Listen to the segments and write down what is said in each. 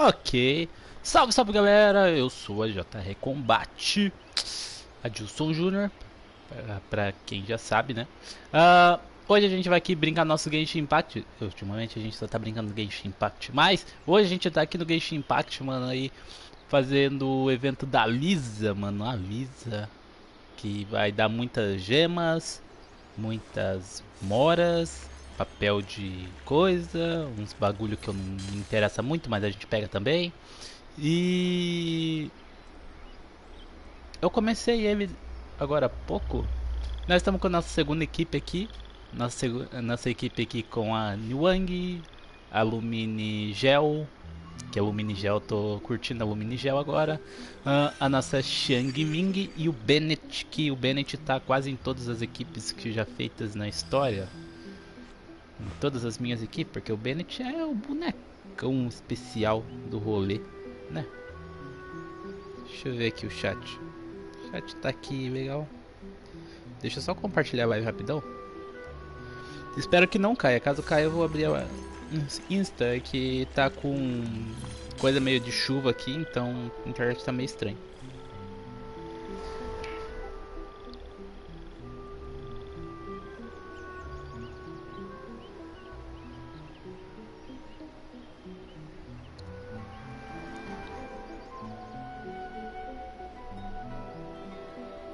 Ok. Salve, salve galera, eu sou a JR Combate, Adilson Júnior, pra quem já sabe, né? Hoje a gente vai aqui brincar nosso Genshin Impact. Ultimamente a gente só tá brincando no Genshin Impact, mas hoje a gente tá aqui no Genshin Impact, mano, aí fazendo o evento da Lisa, mano, a Lisa, que vai dar muitas gemas, muitas moras, papel de coisa, uns bagulho que eu não me interessa muito, mas a gente pega também. E eu comecei ele agora há pouco. Nós estamos com a nossa segunda equipe aqui. Nossa equipe aqui com a Niwang, a Lumine Gel, que é a Lumine Gel, tô curtindo a Lumine Gel agora. A nossa Xiang Ming e o Bennett, que o Bennett tá quase em todas as equipes que já feitas na história. Em todas as minhas equipes, porque o Bennett é o bonecão especial do rolê, né? Deixa eu ver aqui o chat. O chat tá aqui, legal. Deixa eu só compartilhar a live rapidão. Espero que não caia. Caso caia, eu vou abrir a Insta, que tá com coisa meio de chuva aqui, então a internet tá meio estranha.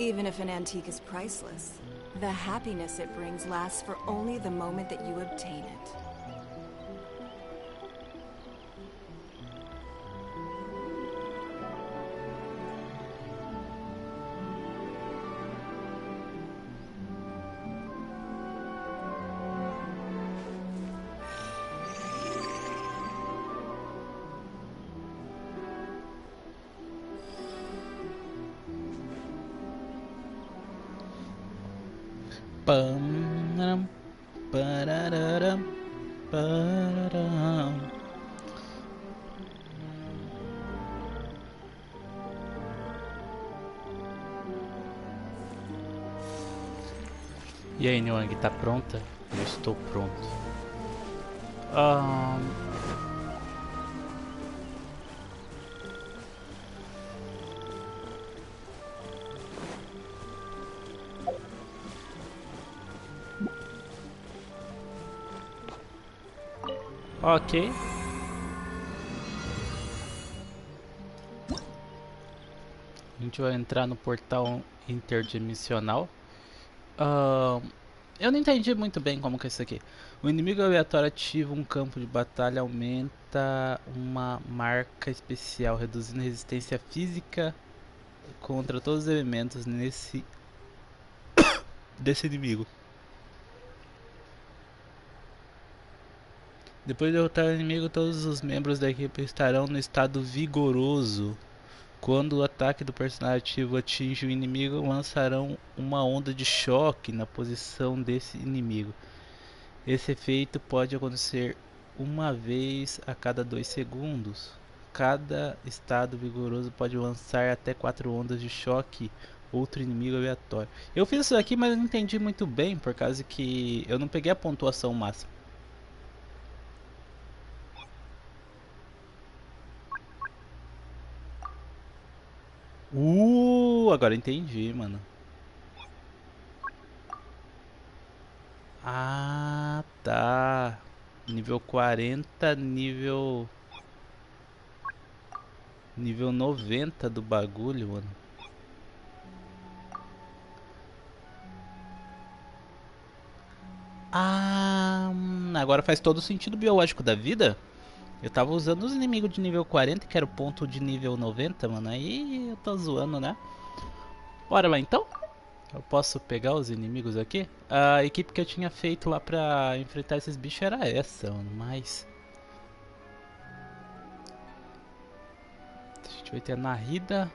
Even if an antique is priceless, the happiness it brings lasts for only the moment that you obtain it. Pam, pararam, pararam. E aí, Niwang, tá pronta? Eu estou pronto. Ok. A gente vai entrar no portal interdimensional. Ahn, eu não entendi muito bem como que é isso aqui. O inimigo aleatório ativa um campo de batalha, aumenta uma marca especial, reduzindo resistência física contra todos os elementos desse inimigo. Depois de derrotar o inimigo, todos os membros da equipe estarão no estado vigoroso. Quando o ataque do personagem ativo atinge o inimigo, lançarão uma onda de choque na posição desse inimigo. Esse efeito pode acontecer uma vez a cada 2 segundos. Cada estado vigoroso pode lançar até 4 ondas de choque outro inimigo aleatório. Eu fiz isso aqui, mas não entendi muito bem, por causa que eu não peguei a pontuação máxima. Agora entendi, mano. Ah, tá. Nível 40, nível 90 do bagulho, mano. Agora faz todo o sentido biológico da vida. Eu tava usando os inimigos de nível 40, que era o ponto de nível 90, mano. Aí eu tô zoando, né? Bora lá então? Eu posso pegar os inimigos aqui? A equipe que eu tinha feito lá pra enfrentar esses bichos era essa, mano. Mas a gente vai ter a Narida.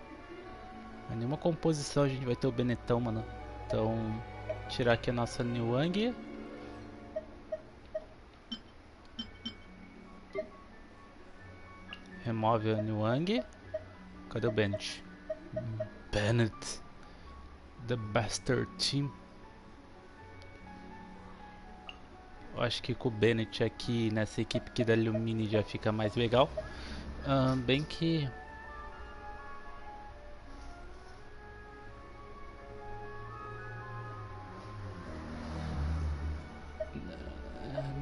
Mas nenhuma composição a gente vai ter o Benetão, mano. Então, tirar aqui a nossa Niwang. Remove a Niwang. Cadê o Bennett? Bennett. The Bastard Team. Eu acho que com o Bennett aqui nessa equipe aqui da Lumine já fica mais legal. Bem que...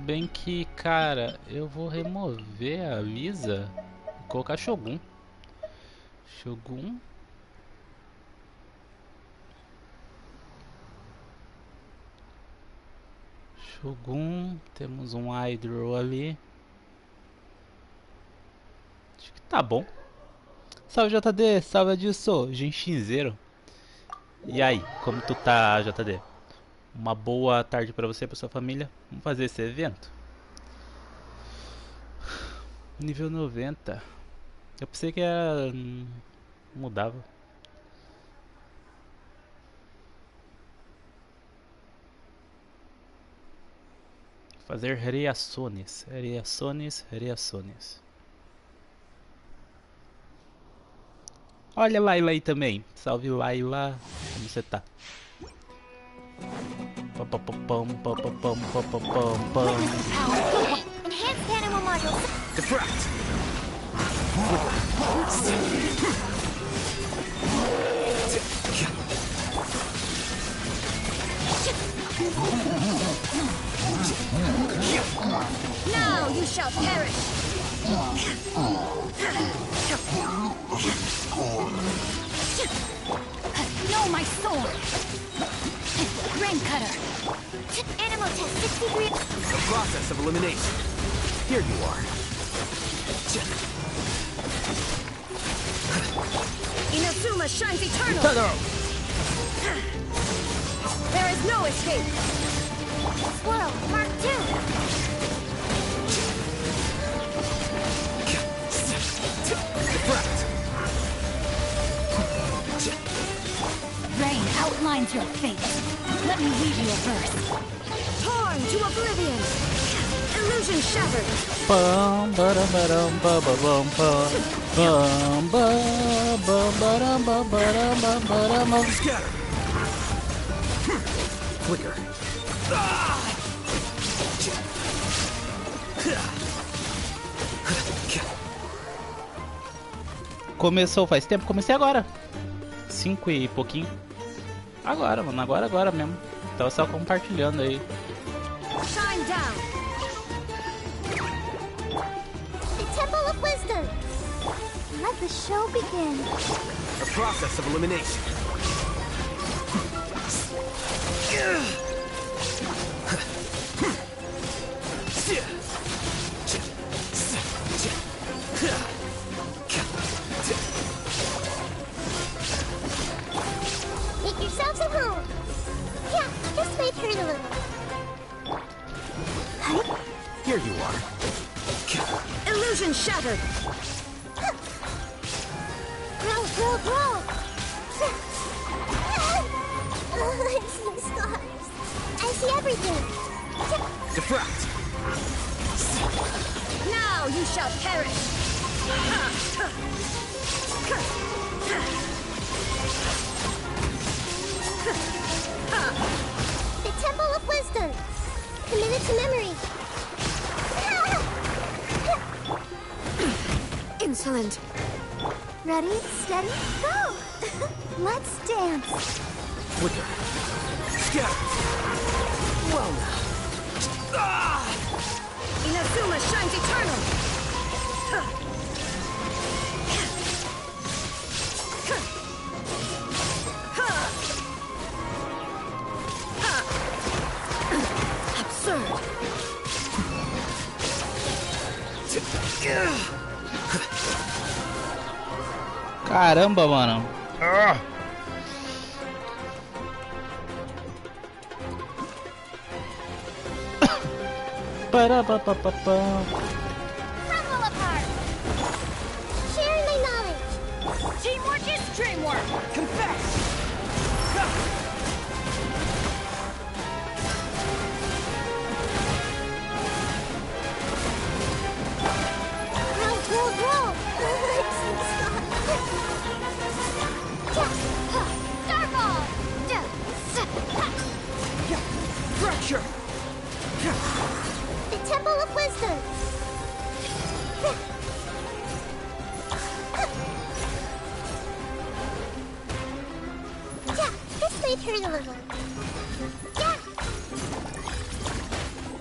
Bem que, cara, eu vou remover a Lisa e colocar Shogun. Shogun. Shogun. Temos um Hydro ali. Acho que tá bom. Salve JD, salve disso, Genshinzeiro. E aí, como tu tá, JD? Uma boa tarde pra você e pra sua família. Vamos fazer esse evento. Nível 90. Eu pensei que era... mudava. Fazer reações. Reações. Olha Laila aí também. Salve Laila. Como você tá? Enhanced animal module. Deflect! Now you shall perish. No, my sword. Rain cutter. Animal test 63. The process of elimination. Here you are. Inazuma shines eternal. There is no escape. Squirrel, Mark 2. Deflect! Rain outlines your fate. Let me read you a verse. Torn to oblivion. Illusion shattered. Bum ba-dum ba-dum ba-ba-bum bum. Bum ba-dum ba-ba-dum ba-ba-dum. Scatter! Flicker. Começou faz tempo? Comecei agora. 5 e pouquinho. Agora, mano. Agora mesmo. Tava só compartilhando aí. Shine down. The Temple of Wisdom. Let the show begin. The process of elimination. Make yourselves at home. Yeah, this may hurt a little. Here you are. Illusion shattered. Grow. I see stars. I see everything. Deflect! Now you shall perish. The Temple of Wisdom. Committed to memory. Insolent. Ready, steady, go! Let's dance. Flicker. Scatter! Well now. Inazuma shines eternal. Absurd. Caramba, mano. Crumble apart. Sharing my knowledge. Teamwork is dreamwork. Confess! Grow. Starball. Fracture! The Temple of Wisdom. may turn a little. Yeah!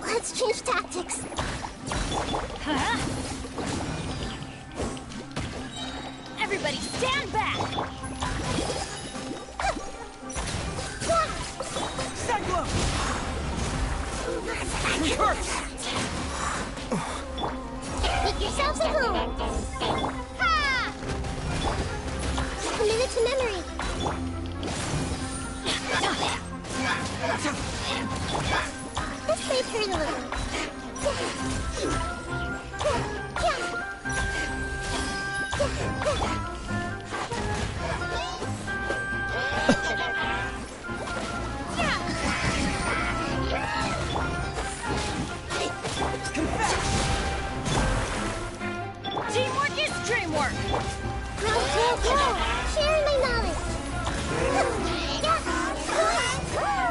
Let's change tactics. Huh? Everybody stand back! Cyclone! Make yourselves at home! Ha! Commit it to memory. This may turn a little. Teamwork is dreamwork! Grow. Sharing my knowledge.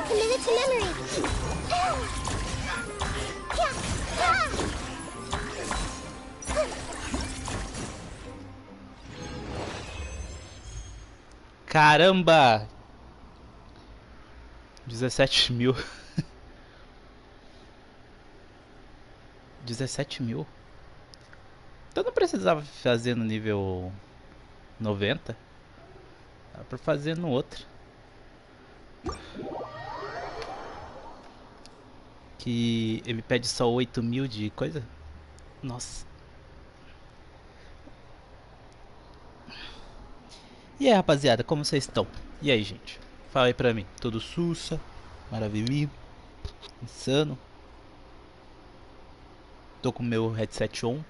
Commit it to memory. Caramba! 17.000. 17.000. Então não precisava fazer no nível 90. Dá pra fazer no outro. Que ele pede só 8.000 de coisa. Nossa. E aí, rapaziada, como vocês estão? E aí, gente? Fala aí pra mim. Tudo sussa? Maravilha? Insano? Tô com o meu headset on.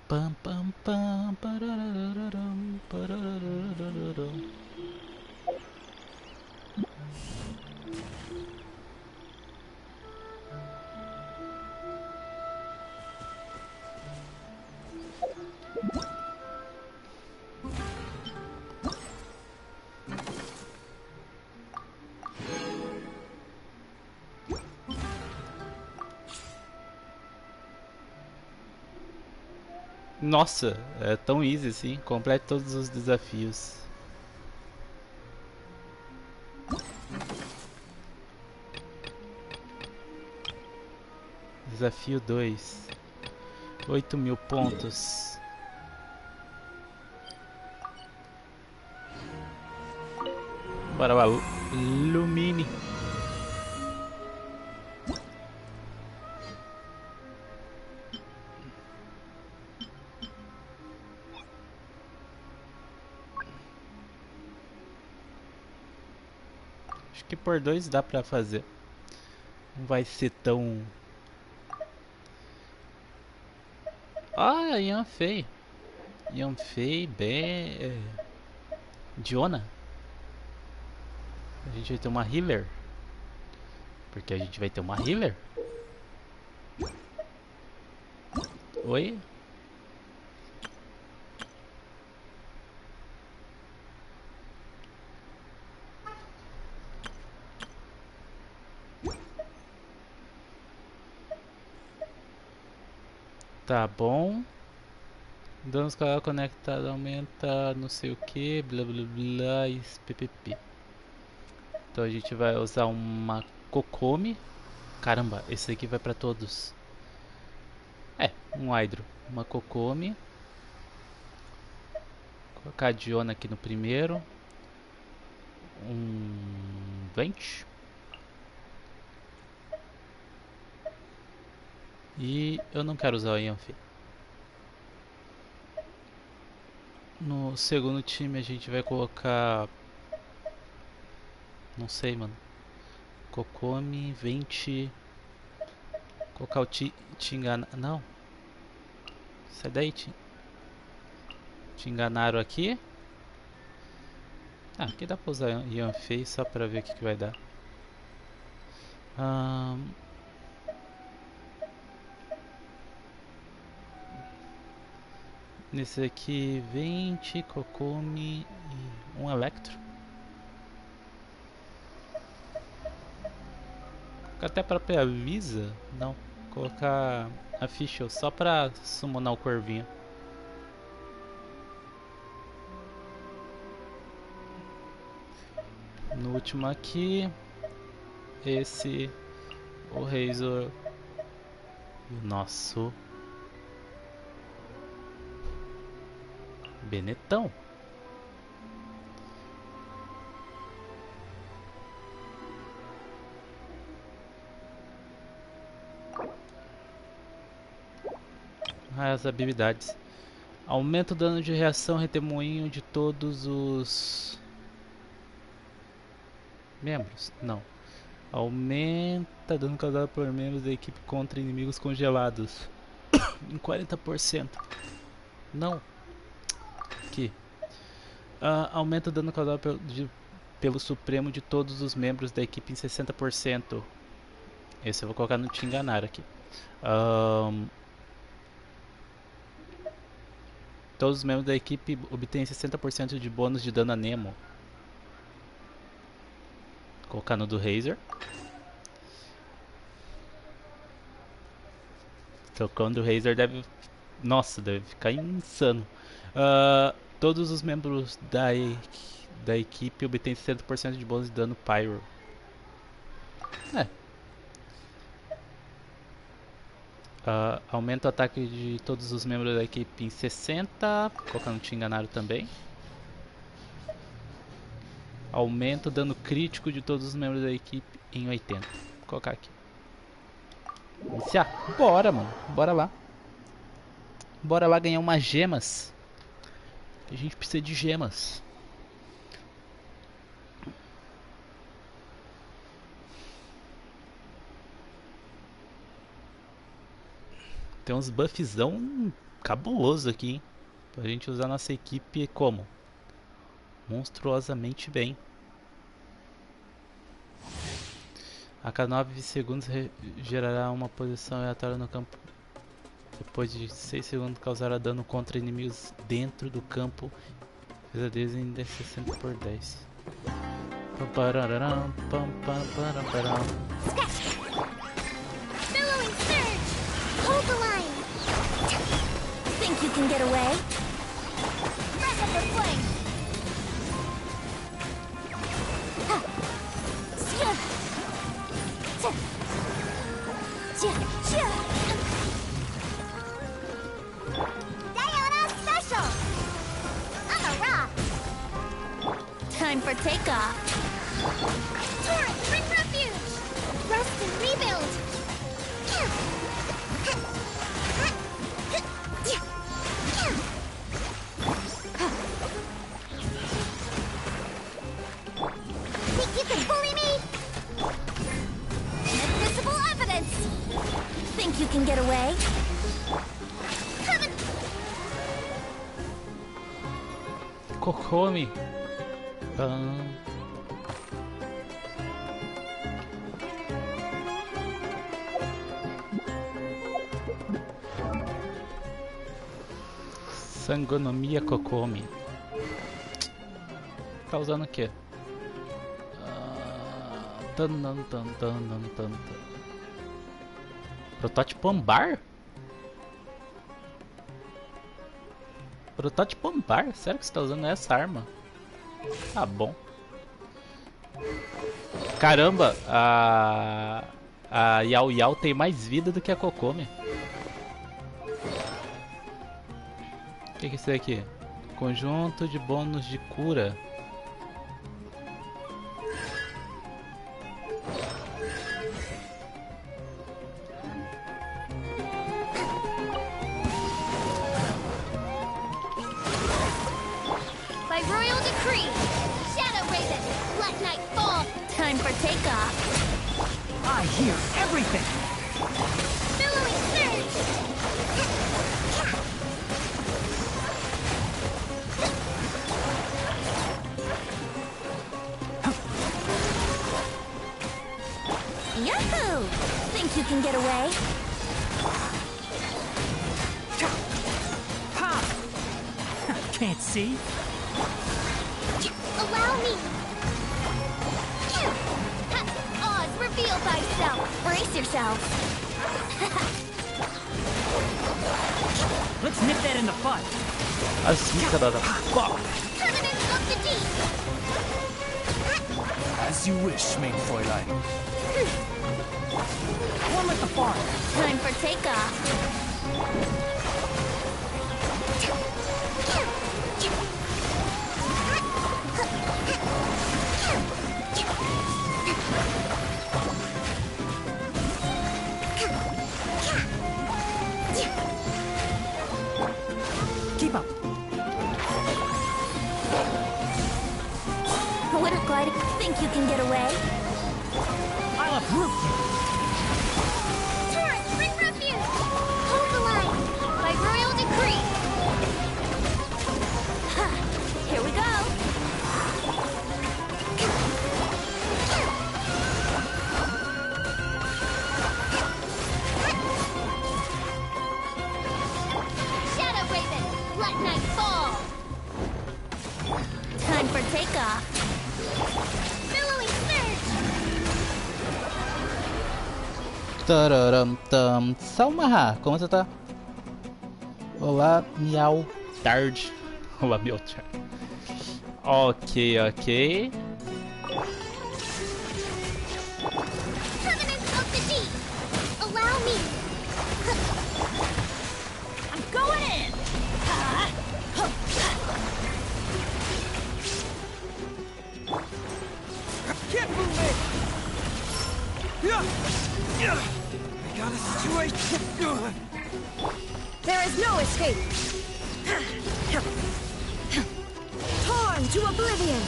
Pam pam pam pararararam, pararararam. Nossa, é tão easy assim. Complete todos os desafios. Desafio 2. 8.000 pontos. Bora lá, Lumine. Acho que por 2 dá pra fazer. Não vai ser tão... Ah, Yanfei. Yanfei, bem... Diona. A gente vai ter uma healer. Porque a gente vai ter uma healer. Oi? Tá bom. Danos canal conectado aumenta não sei o que, blá blá blá, ppp. Então a gente vai usar uma Kokomi. Caramba, esse aqui vai pra todos. É, um Hydro. Uma Kokomi. Colocar a Diona aqui no primeiro. Um Vente. E eu não quero usar o Yanfei. No segundo time a gente vai colocar... Não sei, mano. Kokomi, Vente... Colocar o Tingana... Não. Sai daí, Tinganaru aqui. Ah, aqui dá pra usar Yanfei só pra ver o que vai dar. Nesse aqui 20, Kokumi e um Electro. Até a própria Visa? Não. Colocar a Fischl só pra summonar o Corvinho. No último aqui, esse, o Razor e o nosso Benetão. As habilidades. Aumenta o dano de reação redemoinho de todos os membros. Não. Aumenta dano causado por membros da equipe contra inimigos congelados em 40%. Não. Aqui. Aumenta o dano causado pelo Supremo de todos os membros da equipe em 60%. Esse eu vou colocar no te enganar aqui. Todos os membros da equipe obtêm 60% de bônus de dano a Nemo. Vou colocar no do Razor. Trocando o Razor deve... Nossa, deve ficar insano. Todos os membros da equipe obtêm 60% de bônus de dano Pyro. Aumenta o ataque de todos os membros da equipe em 60. Vou colocar no te enganar também. Aumenta o dano crítico de todos os membros da equipe em 80. Vou colocar aqui. Iniciar. Bora, mano. Bora lá. Bora lá ganhar umas gemas. A gente precisa de gemas. Tem uns buffzão cabuloso aqui, hein? Pra gente usar nossa equipe como? Monstruosamente bem. A cada 9 segundos gerará uma posição aleatória no campo. Depois de 6 segundos causará dano contra inimigos dentro do campo. Pesadelos em 60 por 10. Billowing surge! Hold the line! Think you can get away? Breath of the flame! Diana Special! I'm a rock! Time for takeoff! Torrent, bring refuge! Rest and rebuild! Think you can bully me? Invisible evidence! Think you can get away? Kokumi. Sangonomia Kokumi. Tá usando o quê? Protótipo Ambar? Protótipo Ambar? Sério que você tá usando essa arma? Ah, bom. Caramba, a Yao Yao tem mais vida do que a Kokumi. O que é isso aqui? Conjunto de bônus de cura. By royal decree, Shadow Raven, Black Knight fall. Time for takeoff. I hear everything! Billowing surge. Yahoo! Think you can get away? Ha! can't see? Allow me! Oz, reveal thyself! Brace yourself! Let's nip that in the bud. Assim, caralho. Pá. Permanence of the deep! As you wish, main Fräulein. Warm at the farm. Time for takeoff! Keep up. Water glide, think you can get away? I'll uproot you. Torrent, bring refuge! Hold the line! By royal decree! Ha! Here we go! Shadow Raven, let night fall! Time for takeoff! Billowing surge! Tararam, tam. Salma, como você tá? Olá, miau. Tarde. Olá, miau. Tarde. Ok, ok. Permanence of the deep! Allow me! I'm going in! Can't move me. I got a situation. There is no escape. Torn to oblivion.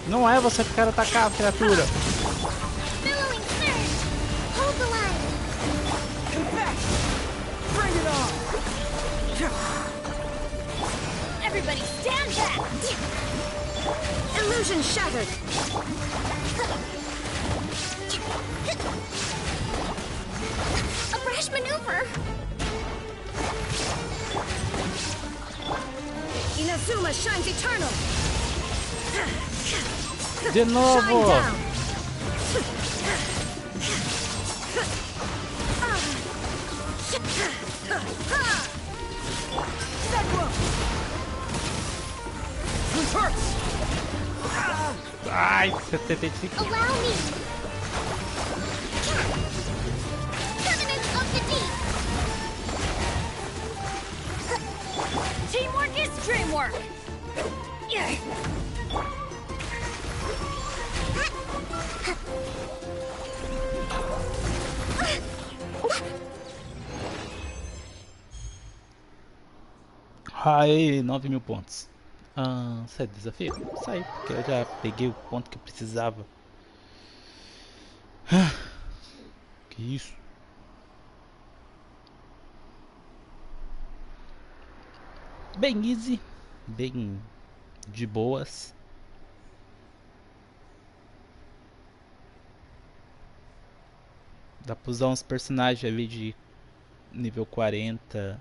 Não é você que quer atacar a criatura. Billowing surge! Hold the line! Confess. Bring it on. Everybody stand back! Illusion shattered. A brash maneuver! Inazuma shines eternal. De novo. Shine down. This hurts. Ai, 75. Allow me! Permanence of the deep! Teamwork is dreamwork! Ai, 9.000 pontos. Sai do desafio? Sai, porque eu já peguei o ponto que eu precisava. Que isso? Bem easy, bem de boas. Dá pra usar uns personagens ali de nível 40.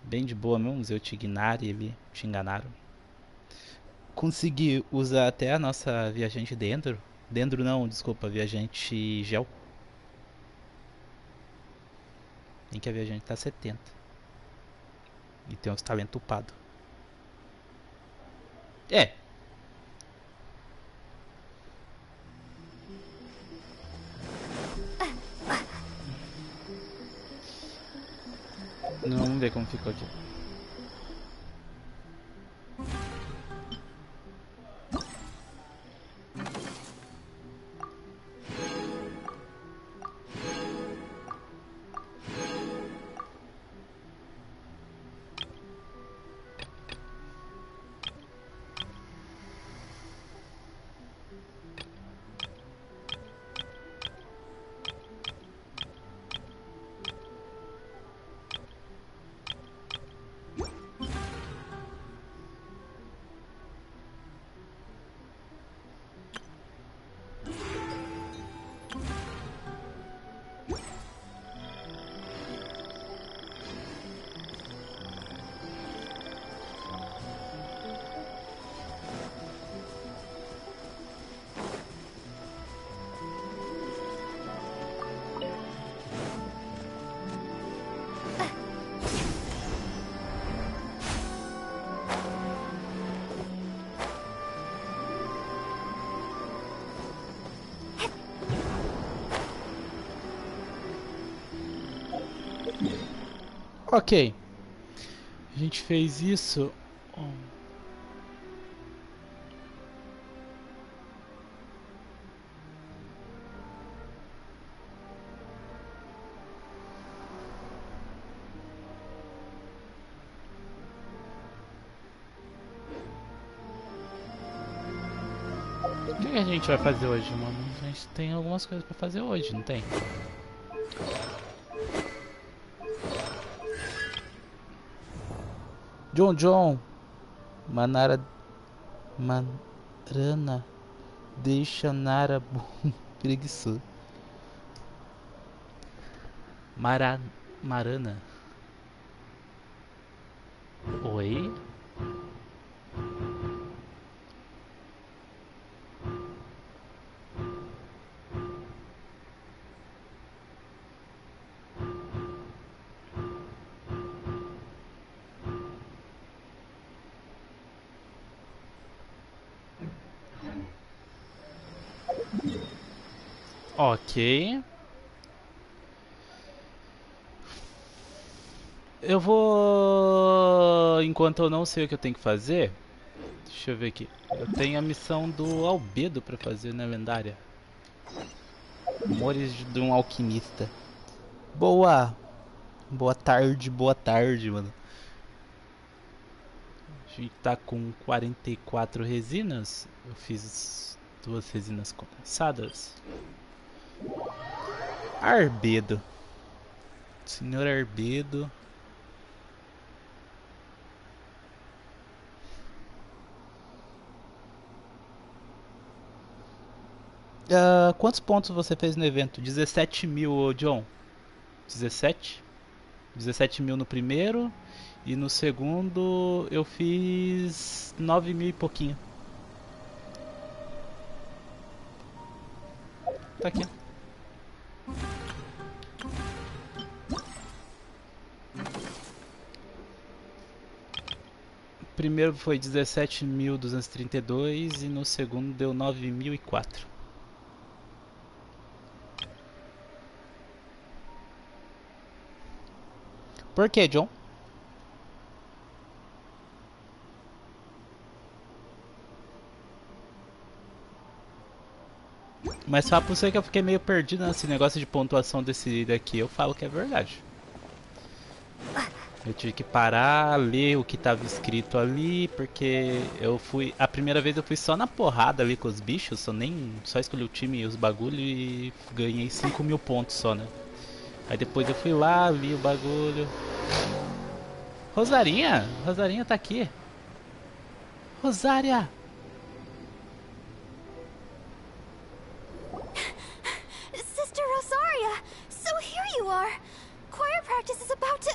Bem de boa mesmo, usei o Tignari ali, te enganaram. Consegui usar até a nossa viajante Dendro. Dendro não, desculpa, viajante Gel. Em que a viajante tá 70. E tem uns talentos upados. É. Não, vamos ver como ficou aqui. Ok. A gente fez isso. O que a gente vai fazer hoje, mano? A gente tem algumas coisas pra fazer hoje, não tem? John, Manara, Marana, deixa Nara preguiçoso. Marana. Oi? Ok. Eu vou... Enquanto eu não sei o que eu tenho que fazer... Deixa eu ver aqui. Eu tenho a missão do Albedo pra fazer na lendária. Amores de um alquimista. Boa tarde, mano. A gente tá com 44 resinas. Eu fiz 2 resinas condensadas. Arbedo. Senhor Arbedo. Quantos pontos você fez no evento? 17 mil, John. 17? 17 mil no primeiro. E no segundo eu fiz 9 mil e pouquinho. Tá aqui. O primeiro foi 17.232 e no segundo deu 9.004. Por que, John? Mas só por ser que eu fiquei meio perdido nesse negócio de pontuação desse daqui, eu falo que é verdade. Eu tive que parar, ler o que tava escrito ali, porque eu fui... A primeira vez eu fui só na porrada ali com os bichos, só escolhi o time e os bagulho e ganhei 5 mil pontos só, né? Aí depois eu fui lá, li o bagulho. Rosarinha? Rosarinha tá aqui. Rosária! Sister Rosaria! So here you are! Choir practice is about to...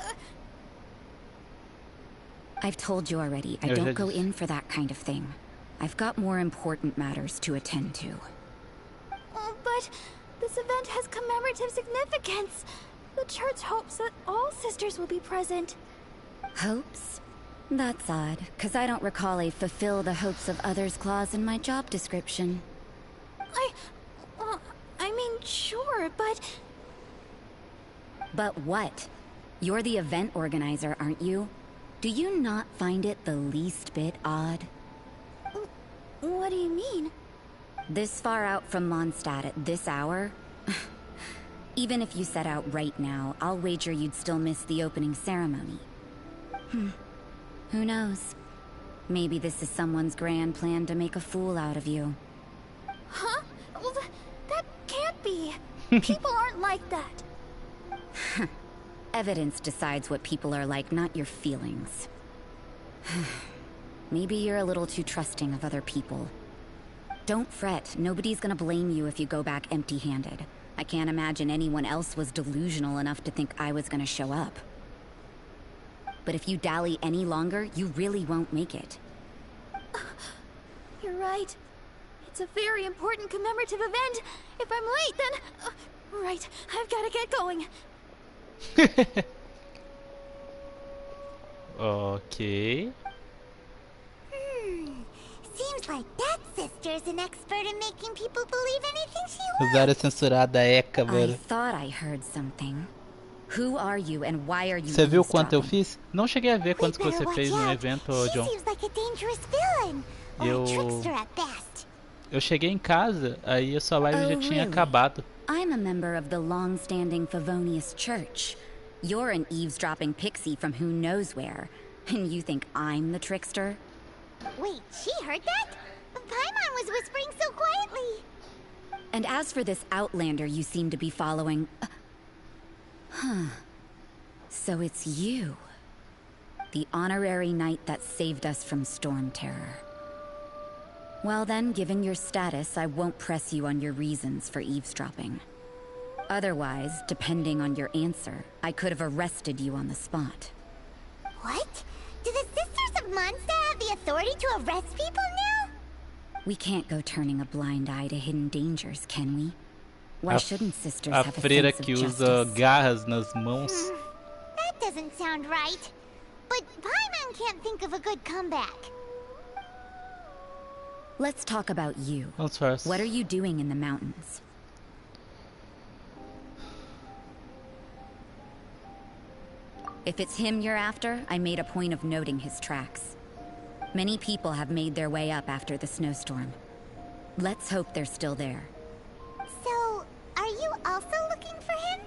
I've told you already, I don't go in for that kind of thing. I've got more important matters to attend to. But this event has commemorative significance. The church hopes that all sisters will be present. Hopes? That's odd, because I don't recall a fulfill the hopes of others clause in my job description. I mean, sure, but... But what? You're the event organizer, aren't you? Do you not find it the least bit odd? What do you mean? This far out from Mondstadt at this hour? Even if you set out right now, I'll wager you'd still miss the opening ceremony. Who knows? Maybe this is someone's grand plan to make a fool out of you. Huh? Well, that can't be. People aren't like that. Evidence decides what people are like, not your feelings. Maybe you're a little too trusting of other people. Don't fret, nobody's gonna blame you if you go back empty-handed. I can't imagine anyone else was delusional enough to think I was gonna show up. But if you dally any longer, you really won't make it. You're right. It's a very important commemorative event. If I'm late, then... right, I've gotta get going. Ok. Seems like that sister's an expert in making people believe anything she wants. Rosária censurada, eca, I mano. thought I heard something. Who are you and why are you Você viu quanto eu eavesdropping? fiz? Não cheguei a ver quantos que você fez no evento, John. Eu cheguei em casa, aí a sua live já tinha acabado. I'm a member of the long-standing Favonius Church. You're an eavesdropping pixie from who knows where. And you think I'm the trickster? Wait, she heard that? Paimon was whispering so quietly. And as for this outlander you seem to be following... So it's you. The honorary knight that saved us from Storm Terror. Well then, given your status, I won't press you on your reasons for eavesdropping. Otherwise, depending on your answer, I could have arrested you on the spot. What? Do the Sisters of Mondstadt have the authority to arrest people now? We can't go turning a blind eye to hidden dangers, can we? Why shouldn't sisters have a freira sense of que usa justice? garras nas mãos. That doesn't sound right. But Paimon can't think of a good comeback. Let's talk about you. Vamos first. What are you doing in the mountains? If it's him you're after, I made a point of noting his tracks. Many people have made their way up after the snowstorm. Let's hope they're still there. So, are you also looking for him?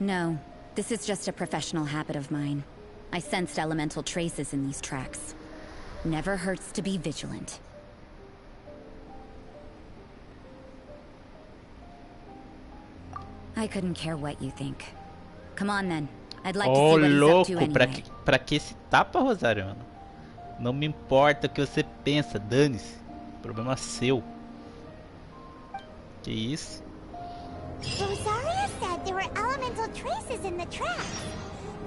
No, this is just a professional habit of mine. I sensed elemental traces in these tracks. Never hurts to be vigilant. I couldn't care what you think. Come on then. I'd like to see what he's up to anyway. Pra que esse tapa, Rosariano? Não me importa o que você pensa, dane-se. Problema seu. Que isso? Rosaria said there were elemental traces in the tracks.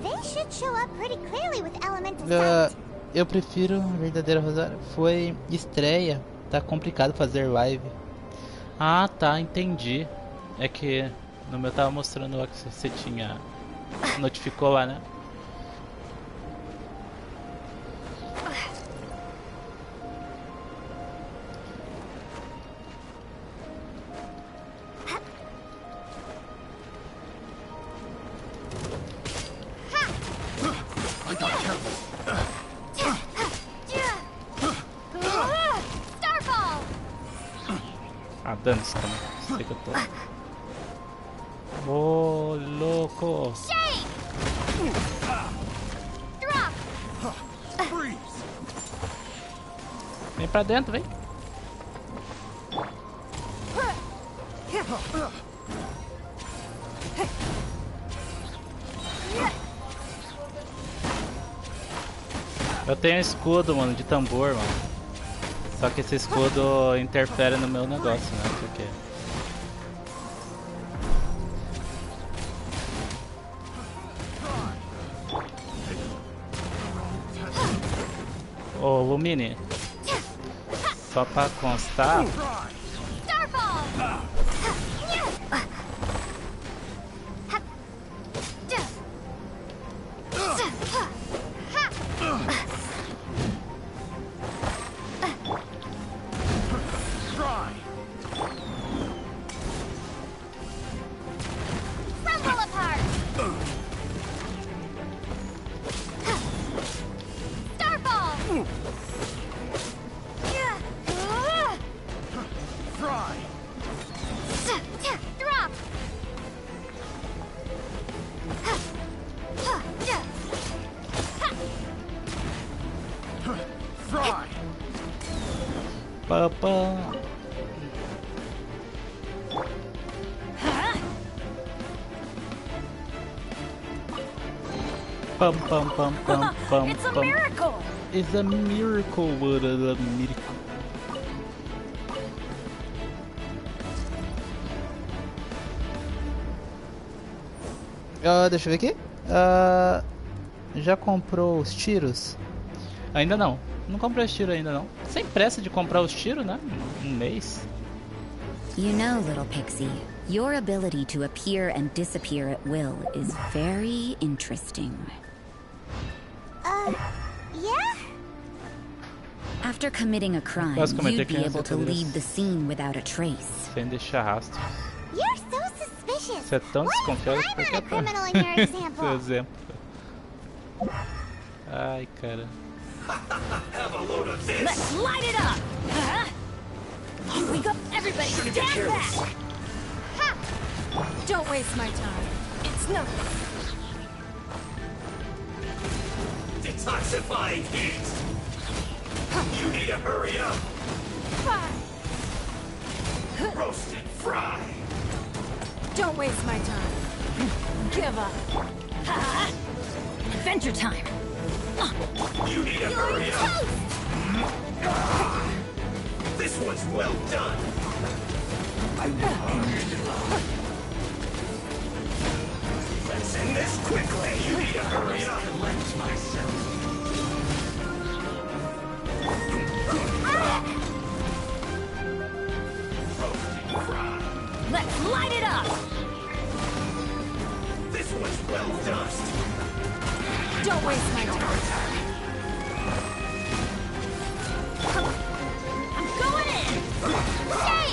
They should show up pretty clearly with elemental sight. Eu prefiro a verdadeira Rosária. Foi estreia. Tá complicado fazer live. Ah, tá, entendi. É que no meu tava mostrando lá que você tinha... Notificou lá, né? Ah, dane-se também. Sei que eu tô... Ô, louco! Vem pra dentro, vem! Eu tenho um escudo, mano, de tambor, mano. Só que esse escudo interfere no meu negócio, né? Porque... Ô, Lumine, só pra constar... Pam pam pam pam pam. It's a miracle. It's a miracle. What a miracle. Deixa eu ver aqui. Já comprou os tiros? Ainda não. Não comprei os tiros ainda não. Sem pressa de comprar os tiros, né? Um mês. You know, little pixie, your ability to appear and disappear at will is very interesting. Yeah? After committing a crime, you'd be able to leave the scene without a trace. Sem deixar rastro. You're so suspicious. você é tão desconfiado, por que I'm a criminal in your seu example. exemplo? Ai, cara. Let's light it up! Here we go! Everybody stand back! Ha! Don't waste my time. It's nothing. Detoxifying heat. You need to hurry up. Roasted fry. Don't waste my time. Give up. Ha! Adventure time. You need to hurry up. This one's well done. Let's end this quickly. You need to hurry up. Collect myself. Roasted fry. Let's light it up! This one's well done. Don't waste my time. I'm going in! Yay!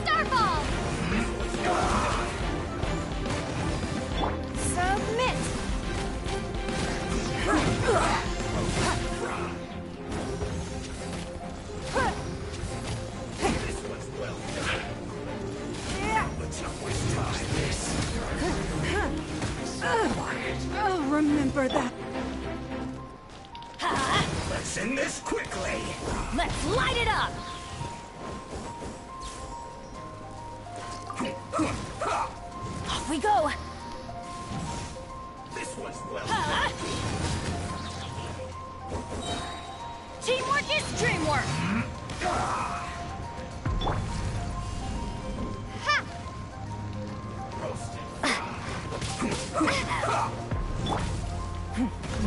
Starball! Submit! This one's well done. Let's not waste time. I'll remember that. Let's end this quickly. Let's light it up! Off we go! This one's well done. Teamwork is dreamwork! Roasted.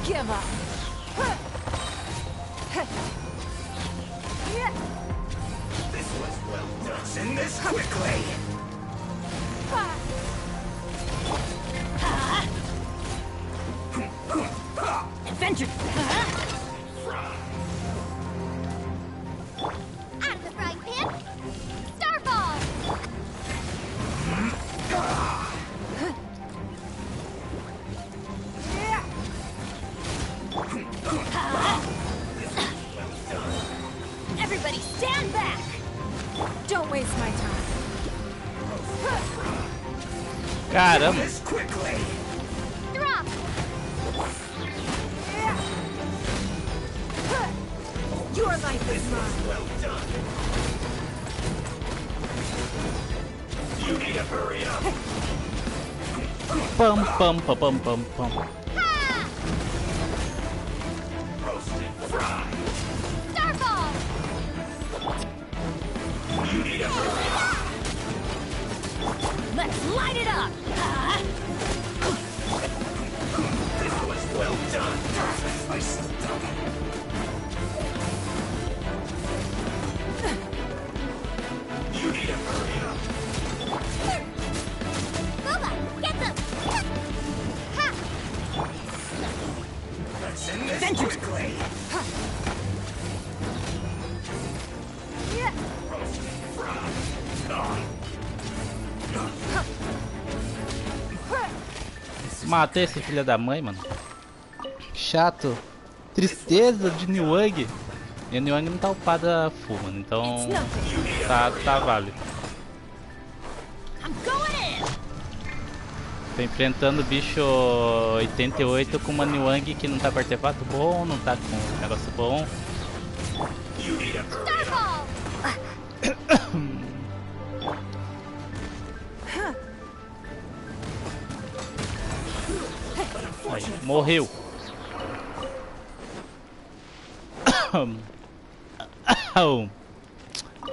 Give up! This one's well done. Let's end this quickly. Adventure! Out of the frying pan. Starball. Everybody stand back! Don't waste my time. Caramba! This quickly. Drop. Your life is mine. Well done. You need to hurry up. Pam, pam, pam, pam, pam, pam. Roasted fry. Starball. You need to hurry up. Let's light it up! This was well done. You need to hurry up. Boba, get them. Ha. Let's end this Vengeance. quickly. Yeah. Roasted fry. Matei esse filho da mãe, mano. Chato. Tristeza de Niwang. E a Niwang não tá upada full, mano. Então tá válido. I'm going in! Tô enfrentando o bicho 88 com uma Niwang que não tá com artefato bom, não tá com um negócio bom. Starball. Aí, morreu.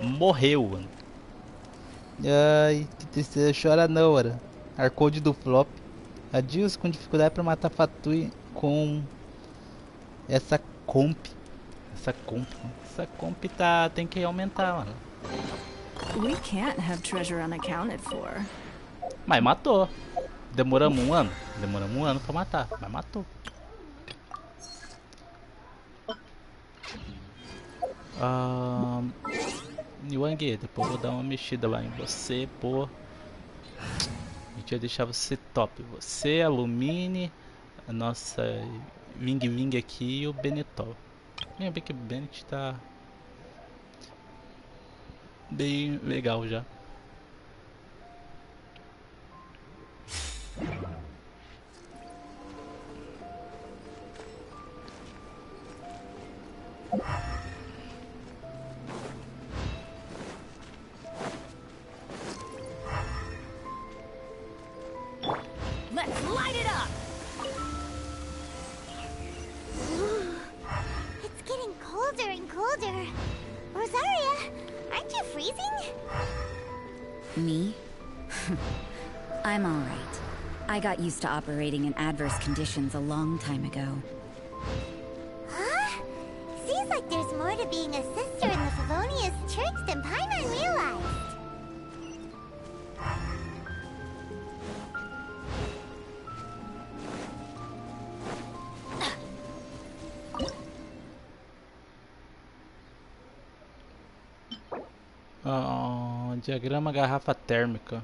Morreu, mano. Ai, que tristeza, chora não, ora. Arcode do flop. Adios com dificuldade pra matar Fatui com essa comp. Essa comp tem que aumentar, mano. We can't have treasure unaccounted for. Mas matou. Demoramos um ano? Demoramos um ano pra matar, mas matou. Wang, depois eu vou dar uma mexida lá em você, pô. A gente vai deixar você top. Você, a Lumine, a nossa Wing Wing aqui e o Benetol. Bem que o Bennett tá bem legal já. Let's light it up! It's getting colder and colder. Rosaria, aren't you freezing? Me? I'm alright. I got used to operating in adverse conditions a long time ago. Huh? Seems like there's more to being a sister in the Favonius Church than Paimon realized. Diagrama garrafa térmica.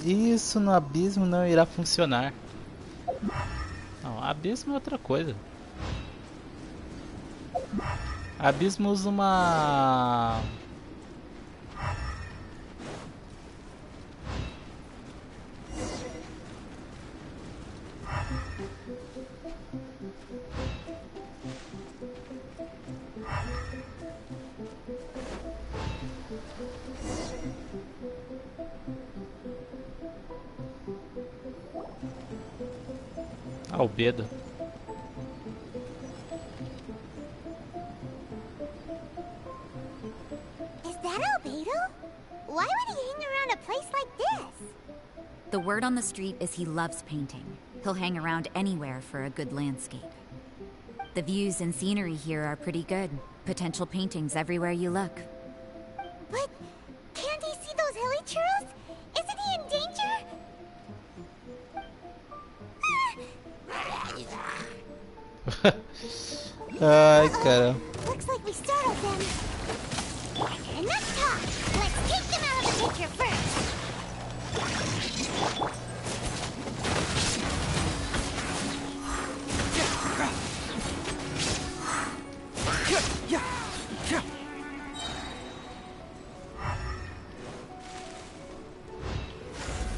Isso no abismo não irá funcionar. Não, abismo é outra coisa. Abismo usa uma... albedo. Is that Albedo? Why would he hang around a place like this? The word on the street is he loves painting. He'll hang around anywhere for a good landscape. The views and scenery here are pretty good. Potential paintings everywhere you look. But can't he see those hilly churros? Isn't he in danger? Ai, cara. Looks like we startled them. Enough talk. Let's take them out of the picture first.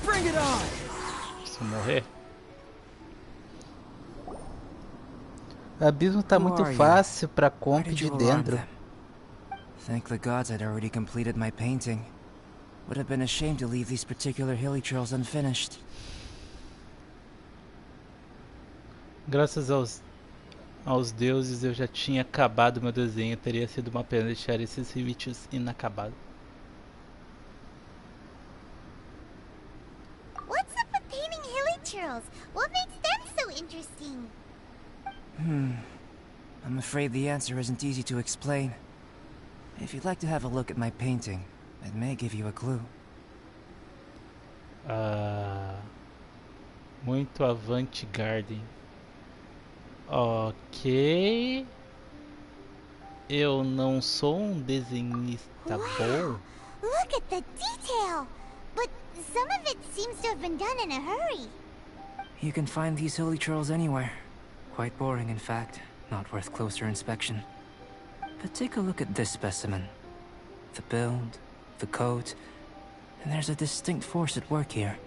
Bring it on! Se morrer. Abismo tá muito fácil pra comp de dentro. Thank the gods I'd already completed my painting. Would have been a shame to leave these particular hilly trails unfinished. Graças aos deuses eu já tinha acabado meu desenho. Teria sido uma pena deixar esses vídeos inacabados. What's up with painting hilly churros? What makes them so interesting? I'm afraid the answer isn't easy to explain. If you'd like to have a look at my painting, it may give you a clue. Muito avant-garde. Ok. Eu não sou um desenhista bom. Look at the detail! But some of it seems to have been done in a hurry. You can find these hilly trails anywhere. Quite boring, in fact. Not worth closer inspection. But take a look at this specimen. The build, the coat, and there's a distinct force at work here.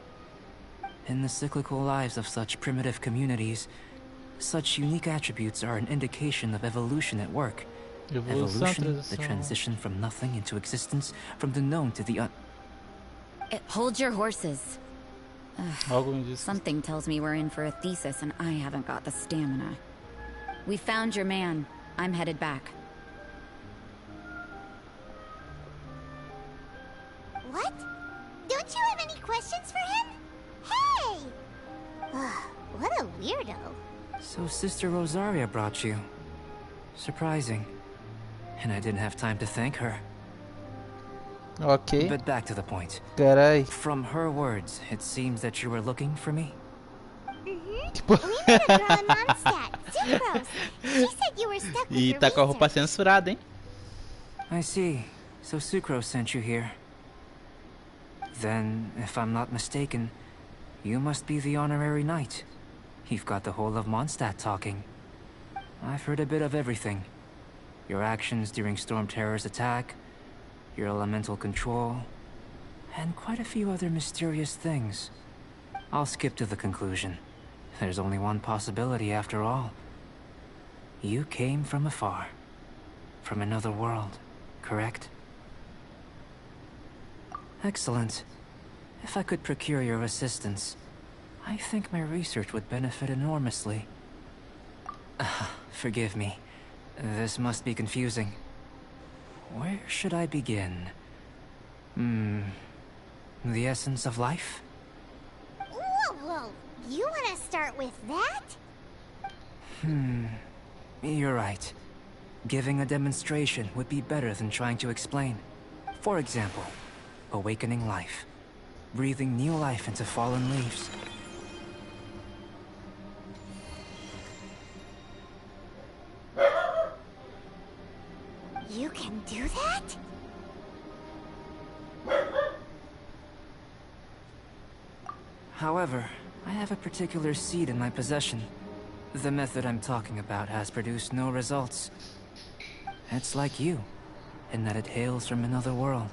In the cyclical lives of such primitive communities, such unique attributes are an indication of evolution at work. Evolution, the transition from nothing into existence, from the known to the Hold your horses. Something tells me we're in for a thesis and I haven't got the stamina. We found your man. I'm headed back. What? Don't you have any questions for him? Hey! What a weirdo. So Sister Rosaria brought you. Surprising. and I didn't have time to thank her. Ok. But back to the point. Carai. From her words, it seems that you were looking for me? We met a girl in Mondstadt, Sucrose. She said you were stuck with E your tá com a roupa research. censurada, hein? I see. So Sucrose sent you here. Then, if I'm not mistaken, you must be the honorary knight. You've got the whole of Mondstadt talking. I've heard a bit of everything. Your actions during Storm Terror's attack, your elemental control, and quite a few other mysterious things. I'll skip to the conclusion. There's only one possibility after all. You came from afar. From another world, correct? Excellent. If I could procure your assistance, I think my research would benefit enormously. Forgive me. This must be confusing. Where should I begin? The essence of life? Whoa. You want to start with that? You're right. Giving a demonstration would be better than trying to explain. For example, awakening life. Breathing new life into fallen leaves. You can do that? However, I have a particular seed in my possession. The method I'm talking about has produced no results. It's like you, in that it hails from another world.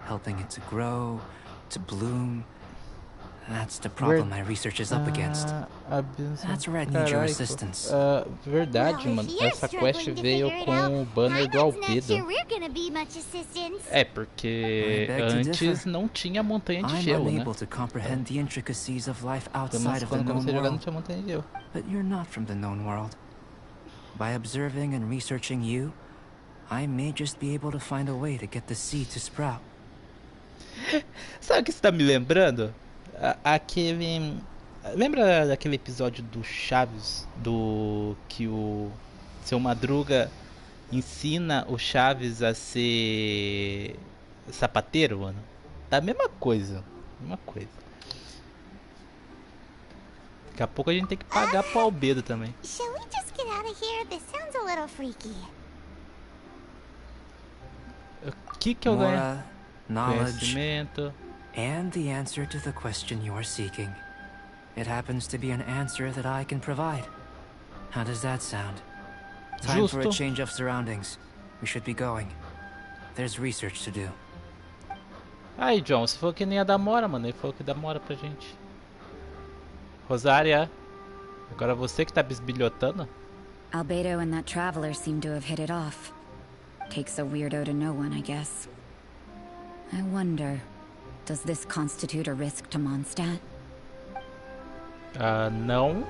Helping it to grow, to bloom. That's the problem my research is up against. That's where I'd need your assistance. Verdade, mano. Essa quest veio com o banner do Albedo. É, porque antes não tinha montanha de gelo, né? To comprehend the intricacies of life Pelo outside menos of the quando known comecei a jogar não world. tinha montanha de gelo. But you're not from the known world. By observing and researching you, I may just be able to find a way to get the seed to sprout. Sabe o que você tá me lembrando? Aquele... Lembra daquele episódio do Chaves? Do que o Seu Madruga ensina o Chaves a ser sapateiro, mano? Tá a mesma coisa. Mesma coisa. Daqui a pouco a gente tem que pagar pro Albedo também. Shall we just get out of here? This sounds a little freaky. O que eu ganho? Mora, knowledge, Conhecimento. and the answer to the question you're seeking. It happens to be an answer that I can provide. How does that sound? Time for a Justo. change of surroundings. We should be going. There's research to do. Aí, John, você falou que nem ia dar mora, mano. Ele falou que dá mora pra gente. Rosária, agora você que tá bisbilhotando? Albedo and that traveler seem to have hit it off. Takes a weirdo to know one, I guess. I wonder, does this constitute a risk to Mondstadt? Não.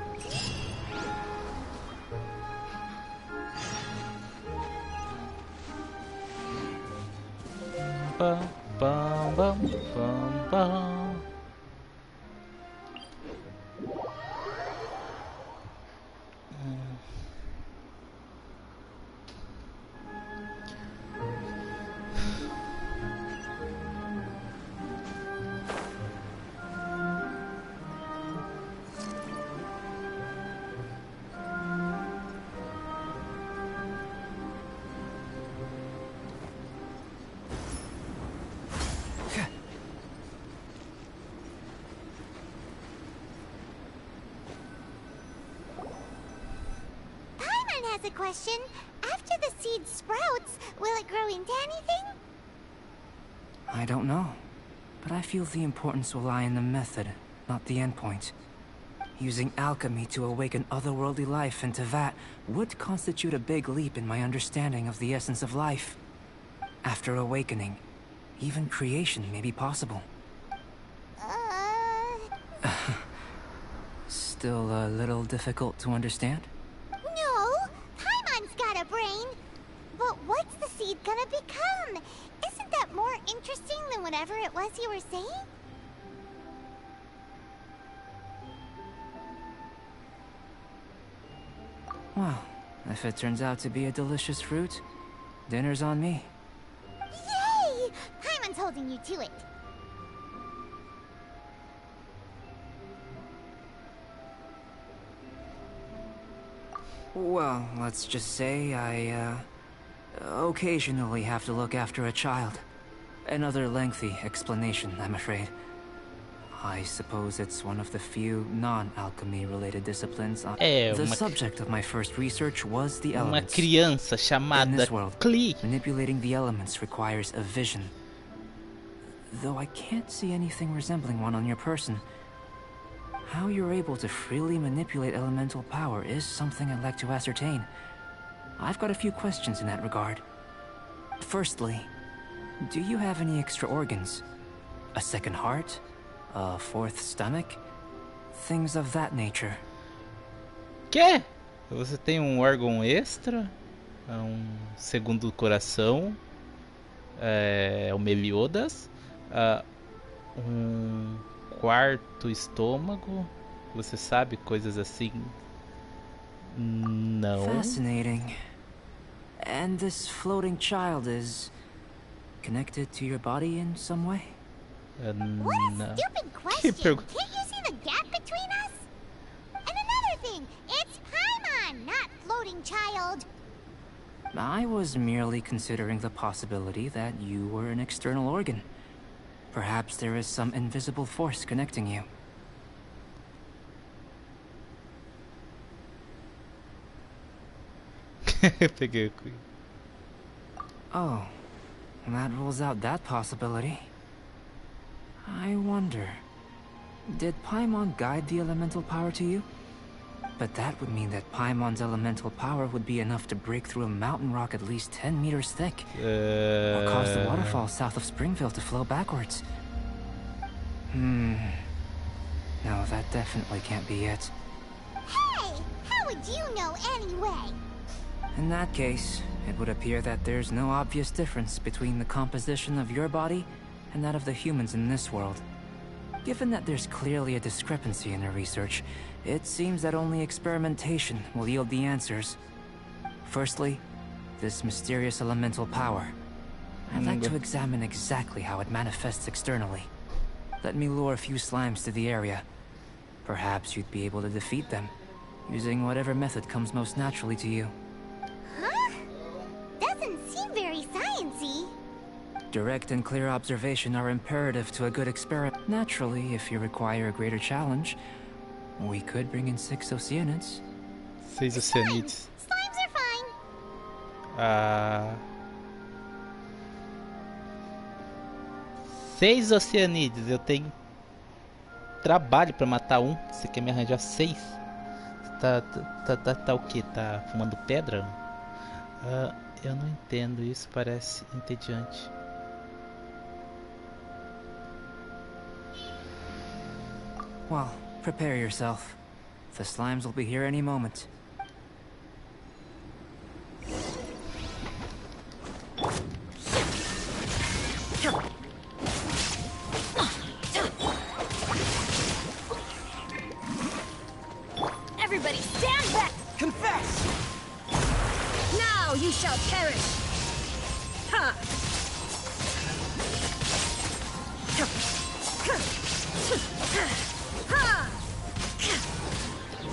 Bam, bam, bam, bam, bam. Paimon has a question. After the seed sprouts, will it grow into anything? I don't know, but I feel the importance will lie in the method, not the endpoint. Using alchemy to awaken otherworldly life into that would constitute a big leap in my understanding of the essence of life. After awakening, even creation may be possible. Still a little difficult to understand? No, Paimon's got a brain. But what's the seed gonna become? Isn't that more interesting than whatever it was you were saying? Well, if it turns out to be a delicious fruit, dinner's on me. Yay! Paimon's holding you to it. Well, let's just say I, occasionally have to look after a child. Another lengthy explanation, I'm afraid. I suppose it's one of the few non-alchemy related disciplines. The subject of my first research was the elements. Uma criança chamada In this world, Klee. manipulating the elements requires a vision. Though I can't see anything resembling one on your person, how you're able to freely manipulate elemental power is something I'd like to ascertain. I've got a few questions in that regard. Firstly, do you have any extra organs? A second heart? A fourth stomach? Things of that nature. Quê? Você tem um órgão extra? Um segundo coração? O Meliodas? Um quarto estômago? Você sabe coisas assim? Não. Fascinating. And this floating child is connected to your body in some way? What a stupid question! Can't you see the gap between us? And another thing, it's Paimon, not floating child. I was merely considering the possibility that you were an external organ. Perhaps there is some invisible force connecting you. Peguei. Oh, that rules out that possibility. I wonder, did Paimon guide the elemental power to you? But that would mean that Paimon's elemental power would be enough to break through a mountain rock at least 10 meters thick. Or cause the waterfall south of Springville to flow backwards. No, that definitely can't be it. Hey! How would you know anyway? In that case, it would appear that there's no obvious difference between the composition of your body and that of the humans in this world. Given that there's clearly a discrepancy in your research, it seems that only experimentation will yield the answers. Firstly, this mysterious elemental power. I'd like to examine exactly how it manifests externally. Let me lure a few slimes to the area. Perhaps you'd be able to defeat them, using whatever method comes most naturally to you. Huh? Doesn't seem very sciencey. Direct and clear observation are imperative to a good experiment. Naturally, if you require a greater challenge, we could bring in 6 Oceanids. 6 Oceanids. Slimes are fine. Ah. 6 Oceanids. Eu tenho trabalho pra matar um. Você quer me arranjar 6? Tá o que? Tá fumando pedra? Eu não entendo. Isso parece entediante. Well, prepare yourself. The slimes will be here any moment. Everybody stand back! Confess! Now you shall perish! Ha!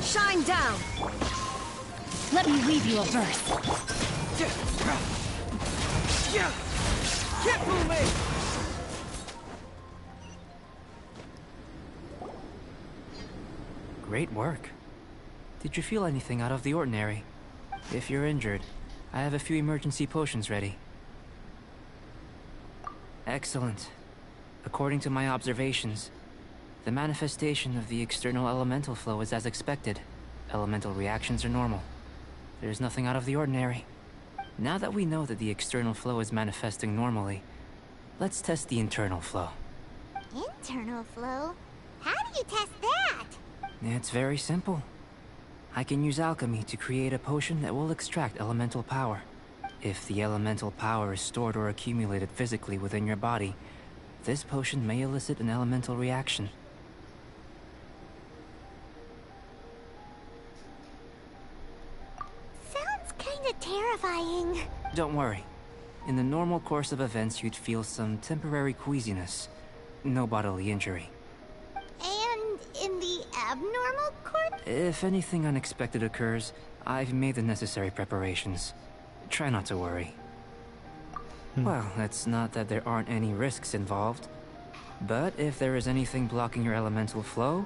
Shine down! Let me weave you a verse. Can't fool me! Great work. Did you feel anything out of the ordinary? If you're injured, I have a few emergency potions ready. Excellent. According to my observations, the manifestation of the external elemental flow is as expected. Elemental reactions are normal. There's nothing out of the ordinary. Now that we know that the external flow is manifesting normally, let's test the internal flow. Internal flow? How do you test that? It's very simple. I can use alchemy to create a potion that will extract elemental power. If the elemental power is stored or accumulated physically within your body, this potion may elicit an elemental reaction. Sounds kinda terrifying. Don't worry, In the normal course of events, you'd feel some temporary queasiness. No bodily injury. And in the abnormal court? If anything unexpected occurs, I've made the necessary preparations. Try not to worry. Well, it's not that there aren't any risks involved. But if there is anything blocking your elemental flow,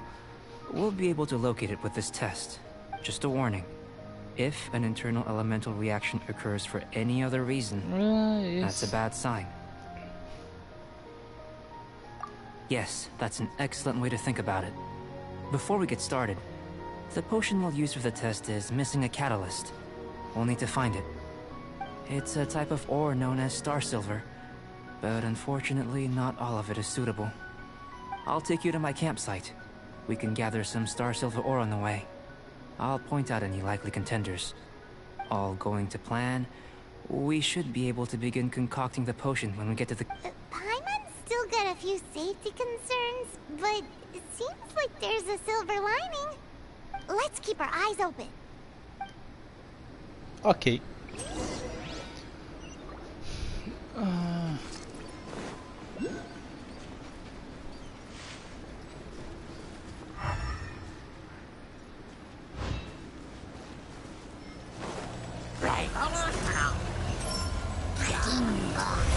we'll be able to locate it with this test. Just a warning. If an internal elemental reaction occurs for any other reason, that's a bad sign. Yes, that's an excellent way to think about it. Before we get started, the potion we'll use for the test is missing a catalyst. We'll need to find it. It's a type of ore known as star silver, but unfortunately not all of it is suitable. I'll take you to my campsite. We can gather some star silver ore on the way. I'll point out any likely contenders. All going to plan, we should be able to begin concocting the potion when we get to the... Paimon's still got a few safety concerns, but it seems like there's a silver lining. Let's keep our eyes open. Ok.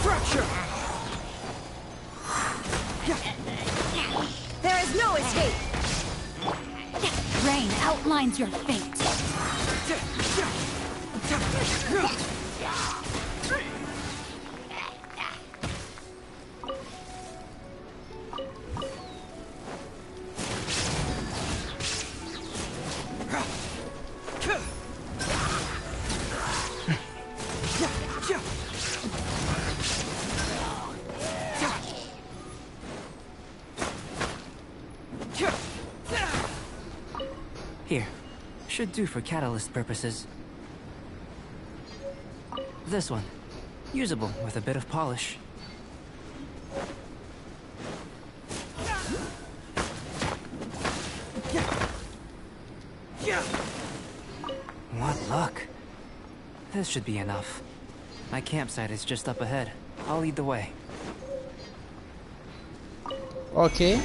Fracture! There is no escape! Rain outlines your fate. Here. Should do for catalyst purposes. This one. Usable with a bit of polish. What luck. This should be enough. My campsite is just up ahead. I'll lead the way. Ok.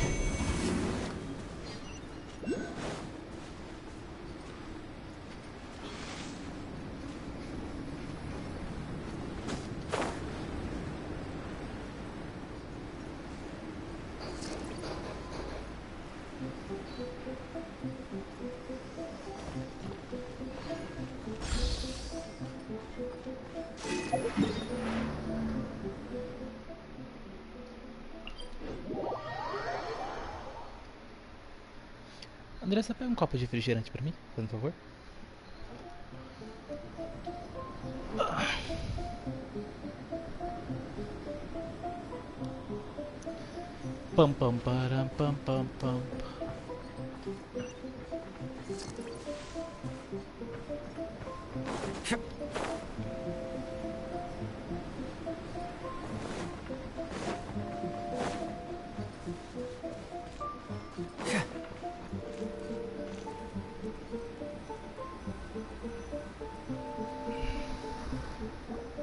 Andressa, pega um copo de refrigerante pra mim, por favor. Pam pam param pam pam pam.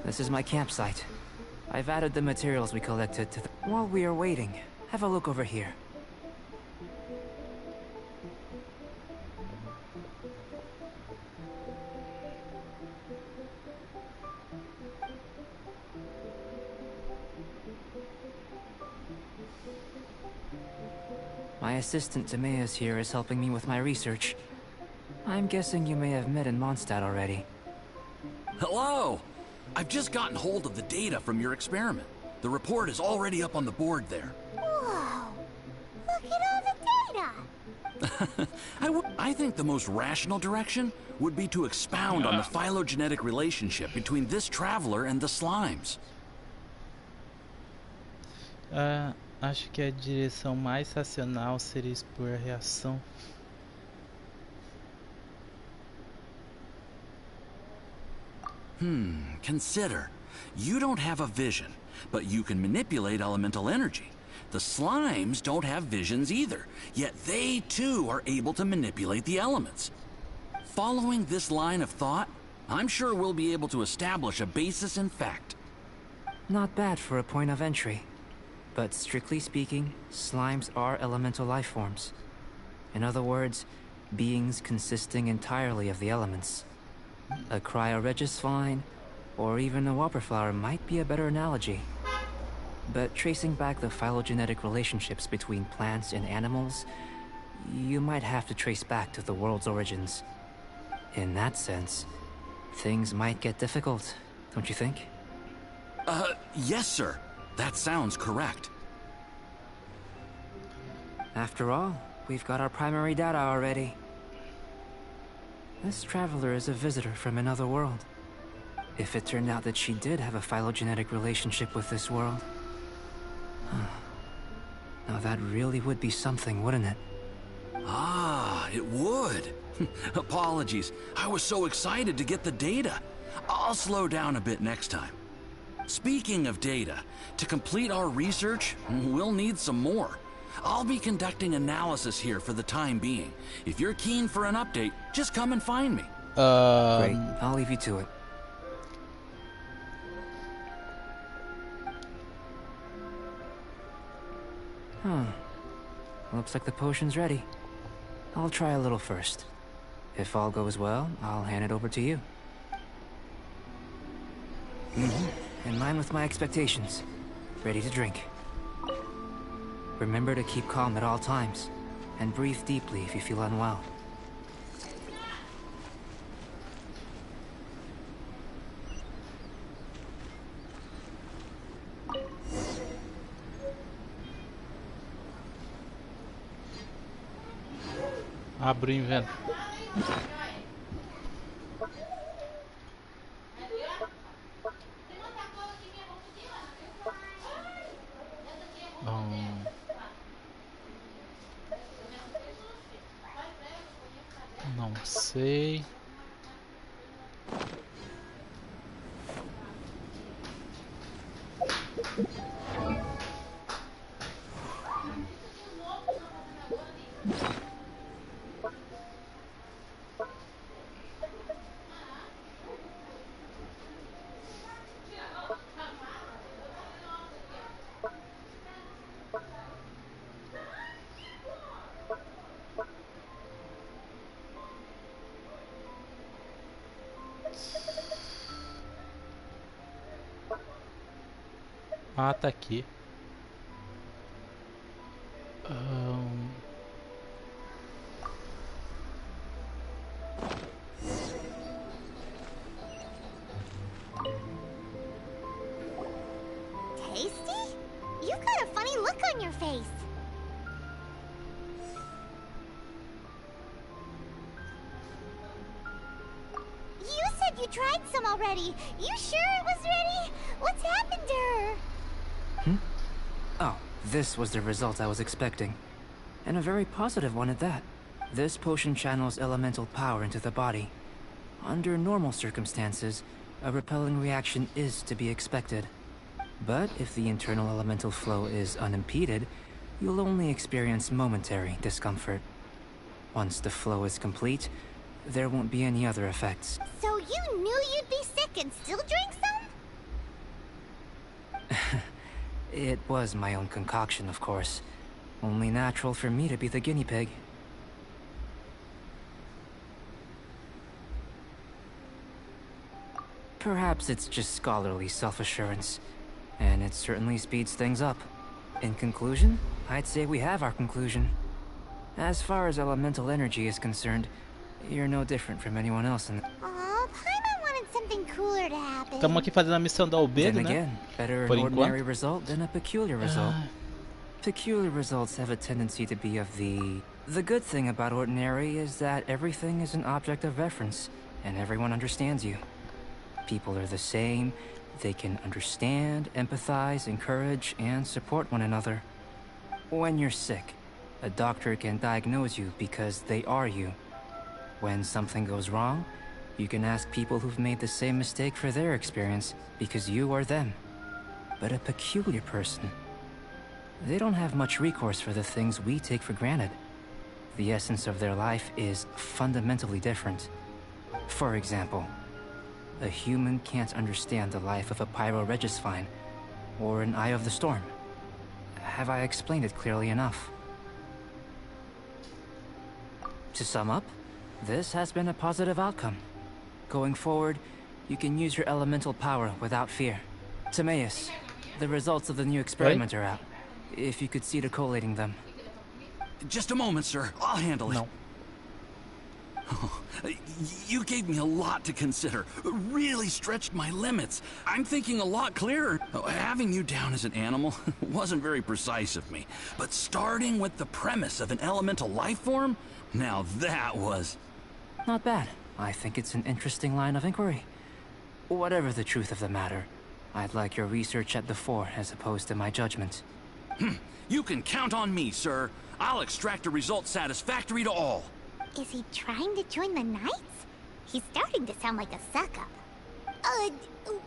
This is my campsite. I've added the materials we collected to the... While we are waiting, have a look over here. My assistant Timaeus here is helping me with my research. I'm guessing you may have met in Mondstadt already. Hello! I've just gotten hold of the data from your experiment. The report is already up on the board there. Whoa! Look at all the data! I think the most rational direction would be to expound on the phylogenetic relationship between this traveler and the slimes. Acho que a direção mais racional seria expor a reação. Consider. You don't have a vision, but you can manipulate elemental energy. The slimes don't have visions either, yet they too are able to manipulate the elements. Following this line of thought, I'm sure we'll be able to establish a basis in fact. Not bad for a point of entry. But strictly speaking, slimes are elemental life forms. In other words, beings consisting entirely of the elements. A cryoregis or even a whopper flower might be a better analogy. But tracing back the phylogenetic relationships between plants and animals, you might have to trace back to the world's origins. In that sense, things might get difficult, don't you think? Yes, sir. That sounds correct. After all, we've got our primary data already. This traveler is a visitor from another world. If it turned out that she did have a phylogenetic relationship with this world... Now that really would be something, wouldn't it? Ah, it would. Apologies. I was so excited to get the data. I'll slow down a bit next time. Speaking of data, to complete our research, we'll need some more. I'll be conducting analysis here for the time being. If you're keen for an update, just come and find me. Great. I'll leave you to it. Looks like the potion's ready. I'll try a little first. If all goes well, I'll hand it over to you. In line with my expectations. Ready to drink. Remember to keep calm at all times, and breathe deeply if you feel unwell. Abro o invento. Não sei. Ah, tá aqui. Tasty? You've got a funny look on your face. You said you tried some already. You sure it was ready? What's happened to her? Oh, this was the result I was expecting. And a very positive one at that. This potion channels elemental power into the body. Under normal circumstances, a repelling reaction is to be expected. But if the internal elemental flow is unimpeded, you'll only experience momentary discomfort. Once the flow is complete, there won't be any other effects. So you knew you'd be sick and still drank some? It was my own concoction, of course. Only natural for me to be the guinea pig. Perhaps it's just scholarly self-assurance, and it certainly speeds things up. In conclusion, I'd say we have our conclusion. As far as elemental energy is concerned, you're no different from anyone else in the... Aw, Paimon wanted something cooler to happen. Estamos aqui fazendo a missão da Albedo, Then né? again, better Por an ordinary enquanto. result than a peculiar result. Peculiar results have a tendency to be of the... The good thing about ordinary is that everything is an object of reference, and everyone understands you. People are the same, they can understand, empathize, encourage, and support one another. When you're sick, a doctor can diagnose you because they are you. When something goes wrong, you can ask people who've made the same mistake for their experience because you are them. But a peculiar person, they don't have much recourse for the things we take for granted. The essence of their life is fundamentally different. For example, a human can't understand the life of a pyroregisvine or an eye of the storm. Have I explained it clearly enough? To sum up, this has been a positive outcome. Going forward, you can use your elemental power without fear. Timaeus, the results of the new experiment are out. If you could see to collating them. Just a moment, sir. I'll handle it. Não. You gave me a lot to consider. Really stretched my limits. I'm thinking a lot clearer. Having you down as an animal wasn't very precise of me. But starting with the premise of an elemental life form? Now that was... Not bad. I think it's an interesting line of inquiry. Whatever the truth of the matter, I'd like your research at the fore as opposed to my judgment. You can count on me, sir. I'll extract a result satisfactory to all. Is he trying to join the Knights? He's starting to sound like a suck-up.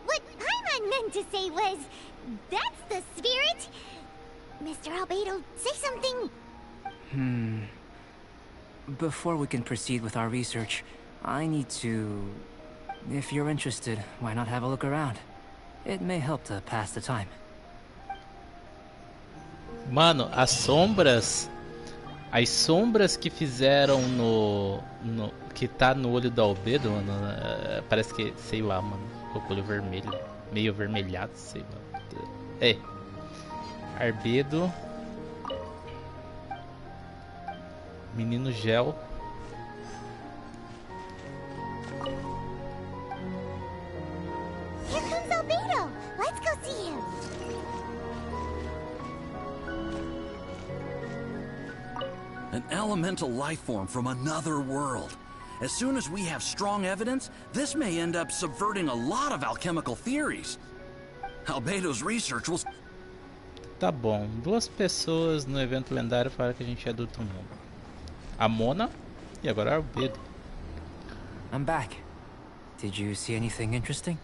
What Paimon meant to say was... That's the spirit! Mr. Albedo, say something! Before we can proceed with our research, I need to... If you're interested, why not have a look around? It may help to pass the time. Mano, as sombras que fizeram no que tá no olho do Albedo, mano, parece que, sei lá, mano, ficou com o olho vermelho, meio avermelhado, sei lá. É. Albedo. Menino Gel. Here comes Albedo! Let's go see him! An elemental life form from another world. As soon as we have strong evidence, this may end up subverting a lot of alchemical theories. Albedo's research will... Tá bom, 2 pessoas no evento lendário falaram que a gente é do outro mundo. A Mona e agora a Albedo. I'm back. Did you see anything interesting?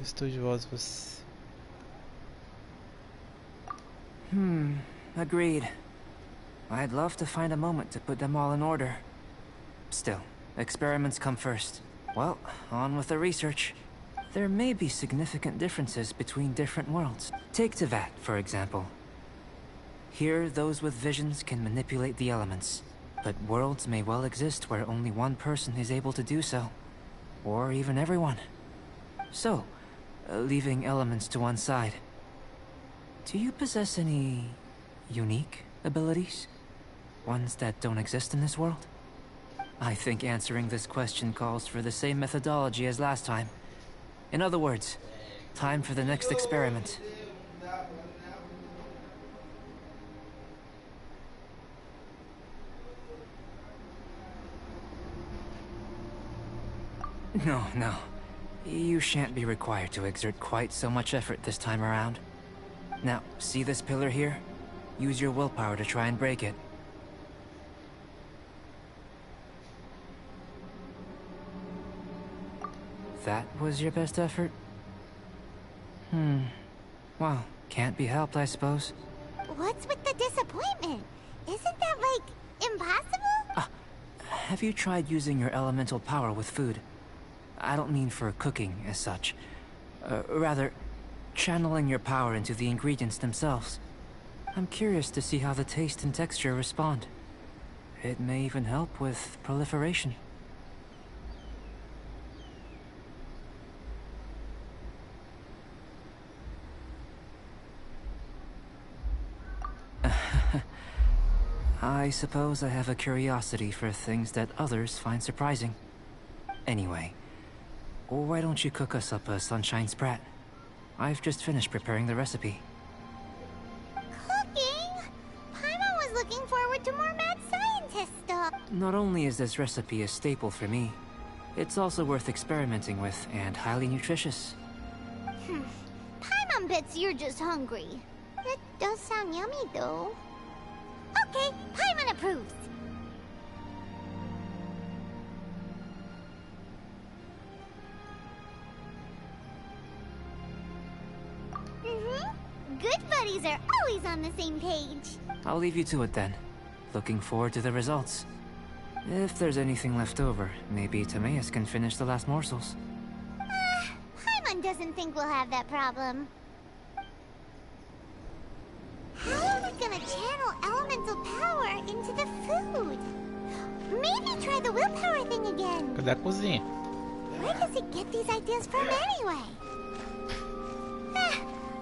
Estou de volta, você. Agreed. I'd love to find a moment to put them all in order. Still, experiments come first. Well, on with the research. There may be significant differences between different worlds. Take Tevat, for example. Here, those with visions can manipulate the elements. But worlds may well exist where only one person is able to do so. Or even everyone. So, leaving elements to one side. Do you possess any... unique abilities? Ones that don't exist in this world? I think answering this question calls for the same methodology as last time. In other words, time for the next experiment. No. You shan't be required to exert quite so much effort this time around. Now, see this pillar here? Use your willpower to try and break it. That was your best effort? Well, can't be helped, I suppose. What's with the disappointment? Isn't that, like, impossible? Have you tried using your elemental power with food? I don't mean for cooking, as such. Rather, channeling your power into the ingredients themselves. I'm curious to see how the taste and texture respond. It may even help with proliferation. I suppose I have a curiosity for things that others find surprising. Anyway, why don't you cook us up a sunshine sprat? I've just finished preparing the recipe. Cooking? Paimon was looking forward to more mad scientist stuff. Not only is this recipe a staple for me, it's also worth experimenting with and highly nutritious. Paimon bets you're just hungry. It does sound yummy, though. Okay, Paimon approves. Good buddies are always on the same page. I'll leave you to it then. Looking forward to the results. If there's anything left over, maybe Timaeus can finish the last morsels. Paimon doesn't think we'll have that problem. How are we gonna channel elemental power into the food? Maybe try the willpower thing again. Cadê a cozinha? Where does it get these ideas from anyway?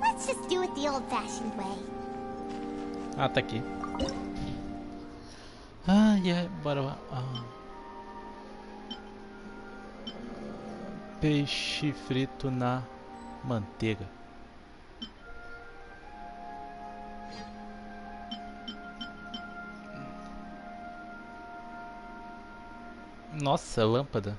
Let's just do it the old-fashioned way. Ah, tá aqui. Ai, ai, bora lá. Peixe frito na manteiga. Nossa, lâmpada.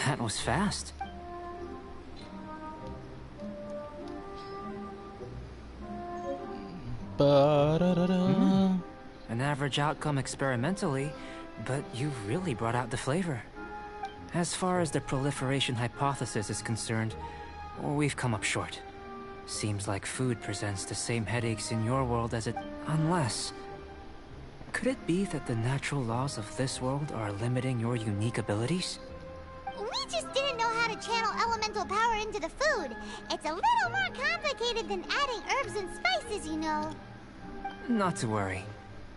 That was fast. An average outcome experimentally, but you've really brought out the flavor. As far as the proliferation hypothesis is concerned, we've come up short. Seems like food presents the same headaches in your world as it... unless... Could it be that the natural laws of this world are limiting your unique abilities? We just didn't know how to channel elemental power into the food. It's a little more complicated than adding herbs and spices, you know. Not to worry.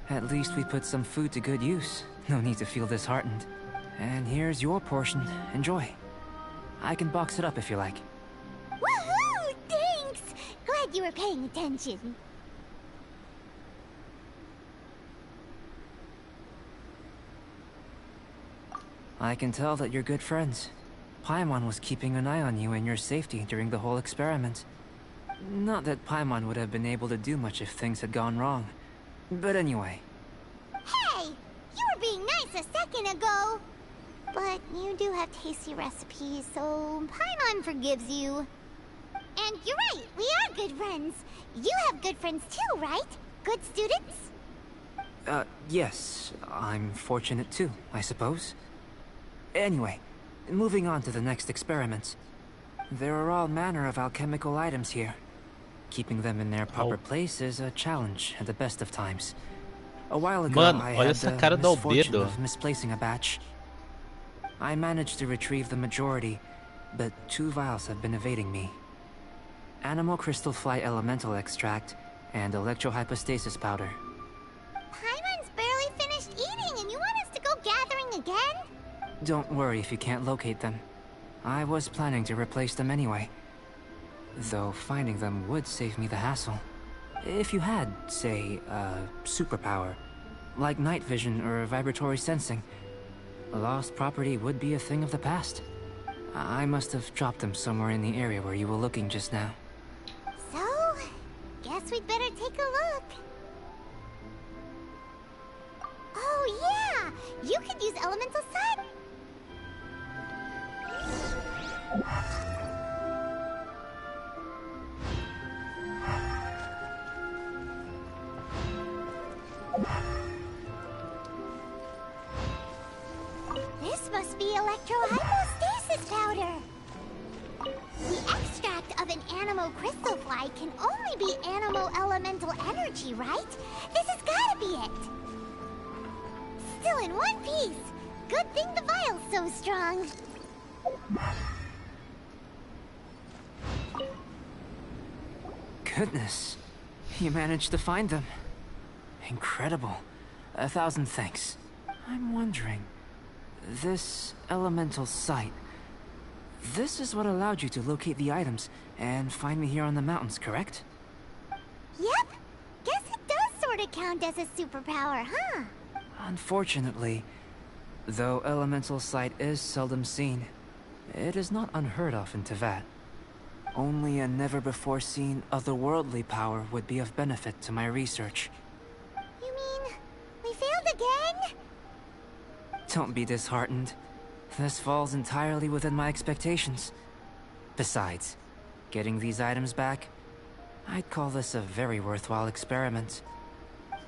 At least we put some food to good use. No need to feel disheartened. And here's your portion. Enjoy. I can box it up if you like. Woohoo! Thanks! Glad you were paying attention. I can tell that you're good friends. Paimon was keeping an eye on you and your safety during the whole experiment. Not that Paimon would have been able to do much if things had gone wrong. But anyway. Hey! You were being nice a second ago! But you do have tasty recipes, so Paimon forgives you. And you're right, we are good friends. You have good friends too, right? Good students? Yes. I'm fortunate too, I suppose. Anyway, moving on to the next experiments. There are all manner of alchemical items here. Keeping them in their proper place is a challenge at the best of times. A while ago, Mano, I olha had essa the cara do misfortune Albedo. of misplacing a batch. I managed to retrieve the majority, but 2 vials have been evading me. Animal crystal fly elemental extract and electrohypostasis powder. Paimon's barely finished eating and you want us to go gathering again? Don't worry if you can't locate them. I was planning to replace them anyway. Though finding them would save me the hassle. If you had, say, a superpower, like night vision or vibratory sensing, lost property would be a thing of the past. I must have dropped them somewhere in the area where you were looking just now. So, guess we'd better take a look. Oh yeah! You could use elemental sun! This must be electrohypostasis powder! The extract of an animal Animo Crystal Fly can only be Animo Elemental Energy, right? This has gotta be it! Still in one piece! Good thing the vial's so strong. Goodness, you managed to find them. Incredible. 1,000 thanks. I'm wondering, this elemental sight, this is what allowed you to locate the items and find me here on the mountains, correct? Yep. Guess it does sort of count as a superpower, huh? Unfortunately, though elemental sight is seldom seen, it is not unheard of in Teyvat. Only a never-before-seen otherworldly power would be of benefit to my research. You mean, we failed again? Don't be disheartened. This falls entirely within my expectations. Besides, getting these items back, I'd call this a very worthwhile experiment.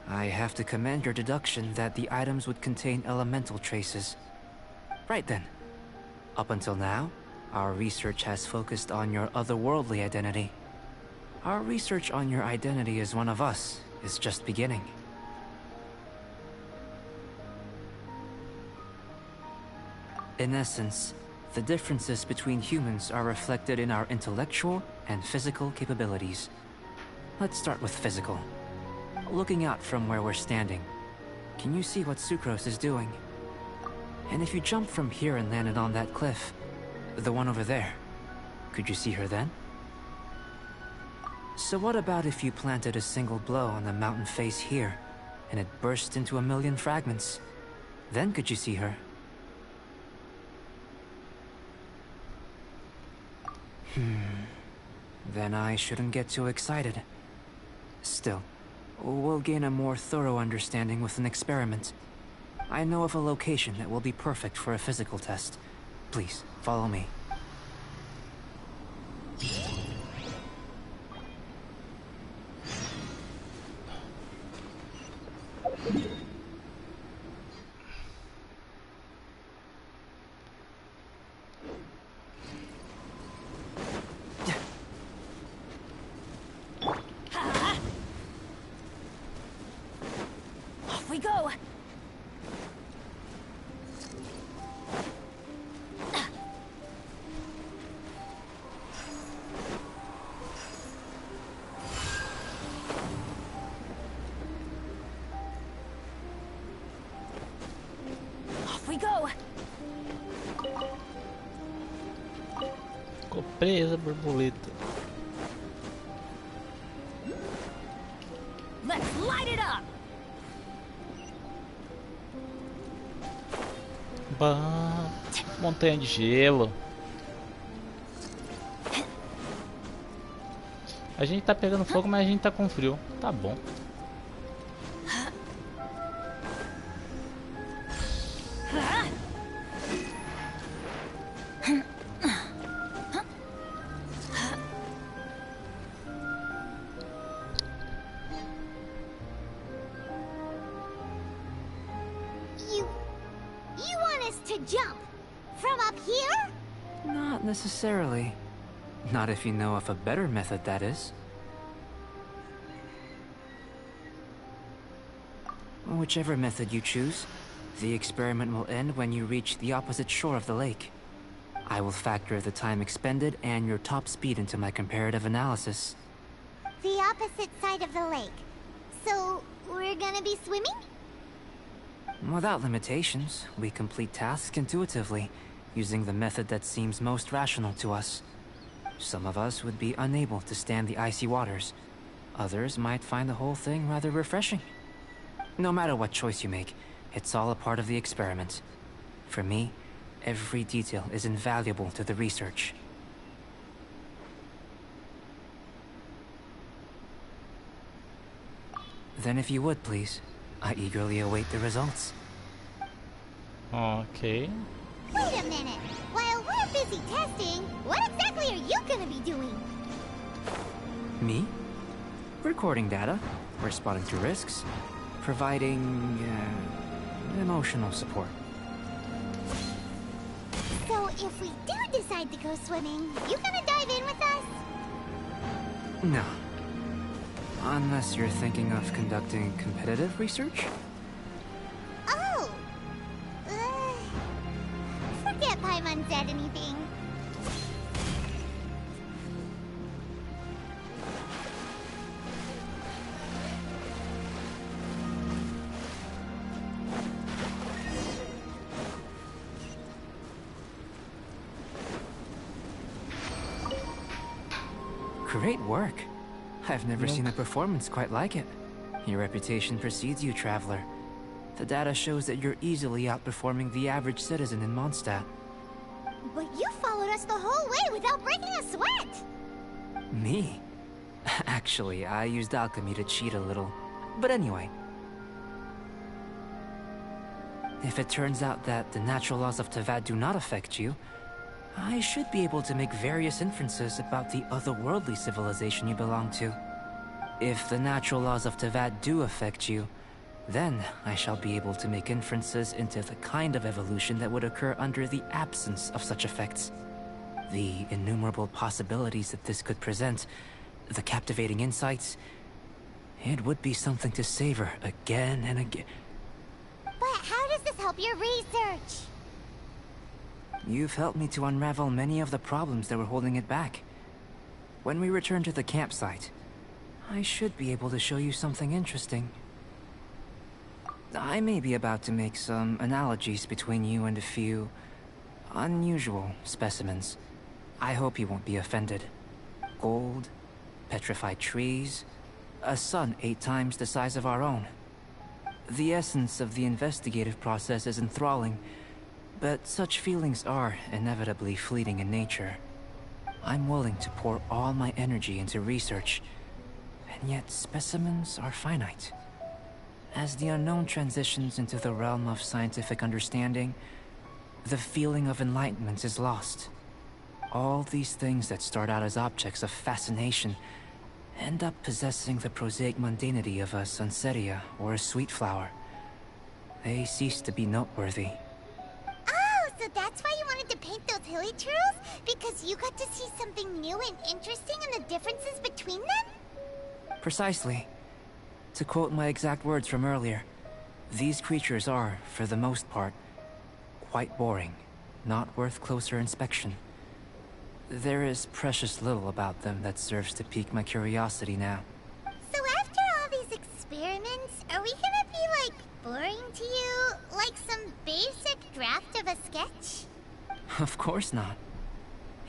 I have to commend your deduction that the items would contain elemental traces. Right then. Up until now, our research has focused on your otherworldly identity. Our research on your identity as one of us is just beginning. In essence, the differences between humans are reflected in our intellectual and physical capabilities. Let's start with physical. Looking out from where we're standing, can you see what Sucrose is doing? And if you jumped from here and landed on that cliff, the one over there, could you see her then? So what about if you planted a single blow on the mountain face here, and it burst into 1,000,000 fragments? Then could you see her? Then I shouldn't get too excited. Still, we'll gain a more thorough understanding with an experiment. I know of a location that will be perfect for a physical test. Please, follow me. Off we go! Ficou presa a borboleta. Let's light it up! Bah, montanha de gelo. A gente tá pegando fogo, mas a gente tá com frio. Tá bom. You want us to jump? From up here? Not necessarily. Not if you know of a better method, that is. Whichever method you choose, the experiment will end when you reach the opposite shore of the lake. I will factor the time expended and your top speed into my comparative analysis. The opposite side of the lake. So, we're gonna be swimming? Without limitations, we complete tasks intuitively, using the method that seems most rational to us. Some of us would be unable to stand the icy waters. Others might find the whole thing rather refreshing. No matter what choice you make, it's all a part of the experiment. For me, every detail is invaluable to the research. Then if you would, please, I eagerly await the results. Ok. Wait a minute. While we're busy testing, what exactly are you gonna be doing? Me? Recording data, responding to risks, providing emotional support. So if we do decide to go swimming, you gonna dive in with us? No. Unless you're thinking of conducting competitive research? Oh! Forget Paimon said anything. Great work. I've never seen a performance quite like it. Your reputation precedes you, Traveler. The data shows that you're easily outperforming the average citizen in Mondstadt. But you followed us the whole way without breaking a sweat! Me? Actually, I used alchemy to cheat a little. But anyway. If it turns out that the natural laws of Teyvat do not affect you, I should be able to make various inferences about the otherworldly civilization you belong to. If the natural laws of Teyvat do affect you, then I shall be able to make inferences into the kind of evolution that would occur under the absence of such effects. The innumerable possibilities that this could present, the captivating insights, it would be something to savor again and again. But how does this help your research? You've helped me to unravel many of the problems that were holding it back. When we return to the campsite, I should be able to show you something interesting. I may be about to make some analogies between you and a few unusual specimens. I hope you won't be offended. Gold, petrified trees, a sun 8 times the size of our own. The essence of the investigative process is enthralling, but such feelings are inevitably fleeting in nature. I'm willing to pour all my energy into research, and yet specimens are finite. As the unknown transitions into the realm of scientific understanding, the feeling of enlightenment is lost. All these things that start out as objects of fascination end up possessing the prosaic mundanity of a sunsetia or a sweet flower. They cease to be noteworthy. Oh, so that's why you wanted to paint those hilly turtles? Because you got to see something new and interesting in the differences between them? Precisely. To quote my exact words from earlier, these creatures are, for the most part, quite boring, not worth closer inspection. There is precious little about them that serves to pique my curiosity now. So after all these experiments, are we gonna be, like, boring to you? Like some basic draft of a sketch? Of course not.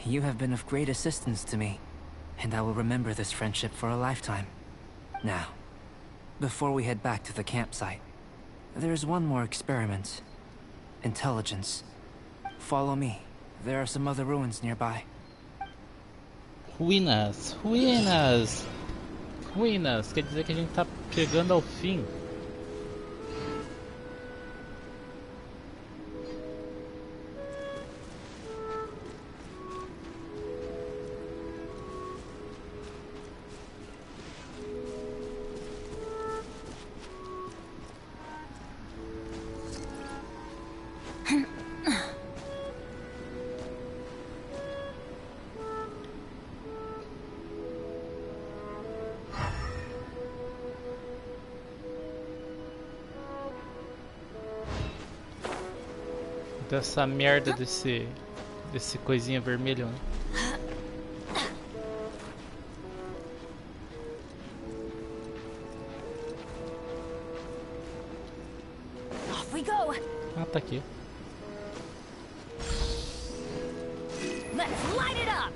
You have been of great assistance to me, and I will remember this friendship for a lifetime. Now, before we head back to the campsite, there's one more experiment. Intelligence. Follow me. There are some other ruins nearby. Ruínas, ruínas, ruínas. Quer dizer que a gente tá chegando ao fim. Dessa merda desse coisinha vermelho, né? Off we go. Ah, tá aqui. Let's light it up.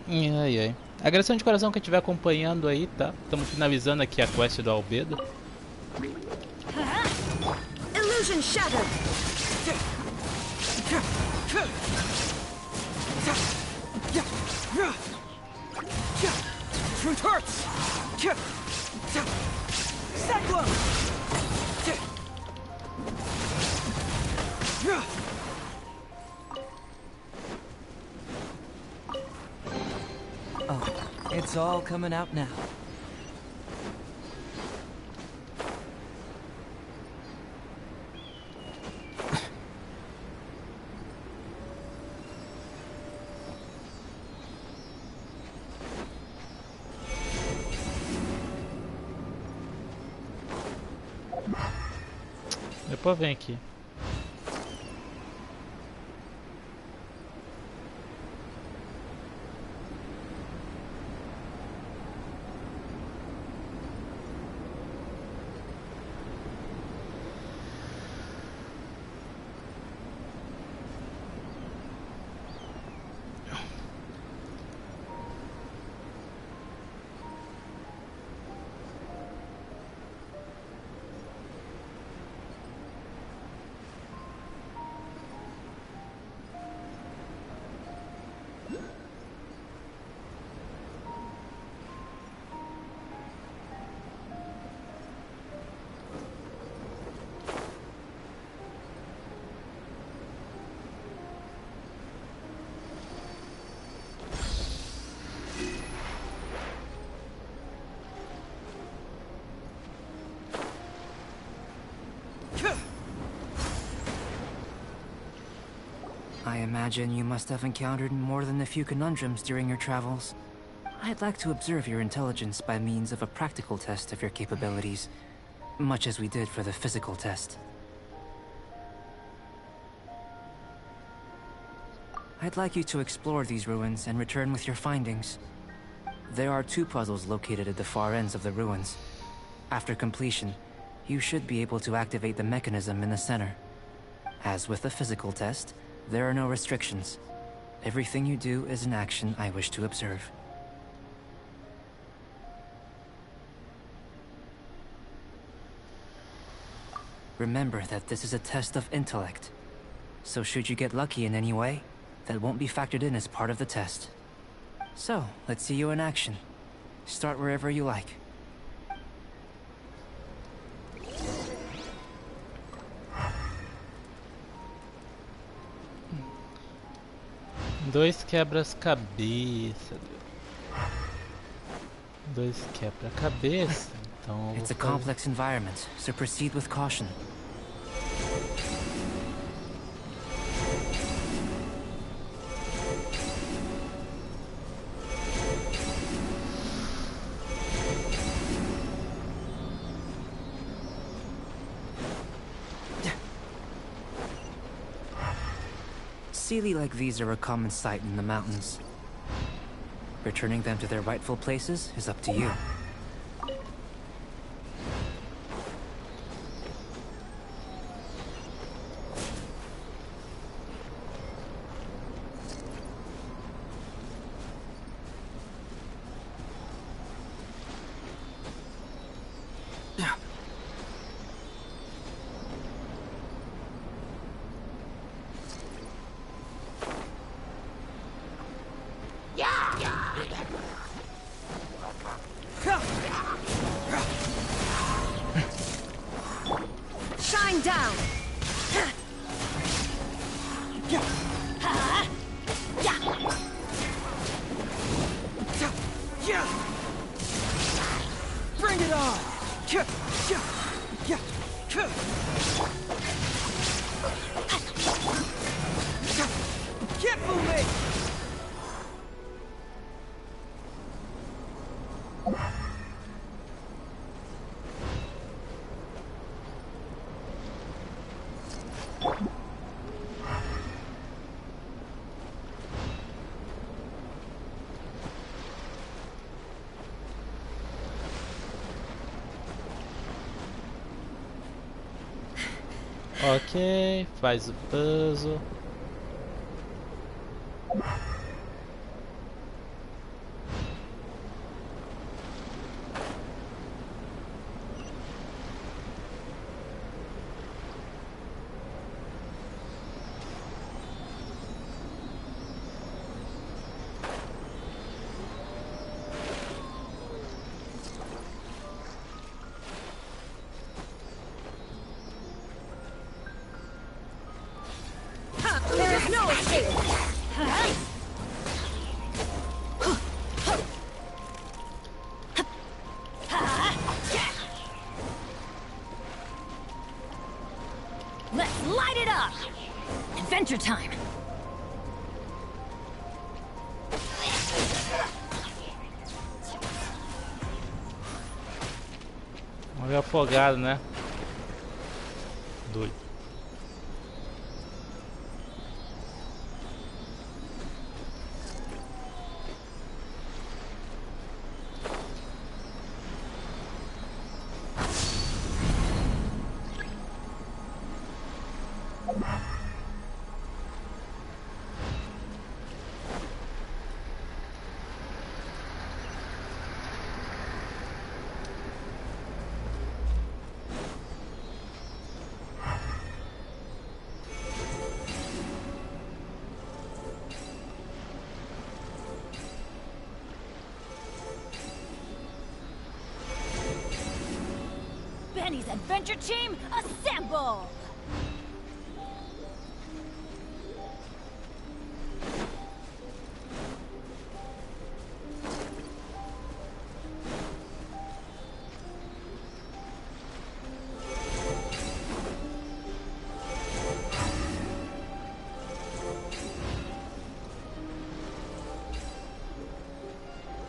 Ai, ai. Agradecendo de coração quem estiver acompanhando aí, tá? Estamos finalizando aqui a quest do Albedo. Illusion shattered. Truth hurts! Cyclone! Oh, it's all coming out now. Depois vem aqui. I imagine you must have encountered more than a few conundrums during your travels. I'd like to observe your intelligence by means of a practical test of your capabilities, much as we did for the physical test. I'd like you to explore these ruins and return with your findings. There are 2 puzzles located at the far ends of the ruins. After completion, you should be able to activate the mechanism in the center. As with the physical test, there are no restrictions. Everything you do is an action I wish to observe. Remember that this is a test of intellect. So should you get lucky in any way, that won't be factored in as part of the test. So, let's see you in action. Start wherever you like. Dois quebra-cabeça. Dois quebra-cabeça. Então It's a complex environment, so proceed with caution. Sealy like these are a common sight in the mountains. Returning them to their rightful places is up to you. Shine down! Bring it on! Get moving! Ok, faz o puzzle. There is no escape! Let's light it up! Adventure time! Olha afogado, né? Doido. Benny's adventure team, assemble!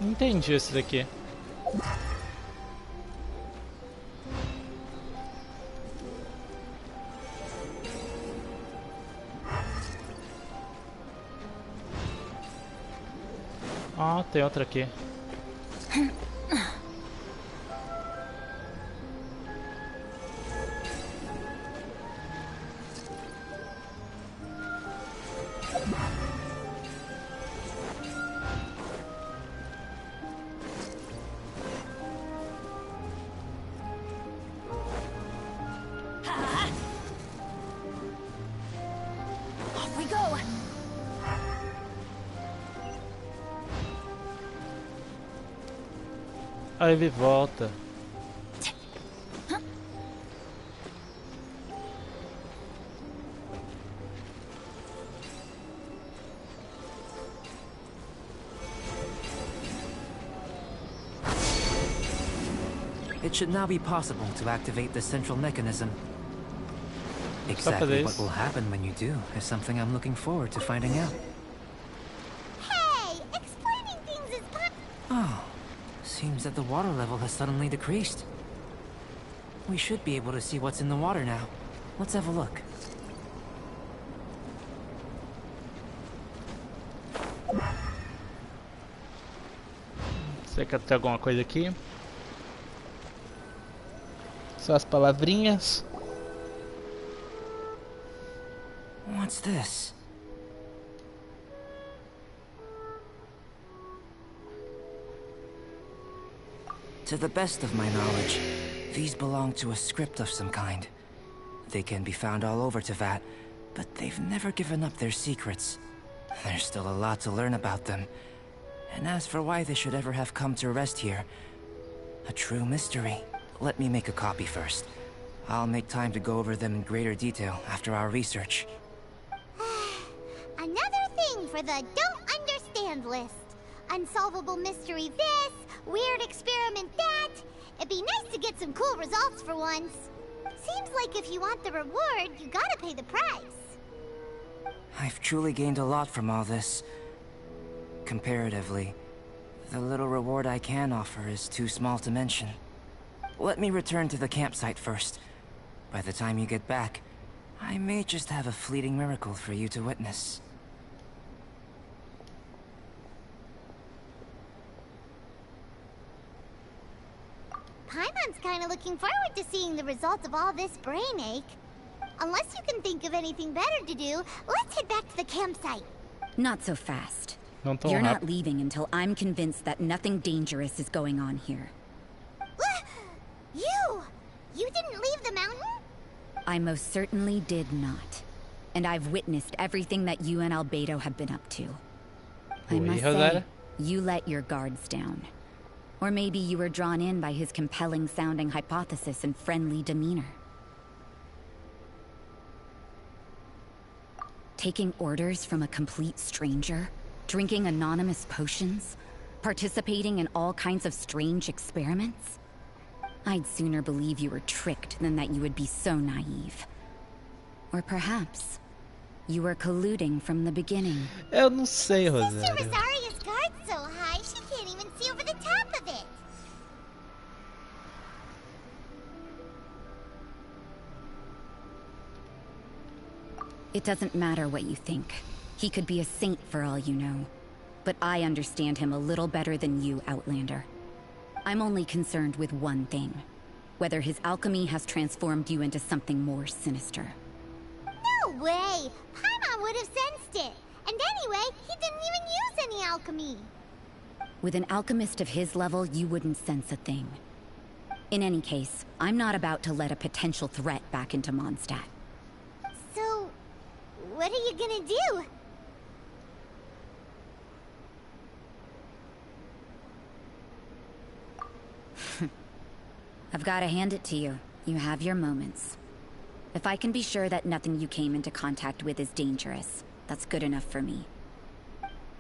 Entendi esse daqui. Ah, tem outra aqui. Off we go! Aí ele volta. It should now be possible to activate the central mechanism. Exactly what will happen when you do is something I'm looking forward to finding out. Hey, explaining things is fun. Oh, seems that the water level has suddenly decreased. We should be able to see what's in the water now. Let's have a look. Será que tem alguma coisa aqui? Só as palavrinhas. What's this? To the best of my knowledge, these belong to a script of some kind. They can be found all over Teyvat, but they've never given up their secrets. There's still a lot to learn about them. And as for why they should ever have come to rest here, a true mystery. Let me make a copy first. I'll make time to go over them in greater detail after our research. Another thing for the don't understand list. Unsolvable mystery this, weird experiment that. It'd be nice to get some cool results for once. Seems like if you want the reward, you gotta pay the price. I've truly gained a lot from all this. Comparatively, the little reward I can offer is too small to mention. Let me return to the campsite first. By the time you get back, I may just have a fleeting miracle for you to witness. Paimon's kinda looking forward to seeing the results of all this brain ache. Unless you can think of anything better to do, let's head back to the campsite. Not so fast. Não tão You're not rápido. leaving until I'm convinced that nothing dangerous is going on here. You didn't leave the mountain? I most certainly did not. And I've witnessed everything that you and Albedo have been up to. I Oi, must Rosara. say, you let your guards down. Or maybe you were drawn in by his compelling-sounding hypothesis and friendly demeanor. Taking orders from a complete stranger, drinking anonymous potions, participating in all kinds of strange experiments? I'd sooner believe you were tricked than that you would be so naive. Or perhaps you were colluding from the beginning. Eu não sei, Sister Rosário. Rosaria's guard's so high, she can't even see over the top of it. It doesn't matter what you think. He could be a saint for all you know. But I understand him a little better than you, Outlander. I'm only concerned with one thing. Whether his alchemy has transformed you into something more sinister. No way! Paimon would have sensed it! And anyway, he didn't even use any alchemy! With an alchemist of his level, you wouldn't sense a thing. In any case, I'm not about to let a potential threat back into Mondstadt. So, what are you gonna do? I've got to hand it to you. You have your moments. If I can be sure that nothing you came into contact with is dangerous, that's good enough for me.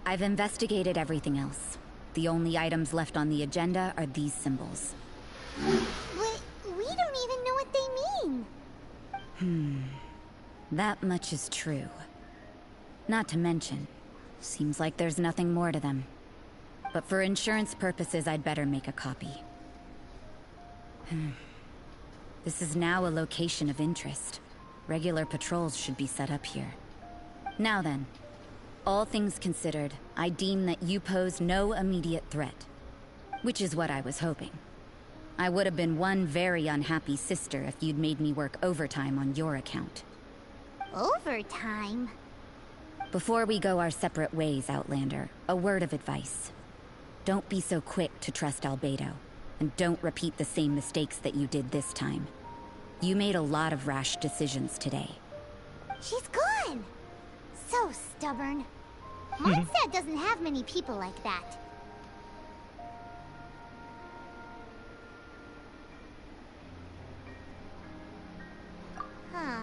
I've investigated everything else. The only items left on the agenda are these symbols. But we don't even know what they mean. That much is true. Not to mention, seems like there's nothing more to them. But for insurance purposes, I'd better make a copy. This is now a location of interest. Regular patrols should be set up here. Now then, all things considered, I deem that you pose no immediate threat. Which is what I was hoping. I would have been one very unhappy sister if you'd made me work overtime on your account. Overtime? Before we go our separate ways, Outlander, a word of advice. Don't be so quick to trust Albedo, and don't repeat the same mistakes that you did this time. You made a lot of rash decisions today. She's gone! So stubborn. Mondstadt doesn't have many people like that. Huh.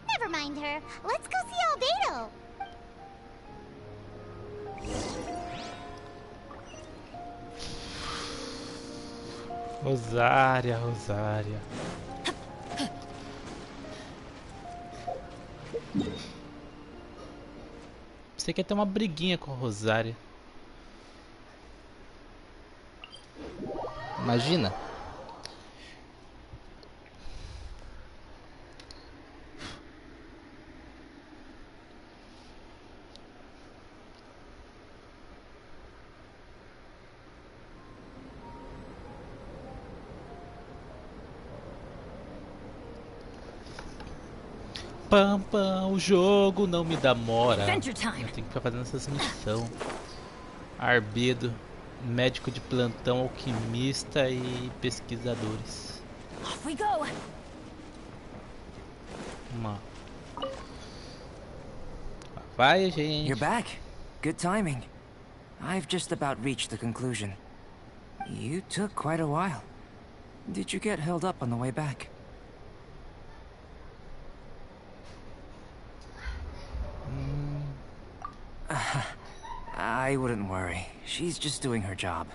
Never mind her. Let's go see Albedo. Rosária, Rosária. Você quer ter uma briguinha com a Rosária. Imagina. Pam, pam, o jogo não me dá mora. Adventure time. Eu tenho que ficar fazendo essas missões. Arbedo, médico de plantão, alquimista e pesquisadores. Off we go. Uma. Vai, gente. You're back. Good timing. I've just about reached the conclusion. You took quite a while. Did you get held up on the way back? I wouldn't worry. She's just doing her job.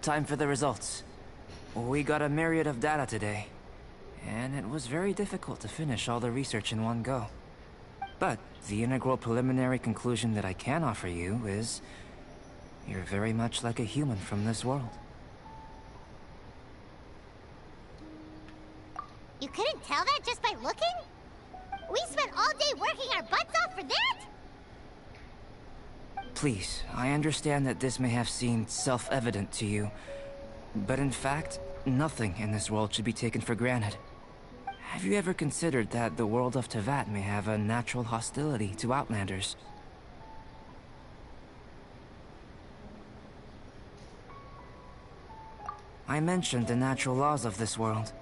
Time for the results. We got a myriad of data today, and it was very difficult to finish all the research in one go. But the integral preliminary conclusion that I can offer you is you're very much like a human from this world. You couldn't tell that just by looking? We spent all day working our butts off for that? Please, I understand that this may have seemed self-evident to you, but in fact, nothing in this world should be taken for granted. Have you ever considered that the world of Teyvat may have a natural hostility to Outlanders? I mentioned the natural laws of this world.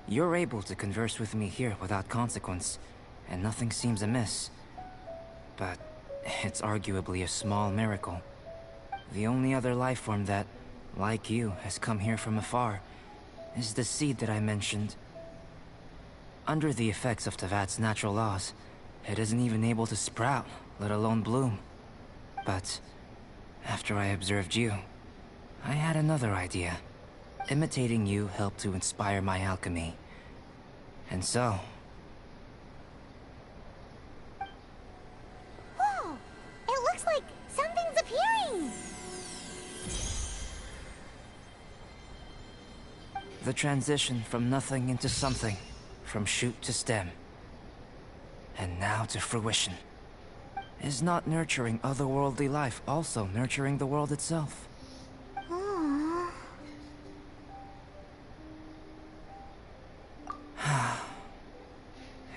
You're able to converse with me here without consequence, and nothing seems amiss. But it's arguably a small miracle. The only other life form that, like you, has come here from afar is the seed that I mentioned. Under the effects of Teyvat's natural laws, it isn't even able to sprout, let alone bloom. But after I observed you, I had another idea. Imitating you helped to inspire my alchemy. And so... Whoa! It looks like something's appearing! The transition from nothing into something, from shoot to stem. and now to fruition. Is not nurturing otherworldly life also nurturing the world itself? Aww.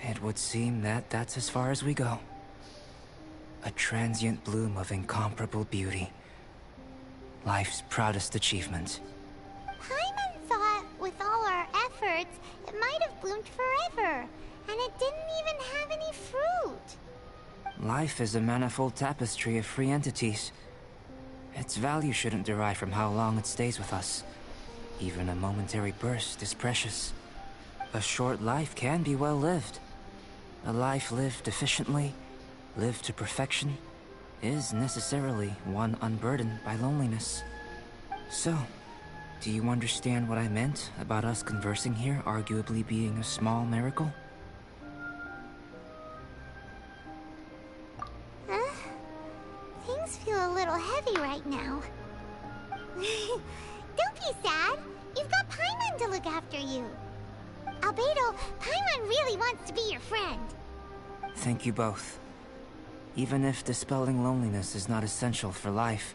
It would seem that that's as far as we go. A transient bloom of incomparable beauty. Life's proudest achievement. Paimon thought with all our efforts, it might have bloomed forever, and it didn't even have any fruit. Life is a manifold tapestry of free entities. Its value shouldn't derive from how long it stays with us. Even a momentary burst is precious. A short life can be well lived. A life lived efficiently, lived to perfection, is necessarily one unburdened by loneliness. So, do you understand what I meant about us conversing here arguably being a small miracle? Things feel a little heavy right now. Don't be sad. You've got Paimon to look after you. Albedo, Paimon really wants to be your friend. Thank you both. Even if dispelling loneliness is not essential for life,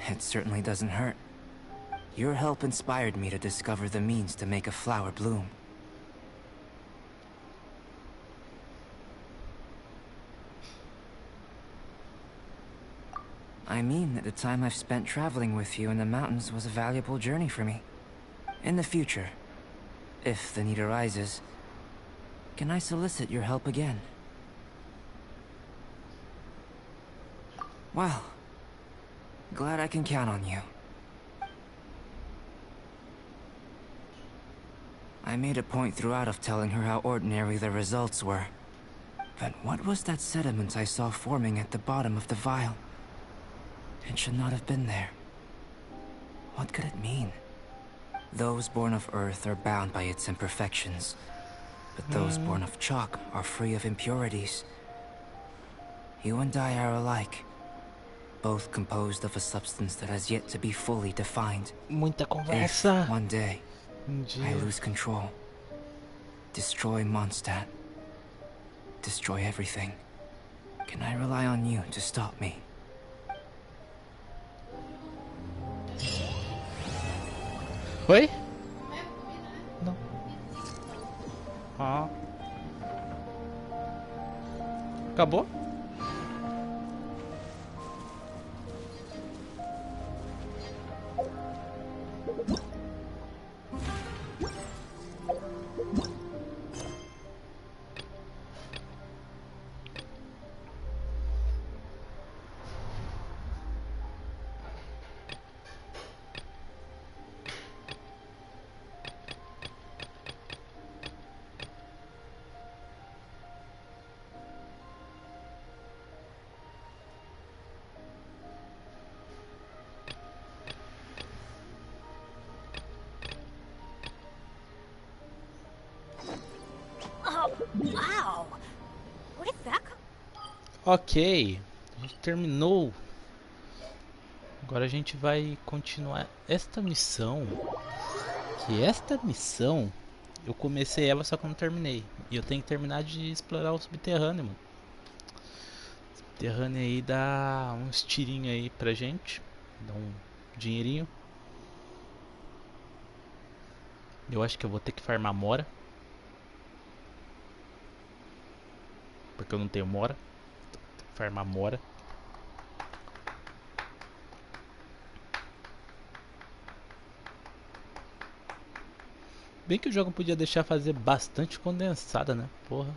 it certainly doesn't hurt. Your help inspired me to discover the means to make a flower bloom. I mean that the time I've spent traveling with you in the mountains was a valuable journey for me. In the future, if the need arises, can I solicit your help again? Well, glad I can count on you. I made a point throughout of telling her how ordinary the results were. But what was that sediment I saw forming at the bottom of the vial? It should not have been there. What could it mean? Those born of Earth are bound by its imperfections, but those born of chalk are free of impurities. You and I are alike, both composed of a substance that has yet to be fully defined. Muita If conversa. one day I lose control, destroy Mondstadt, destroy everything, can I rely on you to stop me? Oi? Não. Ah. Acabou? Oh, wow. Where did that come? Ok, a gente terminou. Agora a gente vai continuar esta missão. Que esta missão eu comecei ela só que eu não terminei. E eu tenho que terminar de explorar o subterrâneo, mano. O subterrâneo aí dá uns tirinhos aí pra gente. Dá um dinheirinho. Eu acho que eu vou ter que farmar mora. Porque eu não tenho mora. Tenho que farmar mora. Bem que o jogo podia deixar fazer bastante condensada, né? Porra.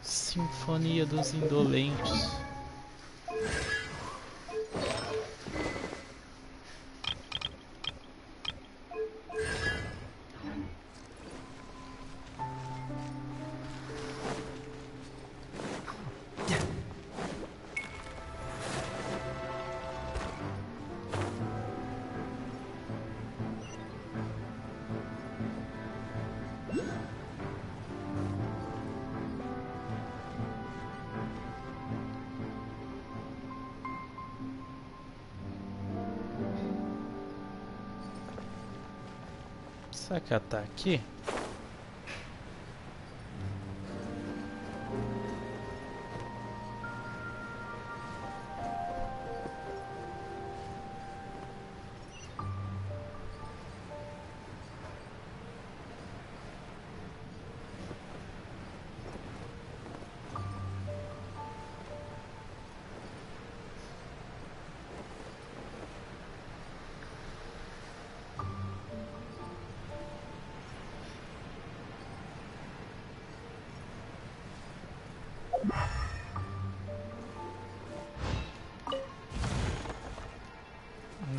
Sinfonia dos Indolentes. Será que ela tá aqui?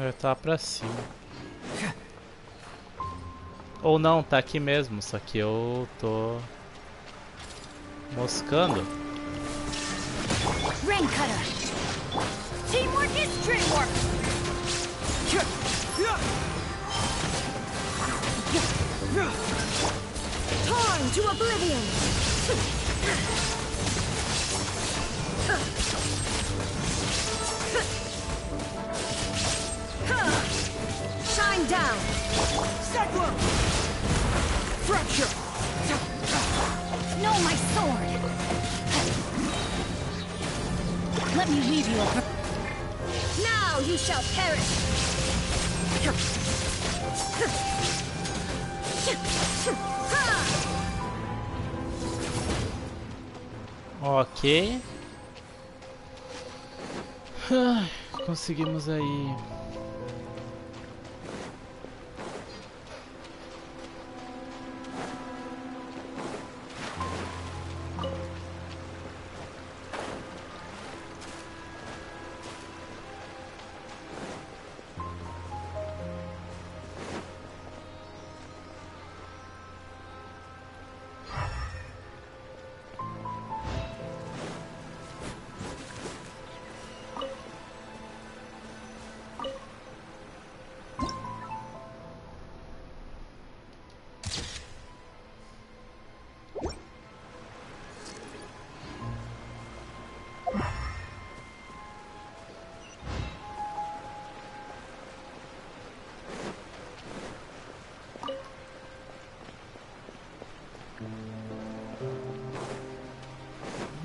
Eu tava pra cima. Ou não, tá aqui mesmo, só que eu tô moscando. Rain Cutter! Teamwork is dreamwork! Torn to oblivion! Shine down! Cyclone! Fracture! No, my sword! Let me leave you a... Now you shall perish! Ok. Ai, conseguimos aí.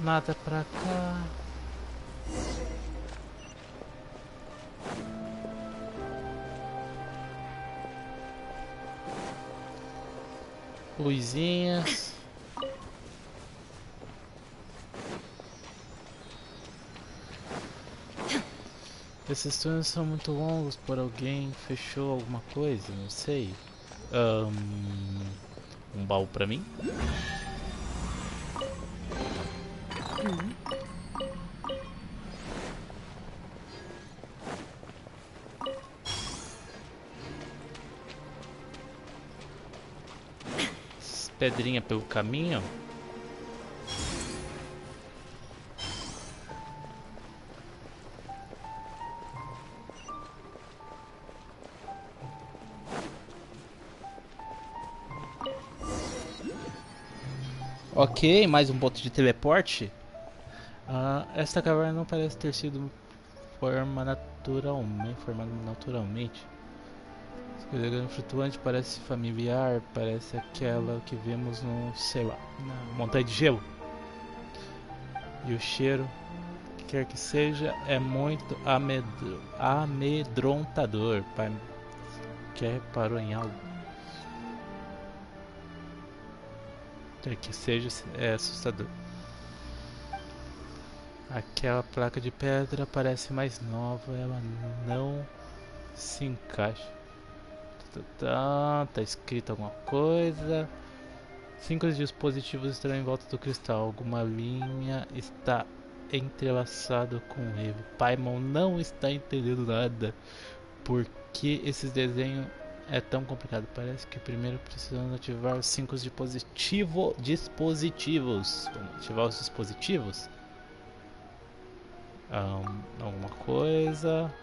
Nada pra cá. Luzinhas. Esses túneis são muito longos por alguém fechou alguma coisa, não sei. Um baú pra mim? Pedrinha pelo caminho. Ok, mais um ponto de teleporte. Esta caverna não parece ter sido formada naturalmente. O dragão flutuante parece familiar, parece aquela que vemos no, sei lá, na montanha de gelo. E o cheiro, quer que seja, é muito amedrontador. Quer reparou em algo? Quer que seja, é assustador. Aquela placa de pedra parece mais nova, ela não se encaixa. Tá escrito alguma coisa. 5 dispositivos estão em volta do cristal. Alguma linha está entrelaçada com o erro. Paimon não está entendendo nada. Por que esses desenhos é tão complicado? Parece que primeiro precisamos ativar os 5 dispositivos. Vamos ativar os dispositivos? Alguma coisa.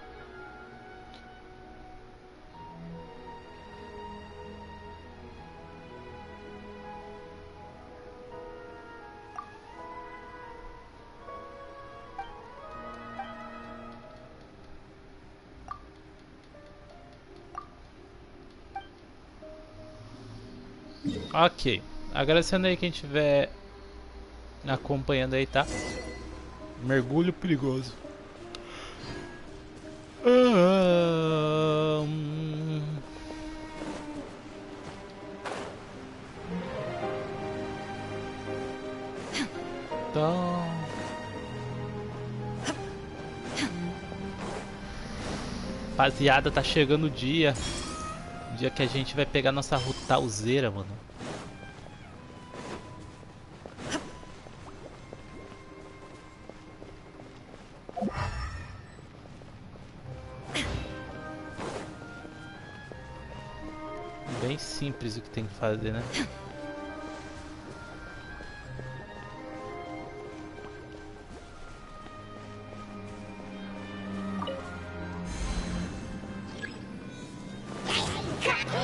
Ok. Agradecendo aí quem estiver acompanhando aí, tá? Mergulho perigoso. Então... Rapaziada, tá chegando o dia. O dia que a gente vai pegar nossa Hutaozeira, mano. Bem simples o que tem que fazer, né?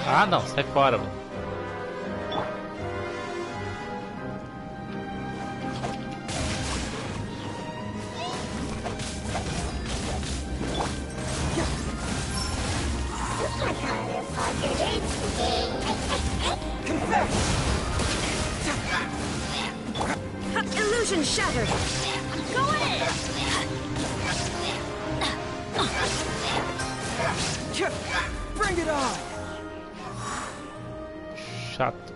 Ah, não, sai fora, mano. Illusion shattered. Going in. Bring it on! Chato.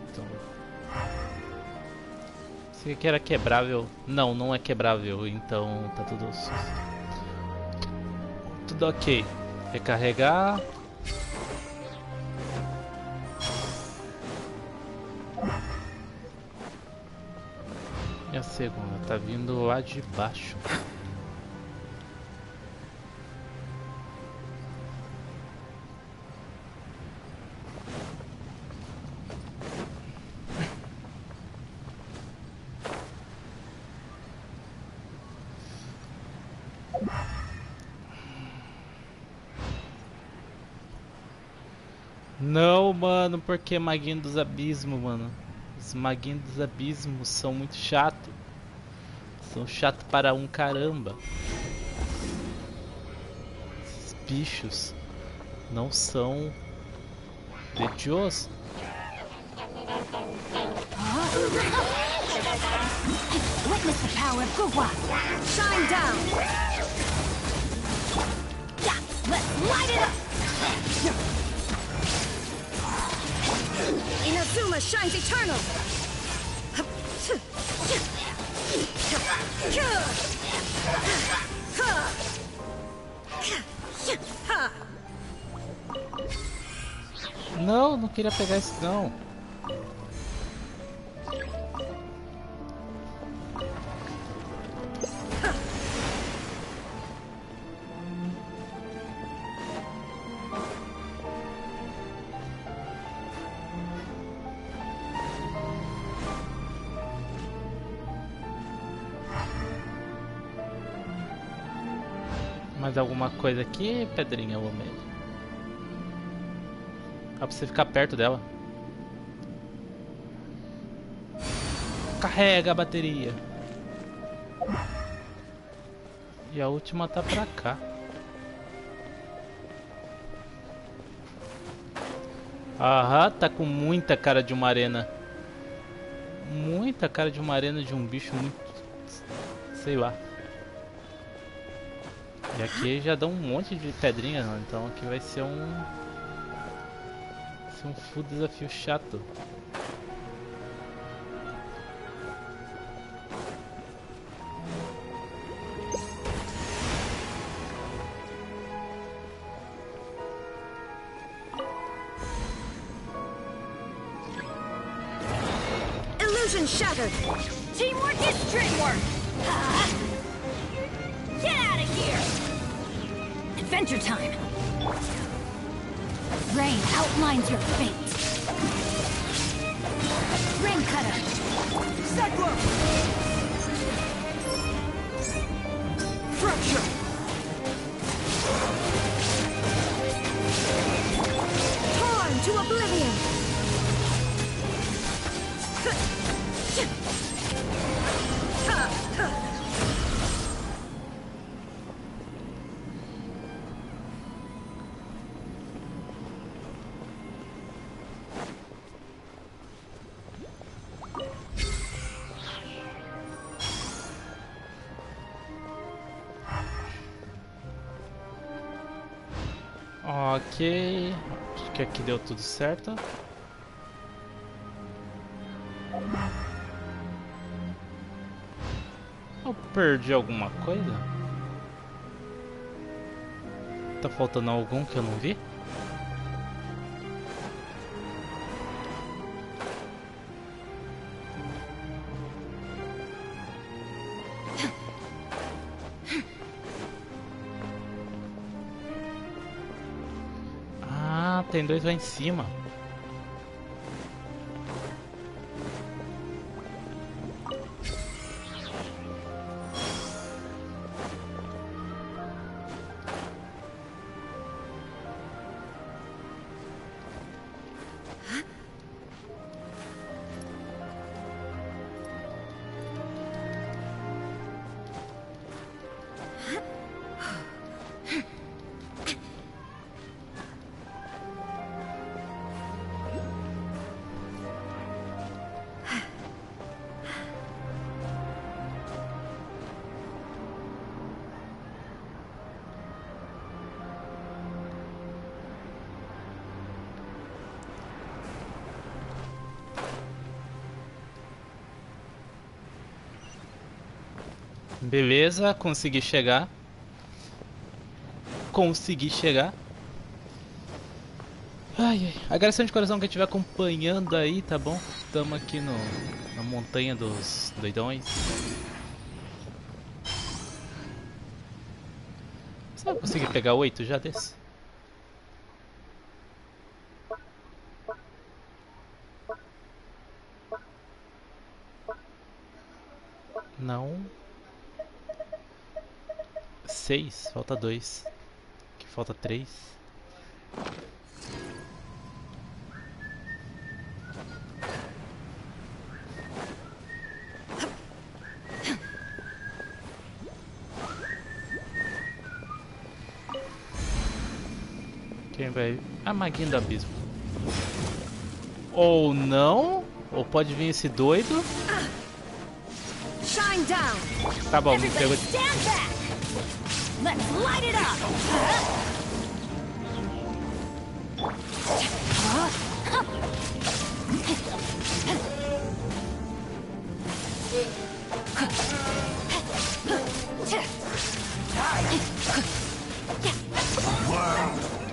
Então. Esse aqui era quebrável. Não, não é quebrável. Então tá tudo ok. Recarregar. E a segunda tá vindo lá de baixo. Não, mano, porque maguinho dos abismos, mano. Os maguinhos dos abismos são muito chato. São chato para um caramba. Esses bichos não são tediosos. Witness the power of Gugwa. Shine down. Let's light it up. Inazuma shines eternal. Não, não queria pegar isso não. Mais alguma coisa aqui, pedrinha ou meio? Dá pra você ficar perto dela. Carrega a bateria. E a última tá pra cá. Aham, tá com muita cara de uma arena. Muita cara de uma arena de um bicho muito... sei lá. E aqui já dá um monte de pedrinha, né? Então aqui vai ser um full desafio chato. Illusion shattered. Teamwork is dreamwork. Get out of here. Adventure time. Rain outlines your fate. Rain cutter. Cyclone! Fracture! Torn to oblivion. Ok. Acho que aqui deu tudo certo. Eu perdi alguma coisa? Tá faltando algum que eu não vi? Ah, tem dois lá em cima. Beleza, consegui chegar. Consegui chegar. Ai, ai. Agradeço de coração quem estiver acompanhando aí, tá bom? Estamos aqui na montanha dos doidões. Será que eu consegui pegar 8 já desse? Não. 6, falta 2. Aqui falta 3. Quem vai? A maguinha do abismo. Ou não? Ou pode vir esse doido? Shine down. Tá bom, me pegou. Stand back. Let's light it up.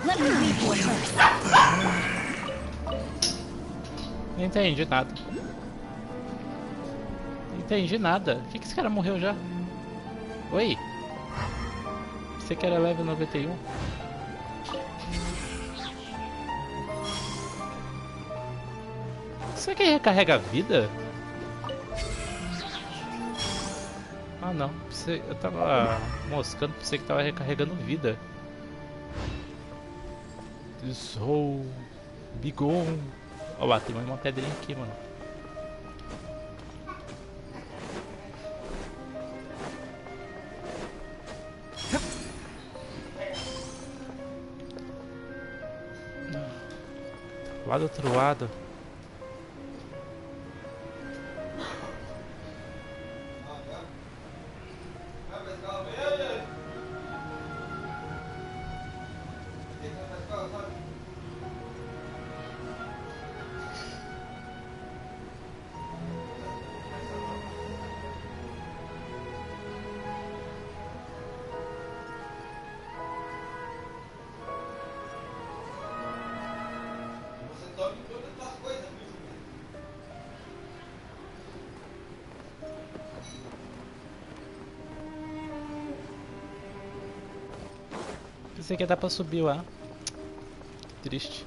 Let me lead you first. Não entendi nada. Não entendi nada. Por que esse cara morreu já? Oi? Você que era level 91? Isso aqui recarrega a vida? Ah não, eu tava moscando, pensei que tava recarregando vida. This whole bigon. Ó lá, tem mais uma pedrinha aqui, mano. Lá do outro lado. Pensei que ia dar pra subir lá. Que triste.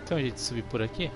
Tem um jeito de subir por aqui?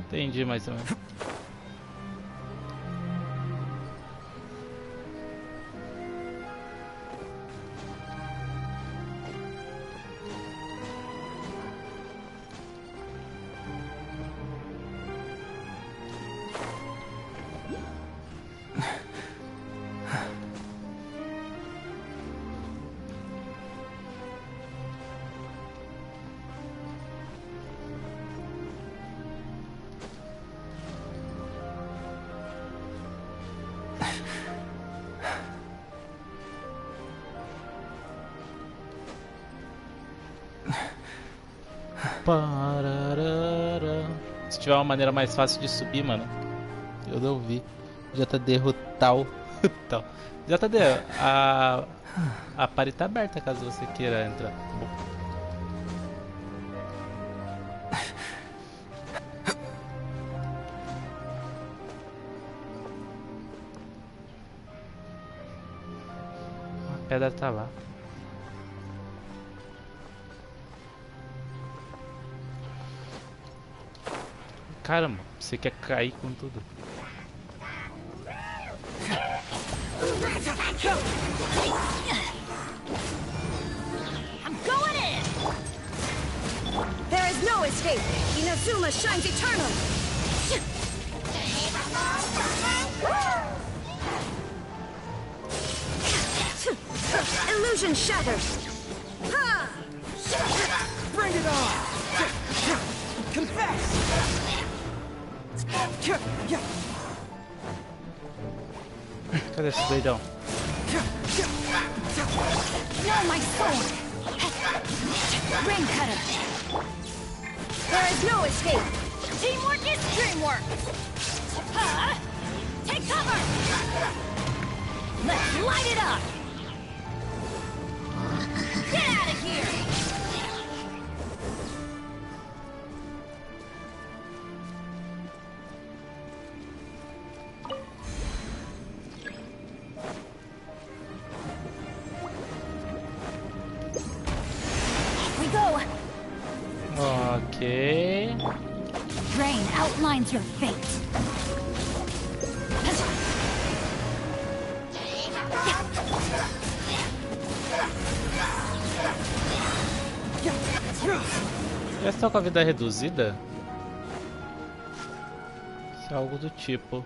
Entendi mais ou menos. Pararara. Se tiver uma maneira mais fácil de subir, mano, eu não vi. JD Hutao. Hutao. JD, a parede tá aberta caso você queira entrar. Tá bom. A pedra tá lá. Caramba, você quer cair com tudo. I'm going in! There is no escape! Inazuma shines eternal! Illusion shatters! Ha! Bring it on! Confess! Cadê esse doidão? No, my sword! Ring cutter! There is no escape! Teamwork is dreamwork! Take cover! Let's light it up! Get out of here! We go! Ok. Rain outlines your fate. Já está com a vida reduzida? Isso é algo do tipo.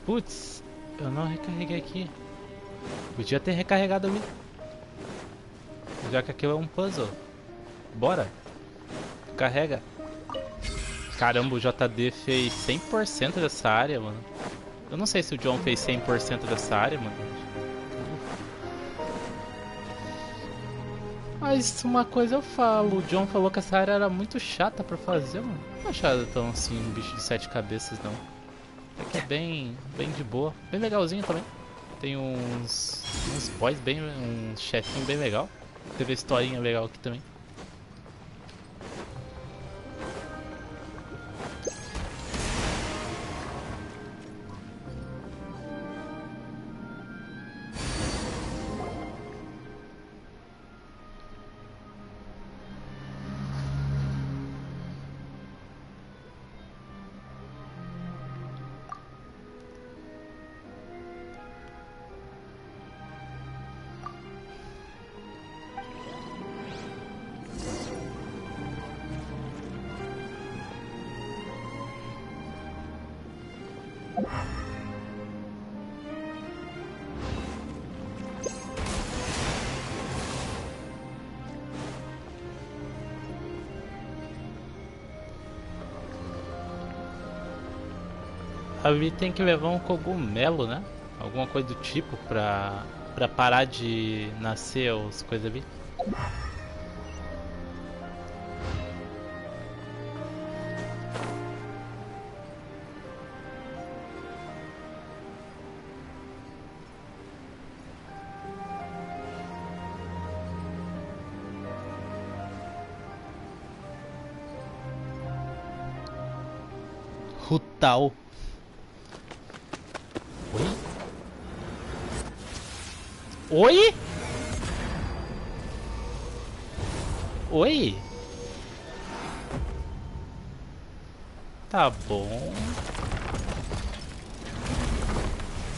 Putz, eu não recarreguei aqui. Podia ter recarregado ali. Já que aquilo é um puzzle. Bora. Carrega. Caramba, o JD fez 100% dessa área, mano. Eu não sei se o John fez 100% dessa área, mano. Mas uma coisa eu falo, o John falou que essa área era muito chata pra fazer, mano. Não achava tão assim um bicho de 7 cabeças, não. Aqui é bem de boa, bem legalzinho também. Tem uns boys bem, um chefinho bem legal. Teve a historinha legal aqui também. Ali tem que levar um cogumelo, né? Alguma coisa do tipo pra parar de nascer as coisas ali. Hutao. Oi? Oi? Tá bom.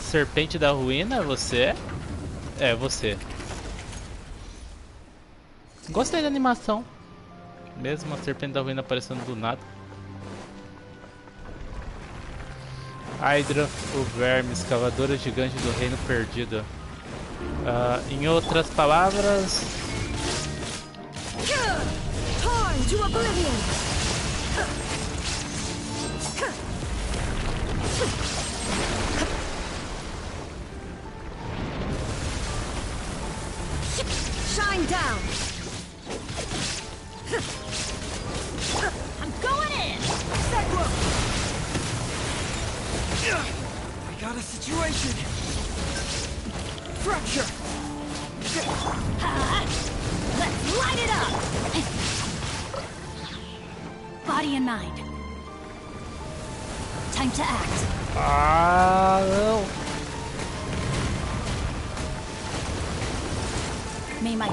Serpente da ruína, é você? É, você. Gostei da animação. Mesmo a serpente da ruína aparecendo do nada. Hydra, o verme, escavadora gigante do reino perdido. Em outras palavras... Torn to oblivion. Shine down. I'm going in. I got a situation. Fracture. Let's light it up. Body and mind. Time to act. não. May my...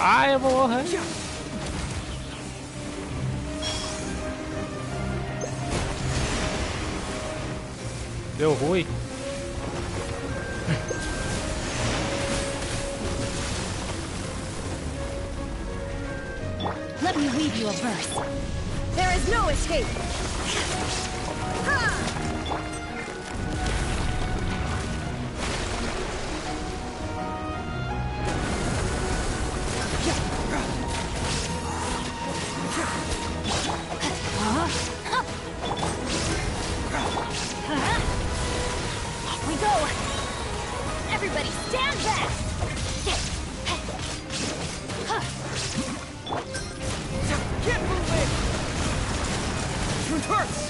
Ai, eu vou morrer. Deu ruim. Let me weave you a verse. There is no escape. Off we go. Everybody stand back. Get moving! It hurts!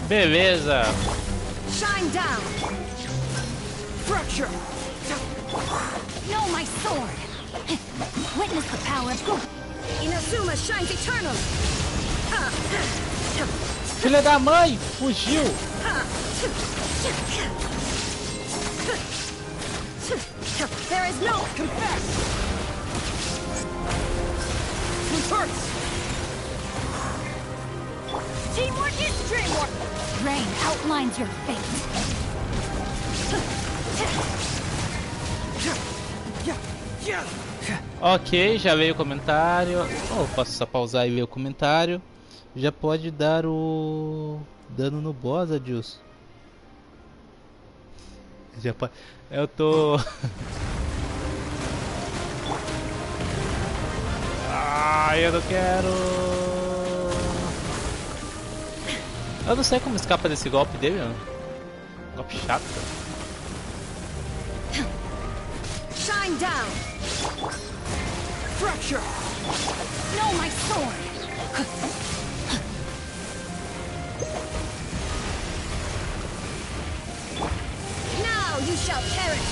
Beleza. Shine down. Fracture! Know my sword. Witness the power of God. Inazuma shines eternal. Filha da mãe, fugiu. There is no Confess! It hurts! teamwork is dreamwork. Rain outlines your fate. Ok, já veio o comentário. Oh, posso só pausar e ler o comentário. Já pode dar o dano no boss, Adilson. Já pode. Eu tô. Eu não quero. Eu não sei como escapa desse golpe dele, mano. Golpe chato. Shine down. Fracture! Know my sword. Now you shall perish.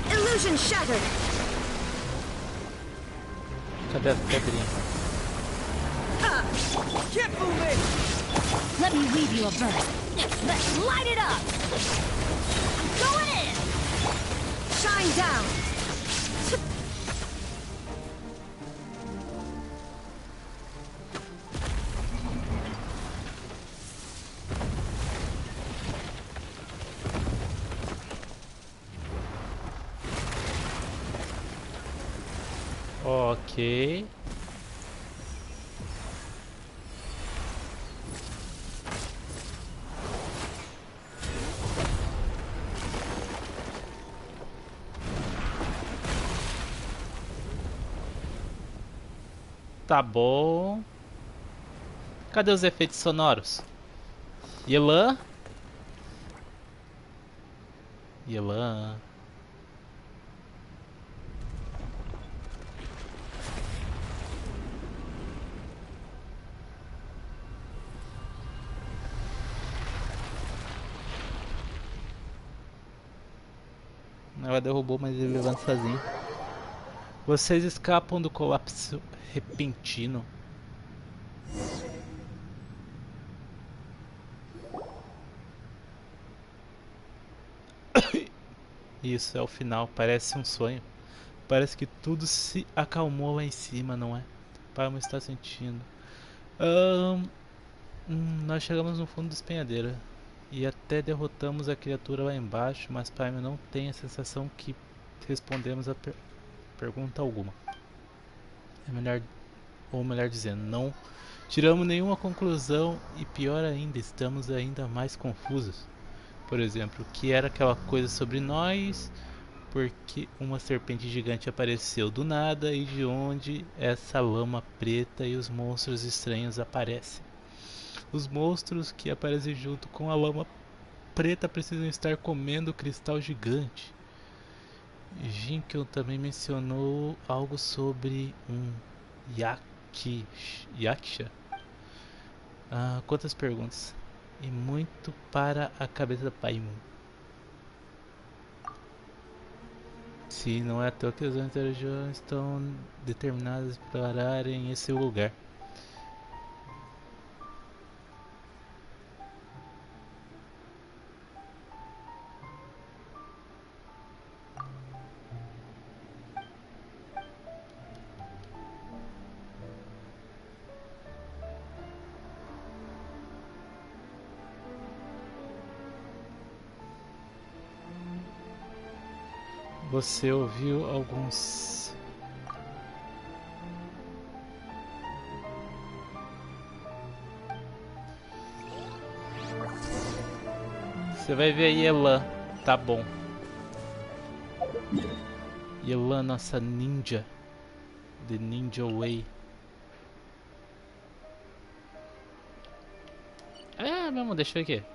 Illusion shattered. Cadê a pedrinha? Get moving! Let me weave you a verse. Let's light it up. Going in. Shine down. Ok. Tá bom. Cadê os efeitos sonoros? Yelan? Yelan. Ela derrubou, mas ele levanta sozinho. Vocês escapam do colapso repentino. Isso é o final, parece um sonho. Parece que tudo se acalmou lá em cima, não é? Palma está sentindo. Nós chegamos no fundo do despenhadeiro e até derrotamos a criatura lá embaixo, mas Palma não tem a sensação que respondemos a pergunta alguma. É melhor, ou melhor dizendo, não tiramos nenhuma conclusão e pior ainda, estamos ainda mais confusos. Por exemplo, o que era aquela coisa sobre nós? Porque uma serpente gigante apareceu do nada e de onde essa lama preta e os monstros estranhos aparecem. Os monstros que aparecem junto com a lama preta precisam estar comendo o cristal gigante. Jinkel também mencionou algo sobre um Yaksha. Quantas perguntas? E muito para a cabeça da Paimon. Se não é à toa que as interações estão determinadas para pararem em esse lugar. Você ouviu alguns... Você vai ver a Yelan, tá bom. Yelan, nossa ninja. The Ninja Way. É mesmo, deixa eu ver aqui.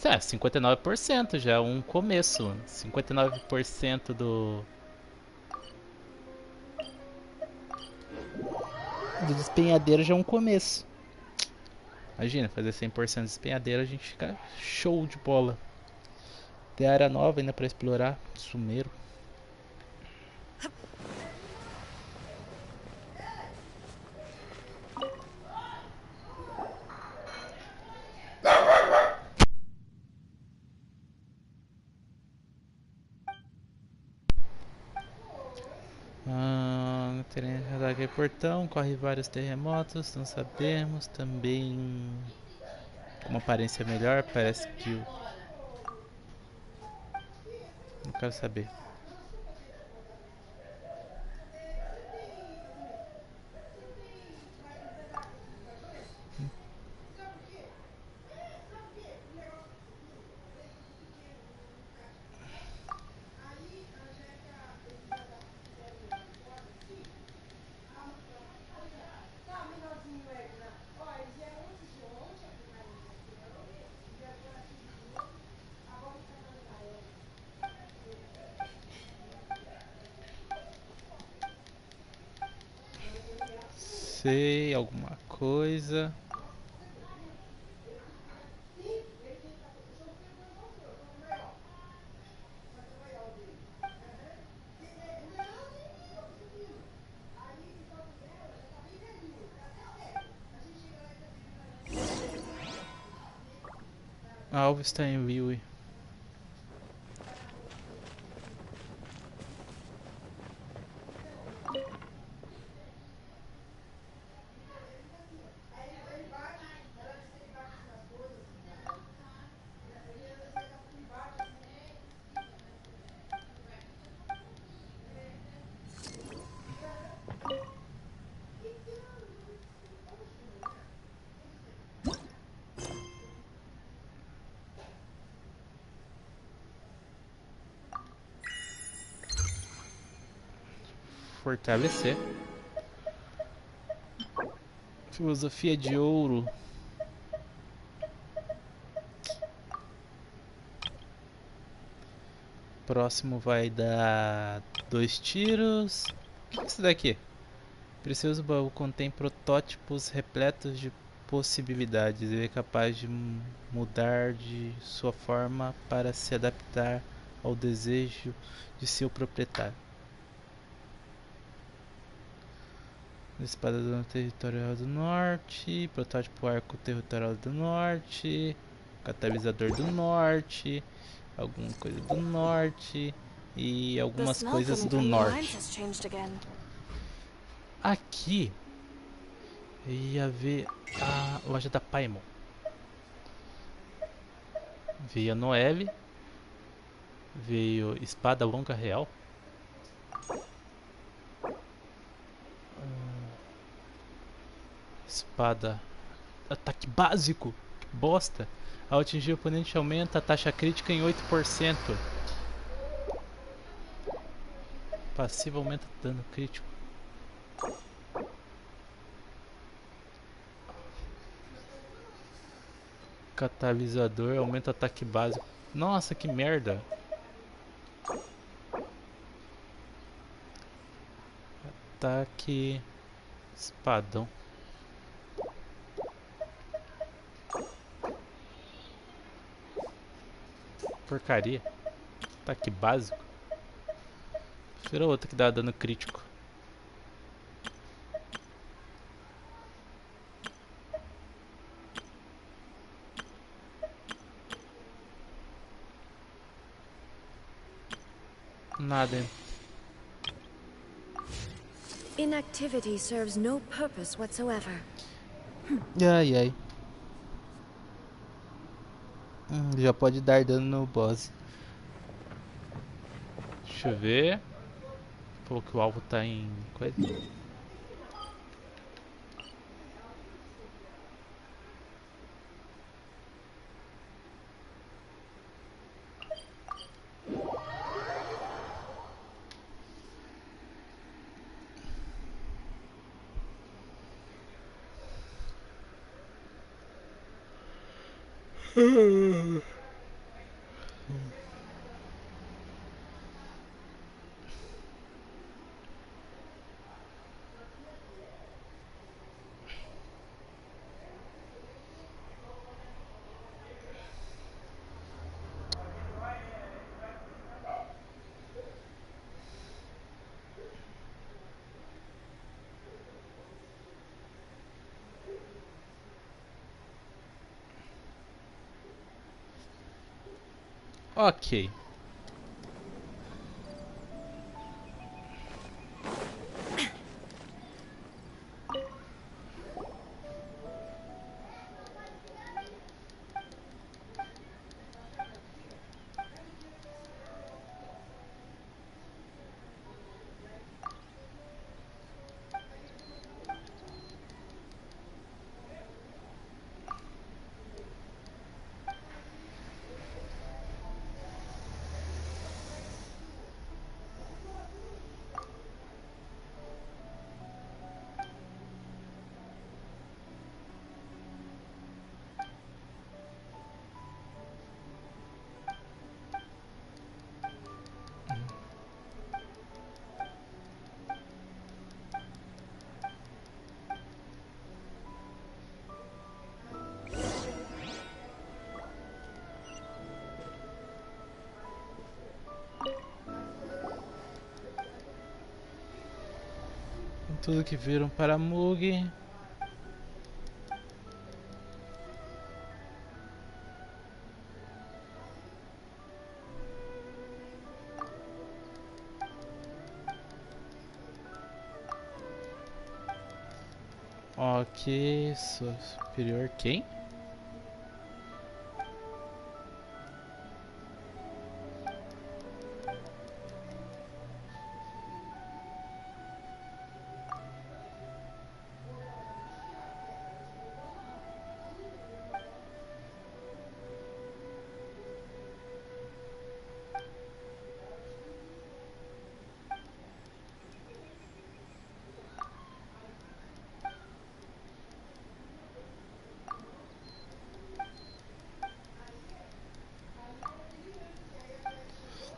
59% já é um começo. 59% do despenhadeiro já é um começo. Imagina, fazer 100% de despenhadeiro, a gente fica show de bola. Tem área nova ainda pra explorar. Sumeiro. Não teremos ataque portão, corre vários terremotos, não sabemos. Também uma aparência melhor, parece que o... Não quero saber. Sei, alguma coisa. A alvo está em Wiwi. fortalecer. Filosofia de ouro. Próximo vai dar 2 tiros. O que é isso daqui? Precioso baú contém protótipos repletos de possibilidades. Ele é capaz de mudar de sua forma para se adaptar ao desejo de seu proprietário. Espada do territorial do norte, protótipo arco territorial do norte, catalisador do norte, alguma coisa do norte e algumas coisas do norte. Aqui ia ver a loja da Paimon. Veio a Noelle, veio espada longa real. Espada. Ataque básico. Que bosta. Ao atingir o oponente aumenta a taxa crítica em 8%. Passivo aumenta o dano crítico. Catalisador aumenta o ataque básico. Nossa, que merda. Ataque. Espadão. Porcaria. Ataque básico. Prefiro outra que dá dano crítico. Nada, hein? Inactivity serves no purpose whatsoever. Ai, ai. Já pode dar dano no boss. Deixa eu ver. Falou que o alvo tá em coisa. Ok. Tudo que viram para Mug. Ok, superior quem?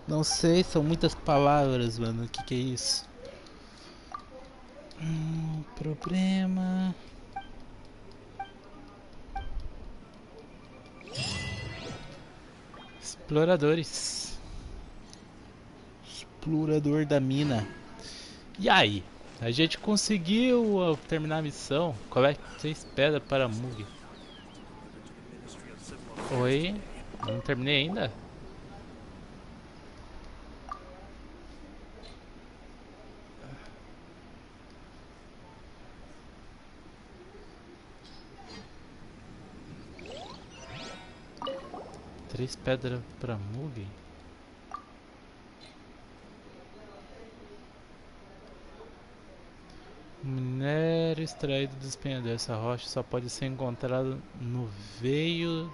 Não sei, são muitas palavras, mano. O que é isso? Problema. Exploradores. Explorador da mina. E aí? A gente conseguiu terminar a missão. Colete 6 pedras para Mug. Oi? Não terminei ainda? Três pedras para Mug? Minério extraído do despenhador. Essa rocha só pode ser encontrada no veio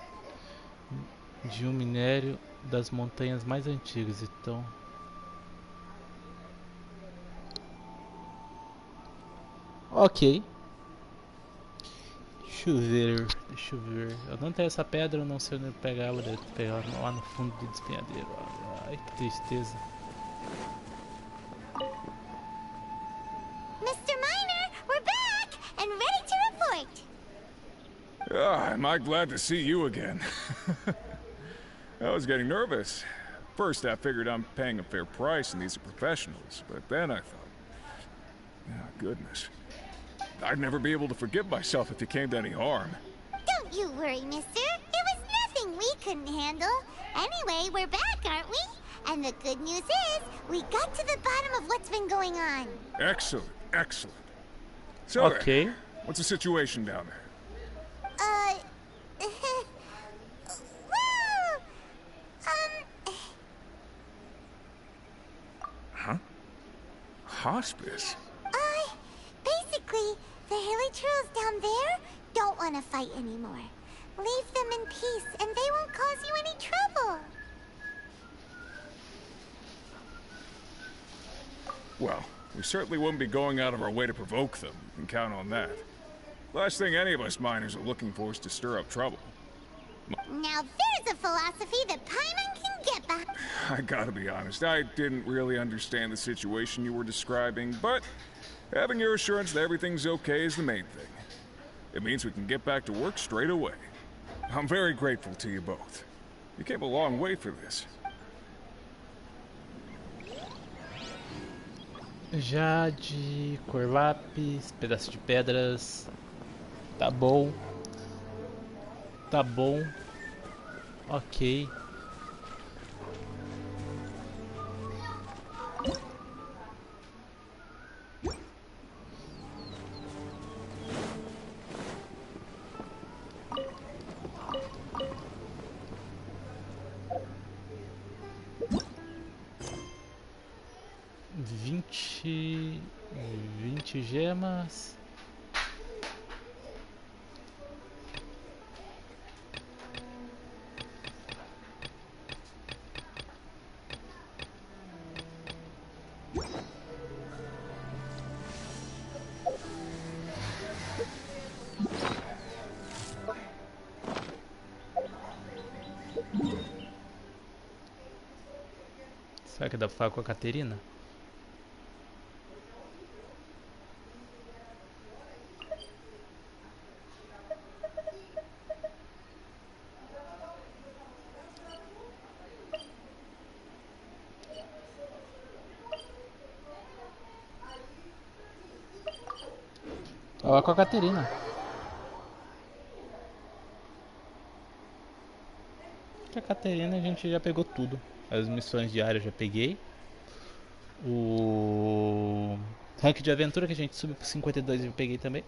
de um minério das montanhas mais antigas. Então, ok. Deixa eu ver. Eu não tenho essa pedra, eu não sei onde pegar ela. Devo pegar ela lá no fundo do despenhadeiro. Ai, que tristeza. Mr. Miner, we're back and ready to report. Am I glad to see you again. I was getting nervous. First, I figured I'm paying a fair price and these are professionals, but then I thought, oh, goodness. I'd never be able to forgive myself if it came to any harm. Don't you worry, mister. It was nothing we couldn't handle. Anyway, we're back, aren't we? And the good news is, we got to the bottom of what's been going on. Excellent, excellent. So, Ok. what's the situation down there? Well, Huh? Hospice? basically, the hilly trolls down there don't want to fight anymore. Leave them in peace, and they won't cause you any trouble. Well, we certainly wouldn't be going out of our way to provoke them. You can count on that. Last thing any of us miners are looking for is to stir up trouble. Now there's a philosophy that Paimon can get behind. I gotta be honest, I didn't really understand the situation you were describing, but having your assurance that everything's okay is the main thing. It means we can get back to work straight away. I'm very grateful to you both. You came a long way for this. Jade, cor lápis, pedaço de pedras. Tá bom. Tá bom. Ok. Vinte gemas. Será que dá pra falar com a Caterina? Fala com a Caterina. Que a Caterina a gente já pegou tudo. As missões diárias eu já peguei. O rank de aventura que a gente subiu pro 52 eu peguei também.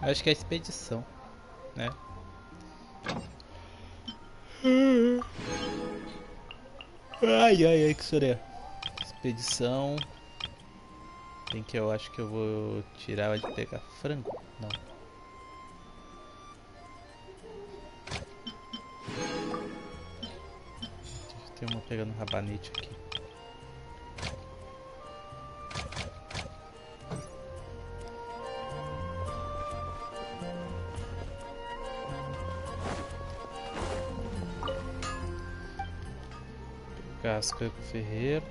Acho que é a expedição, né? Ai, ai, ai, que seria. Expedição. Tem que eu acho que eu vou tirar ela de pegar frango. Não. Tem uma pegando rabanete aqui. Casca com ferreiro.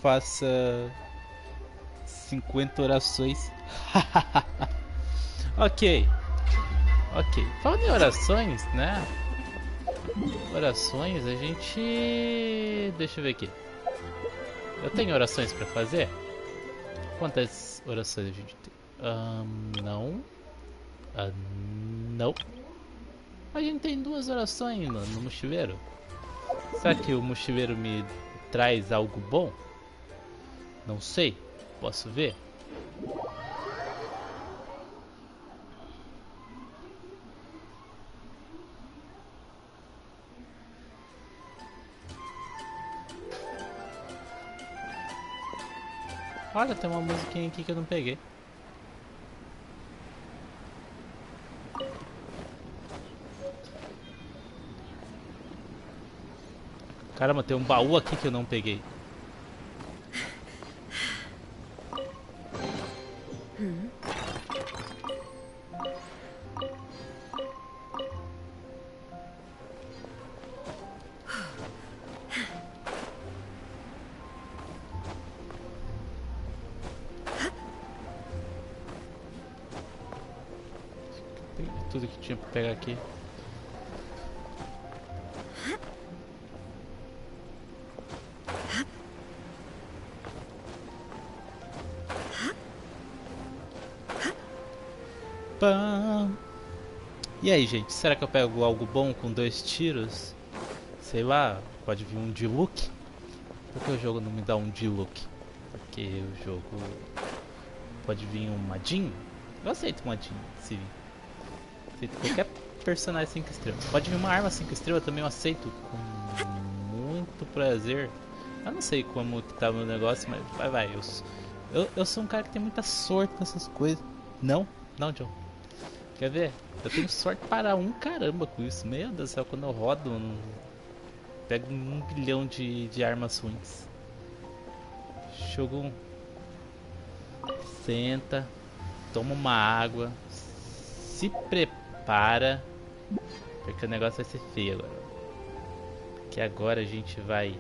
Faça 50 orações. Ok. Ok. Falando em orações, né? Orações, a gente... Deixa eu ver aqui. Eu tenho orações pra fazer? Quantas orações a gente tem? Não. Não. A gente tem 2 orações, mano, no mochileiro. Será que o mochileiro me traz algo bom? Não sei. Posso ver? Olha, tem uma musiquinha aqui que eu não peguei. Caramba, tem um baú aqui que eu não peguei. Tem tudo que tinha pra pegar aqui. Pam. E aí, gente, será que eu pego algo bom com 2 tiros? Sei lá, pode vir um D-Look? Por que o jogo não me dá um D-Look? Porque o jogo pode vir um Madin? Eu aceito um Madin, se vir. Aceito qualquer personagem 5 estrelas. Pode vir uma arma 5 estrelas também, eu aceito com muito prazer. Eu não sei como que tá o meu negócio, mas vai. Eu sou um cara que tem muita sorte nessas coisas. Não, John. Quer ver? Eu tenho sorte para um caramba com isso. Meu Deus do céu, quando eu rodo, eu pego 1 bilhão de armas ruins. Shogun. Senta. Toma uma água. Se prepara. Porque o negócio vai ser feio agora. Porque agora a gente vai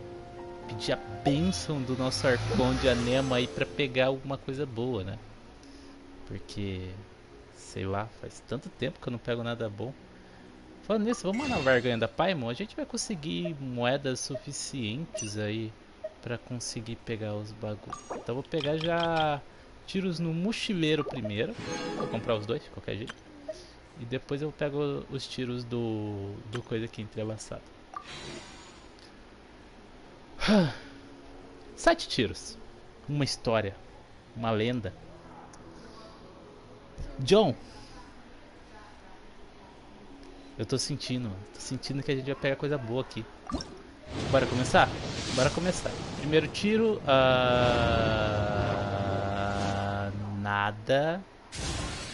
pedir a bênção do nosso Arconde Anemo aí pra pegar alguma coisa boa, né? Porque... sei lá, faz tanto tempo que eu não pego nada bom. Falando nisso, vamos na Varganha da Paimon. A gente vai conseguir moedas suficientes aí pra conseguir pegar os bagulhos. Então vou pegar já tiros no mochileiro primeiro. Vou comprar os 2 de qualquer jeito. E depois eu pego os tiros do coisa aqui entrelaçado. 7 tiros. Uma história. Uma lenda. John, eu tô sentindo que a gente vai pegar coisa boa aqui. Bora começar? Bora começar. Primeiro tiro, nada.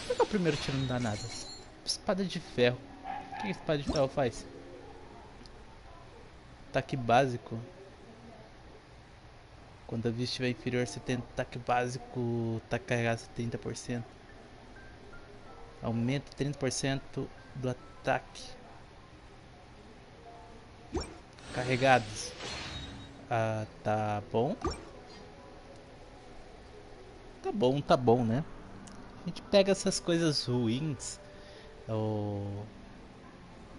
Por que o primeiro tiro não dá nada? Espada de ferro. O que a espada de ferro faz? Ataque básico. Quando a vida estiver inferior a 70, ataque básico tá carregado 70%. Aumenta 30% do ataque. Carregados. Tá bom. Tá bom, né? A gente pega essas coisas ruins.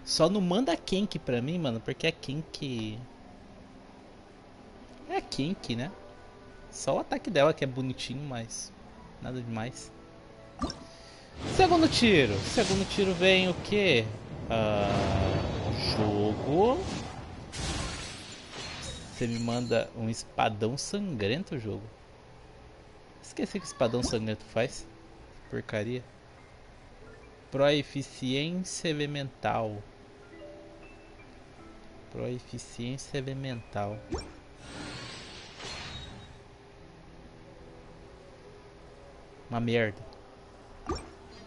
Só não manda Kenk pra mim, mano, porque a Kenk É a Kinky, né? Só o ataque dela que é bonitinho, mas nada demais. Segundo tiro. Segundo tiro vem o quê? Jogo. Você me manda um espadão sangrento, jogo. Esqueci o que espadão sangrento faz. Porcaria. Proeficiência elemental. Proeficiência elemental. Uma merda.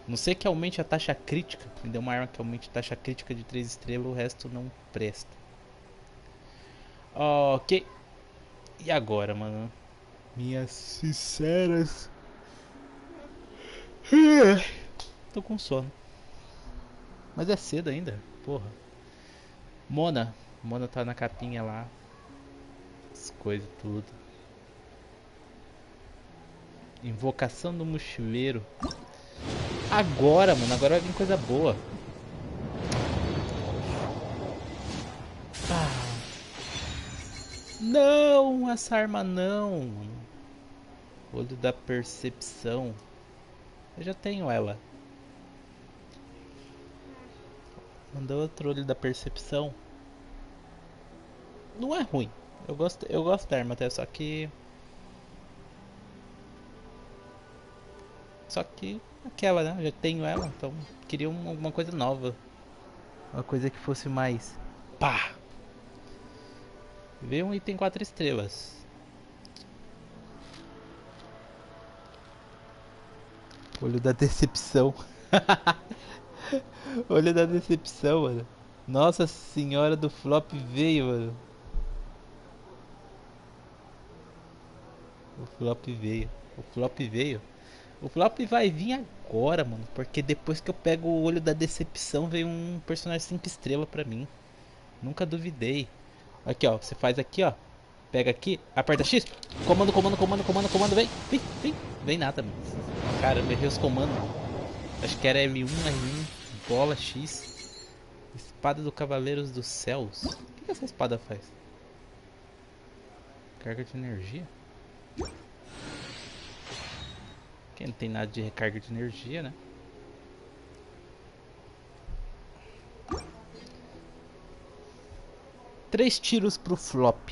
Não sei que aumente a taxa crítica. Me deu uma arma que aumente a taxa crítica de 3 estrelas. O resto não presta. Ok. E agora, mano? Minhas sinceras. Tô com sono. Mas é cedo ainda. Porra. Mona. Mona tá na capinha lá. As coisas tudo. Invocação do mochileiro. Agora, mano. Agora vai vir coisa boa. Não, essa arma não. Olho da percepção. Eu já tenho ela. Mandou outro olho da percepção. Não é ruim. Eu gosto da arma até, só que aquela, né? Eu já tenho ela, então queria alguma coisa nova. Uma coisa que fosse mais pá. Veio um item 4 estrelas. Olho da decepção. Olho da decepção, mano. Nossa senhora do flop veio, mano. O flop veio. O flop veio. O flop vai vir agora, mano. Porque depois que eu pego o olho da decepção, veio um personagem 5 estrelas pra mim. Nunca duvidei. Aqui, ó. Você faz aqui, ó. Pega aqui, aperta X. Comando, comando, comando, comando, comando. Vem, vem, vem. Vem nada, mano. Caramba, errei os comandos. Acho que era M1, R1, bola, X. Espada do Cavaleiros dos Céus. O que essa espada faz? Carga de energia? Quem não tem nada de recarga de energia, né? Três tiros pro flop.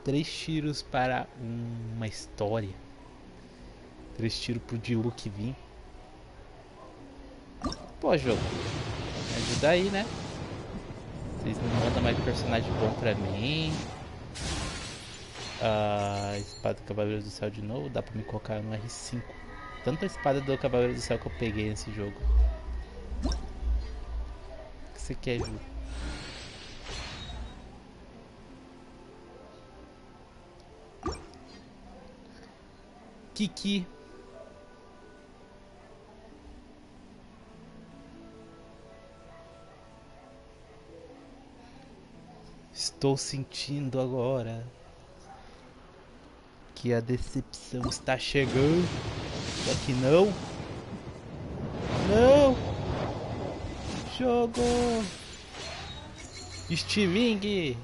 3 tiros para uma história. 3 tiros pro Diluc vir. Pô, jogo. Me ajuda aí, né? Vocês não mandam mais personagem bom pra mim. A espada do Cavaleiro do Céu de novo. Dá pra me colocar no R5. Tanta espada do Cavaleiro do Céu que eu peguei nesse jogo. O que você quer, Ju? Kiki. Estou sentindo agora que a decepção está chegando. Só que não. Não. Jogo. Stiming.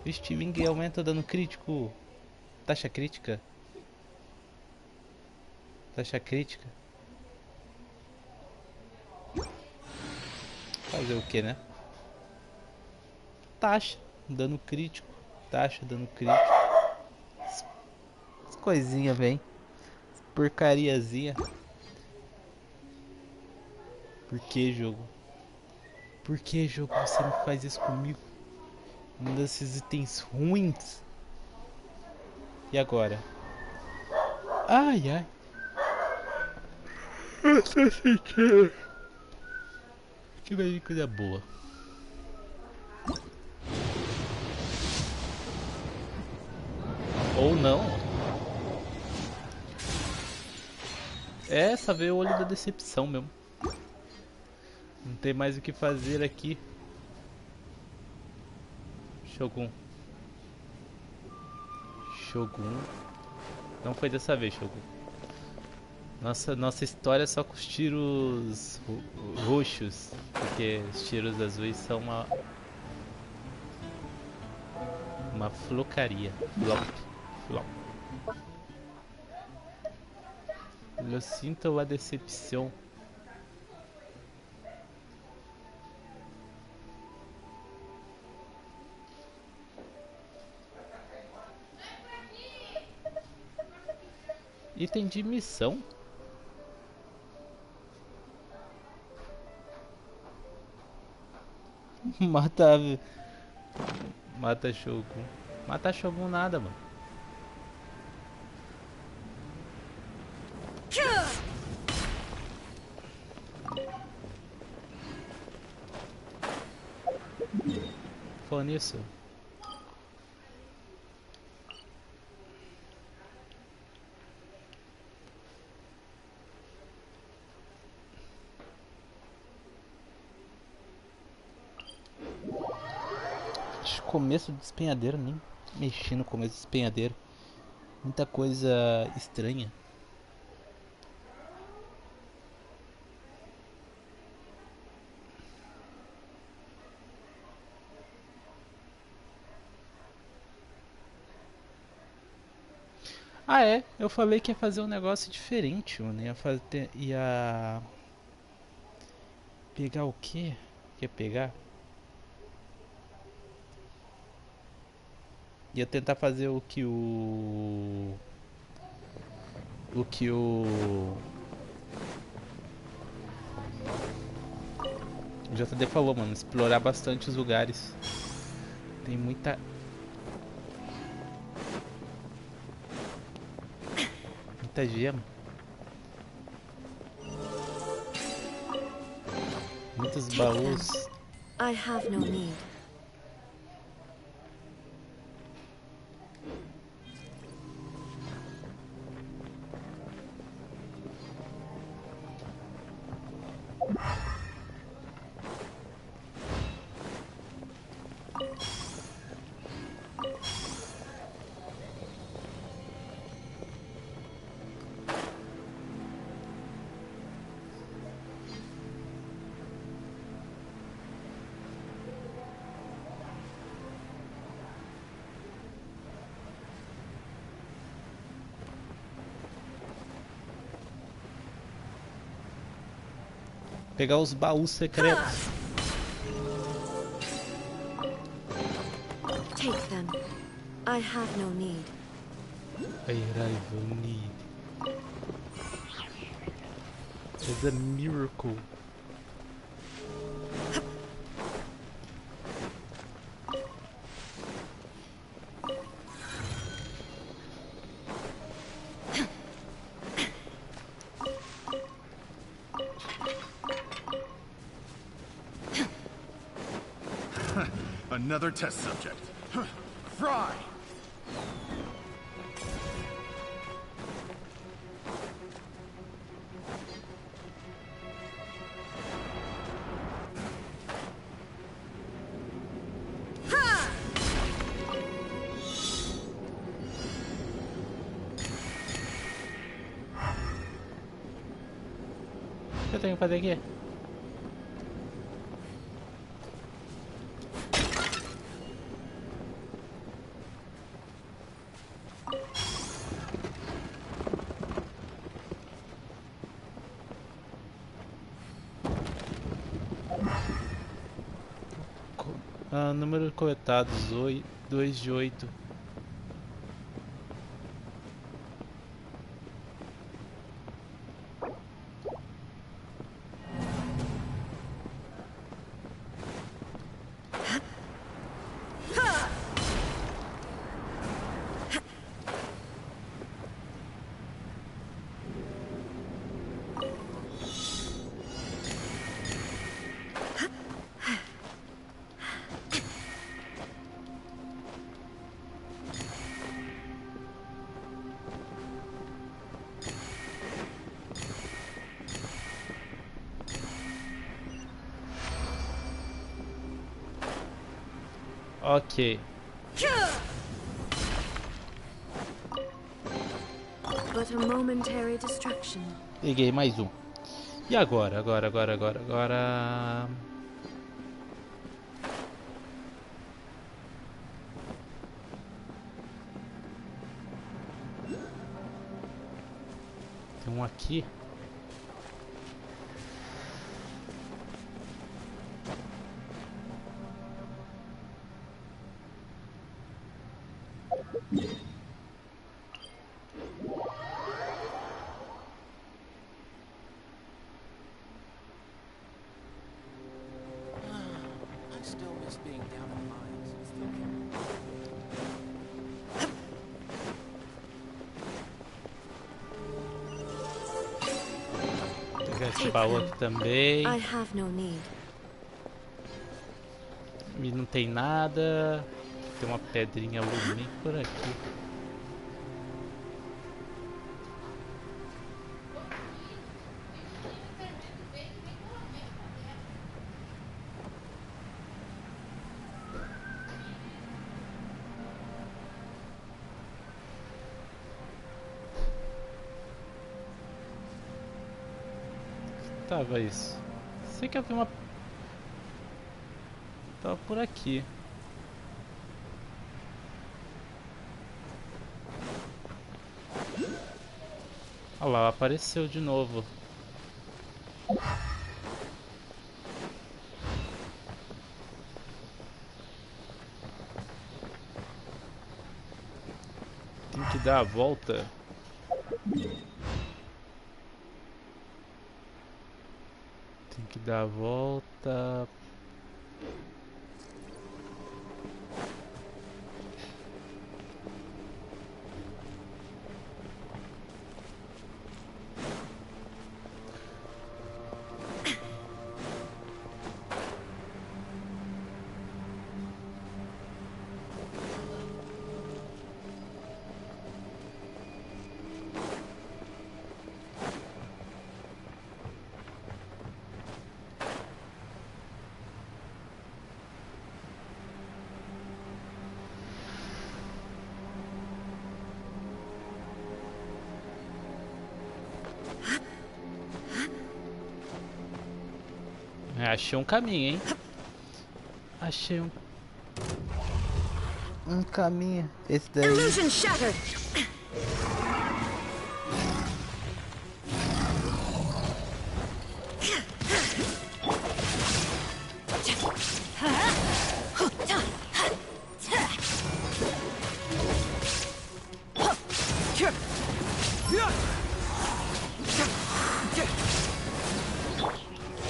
Stiming aumenta o dano crítico. Taxa crítica. Taxa crítica. Fazer o que, né? Taxa, dano crítico. Taxa, dano crítico. As coisinhas, vem. Porcariazinha. Por que, jogo? Por que, jogo, você me faz isso comigo? Um desses itens ruins. E agora? Ai, ai. Eu tô sentindo que vai vir coisa boa. Ou não. Essa veio o olho da decepção mesmo. Não tem mais o que fazer aqui. Shogun. Shogun. Não foi dessa vez, Shogun. Nossa história é só com os tiros roxos, porque os tiros azuis são uma Uma flocaria. Flop. Flop. Eu sinto a decepção. Item de missão? Mata. Mata Shogun. Mata Shogun nada, mano. Falando nisso. Começo do despenhadeiro, nem mexi no começo do despenhadeiro. Muita coisa estranha. Ah é, eu falei que ia fazer um negócio diferente, mano. Ia pegar o quê? Ia pegar? Ia tentar fazer o que o JD falou, mano, explorar bastante os lugares. Tem muita gema. Muitos baús. I have no need. Pegar os baús secretos. Take them. I have no need. I have no need. It's a miracle. Another test subject. Fry! O que eu tenho que fazer aqui? Número coletados 2 de 8. Ok. But a momentary distraction. Peguei mais um. E agora? Tem um aqui. Esse baú aqui também. E não tem nada. Tem uma pedrinha lunífera aqui. Tava isso. Sei que havia uma. Tava por aqui. Olha lá, apareceu de novo. Tem que dar a volta. Tem que dar a volta. Achei um caminho, hein? Achei um caminho. Esse daí. Illusion shattered.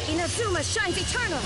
Inazuma shines eternal.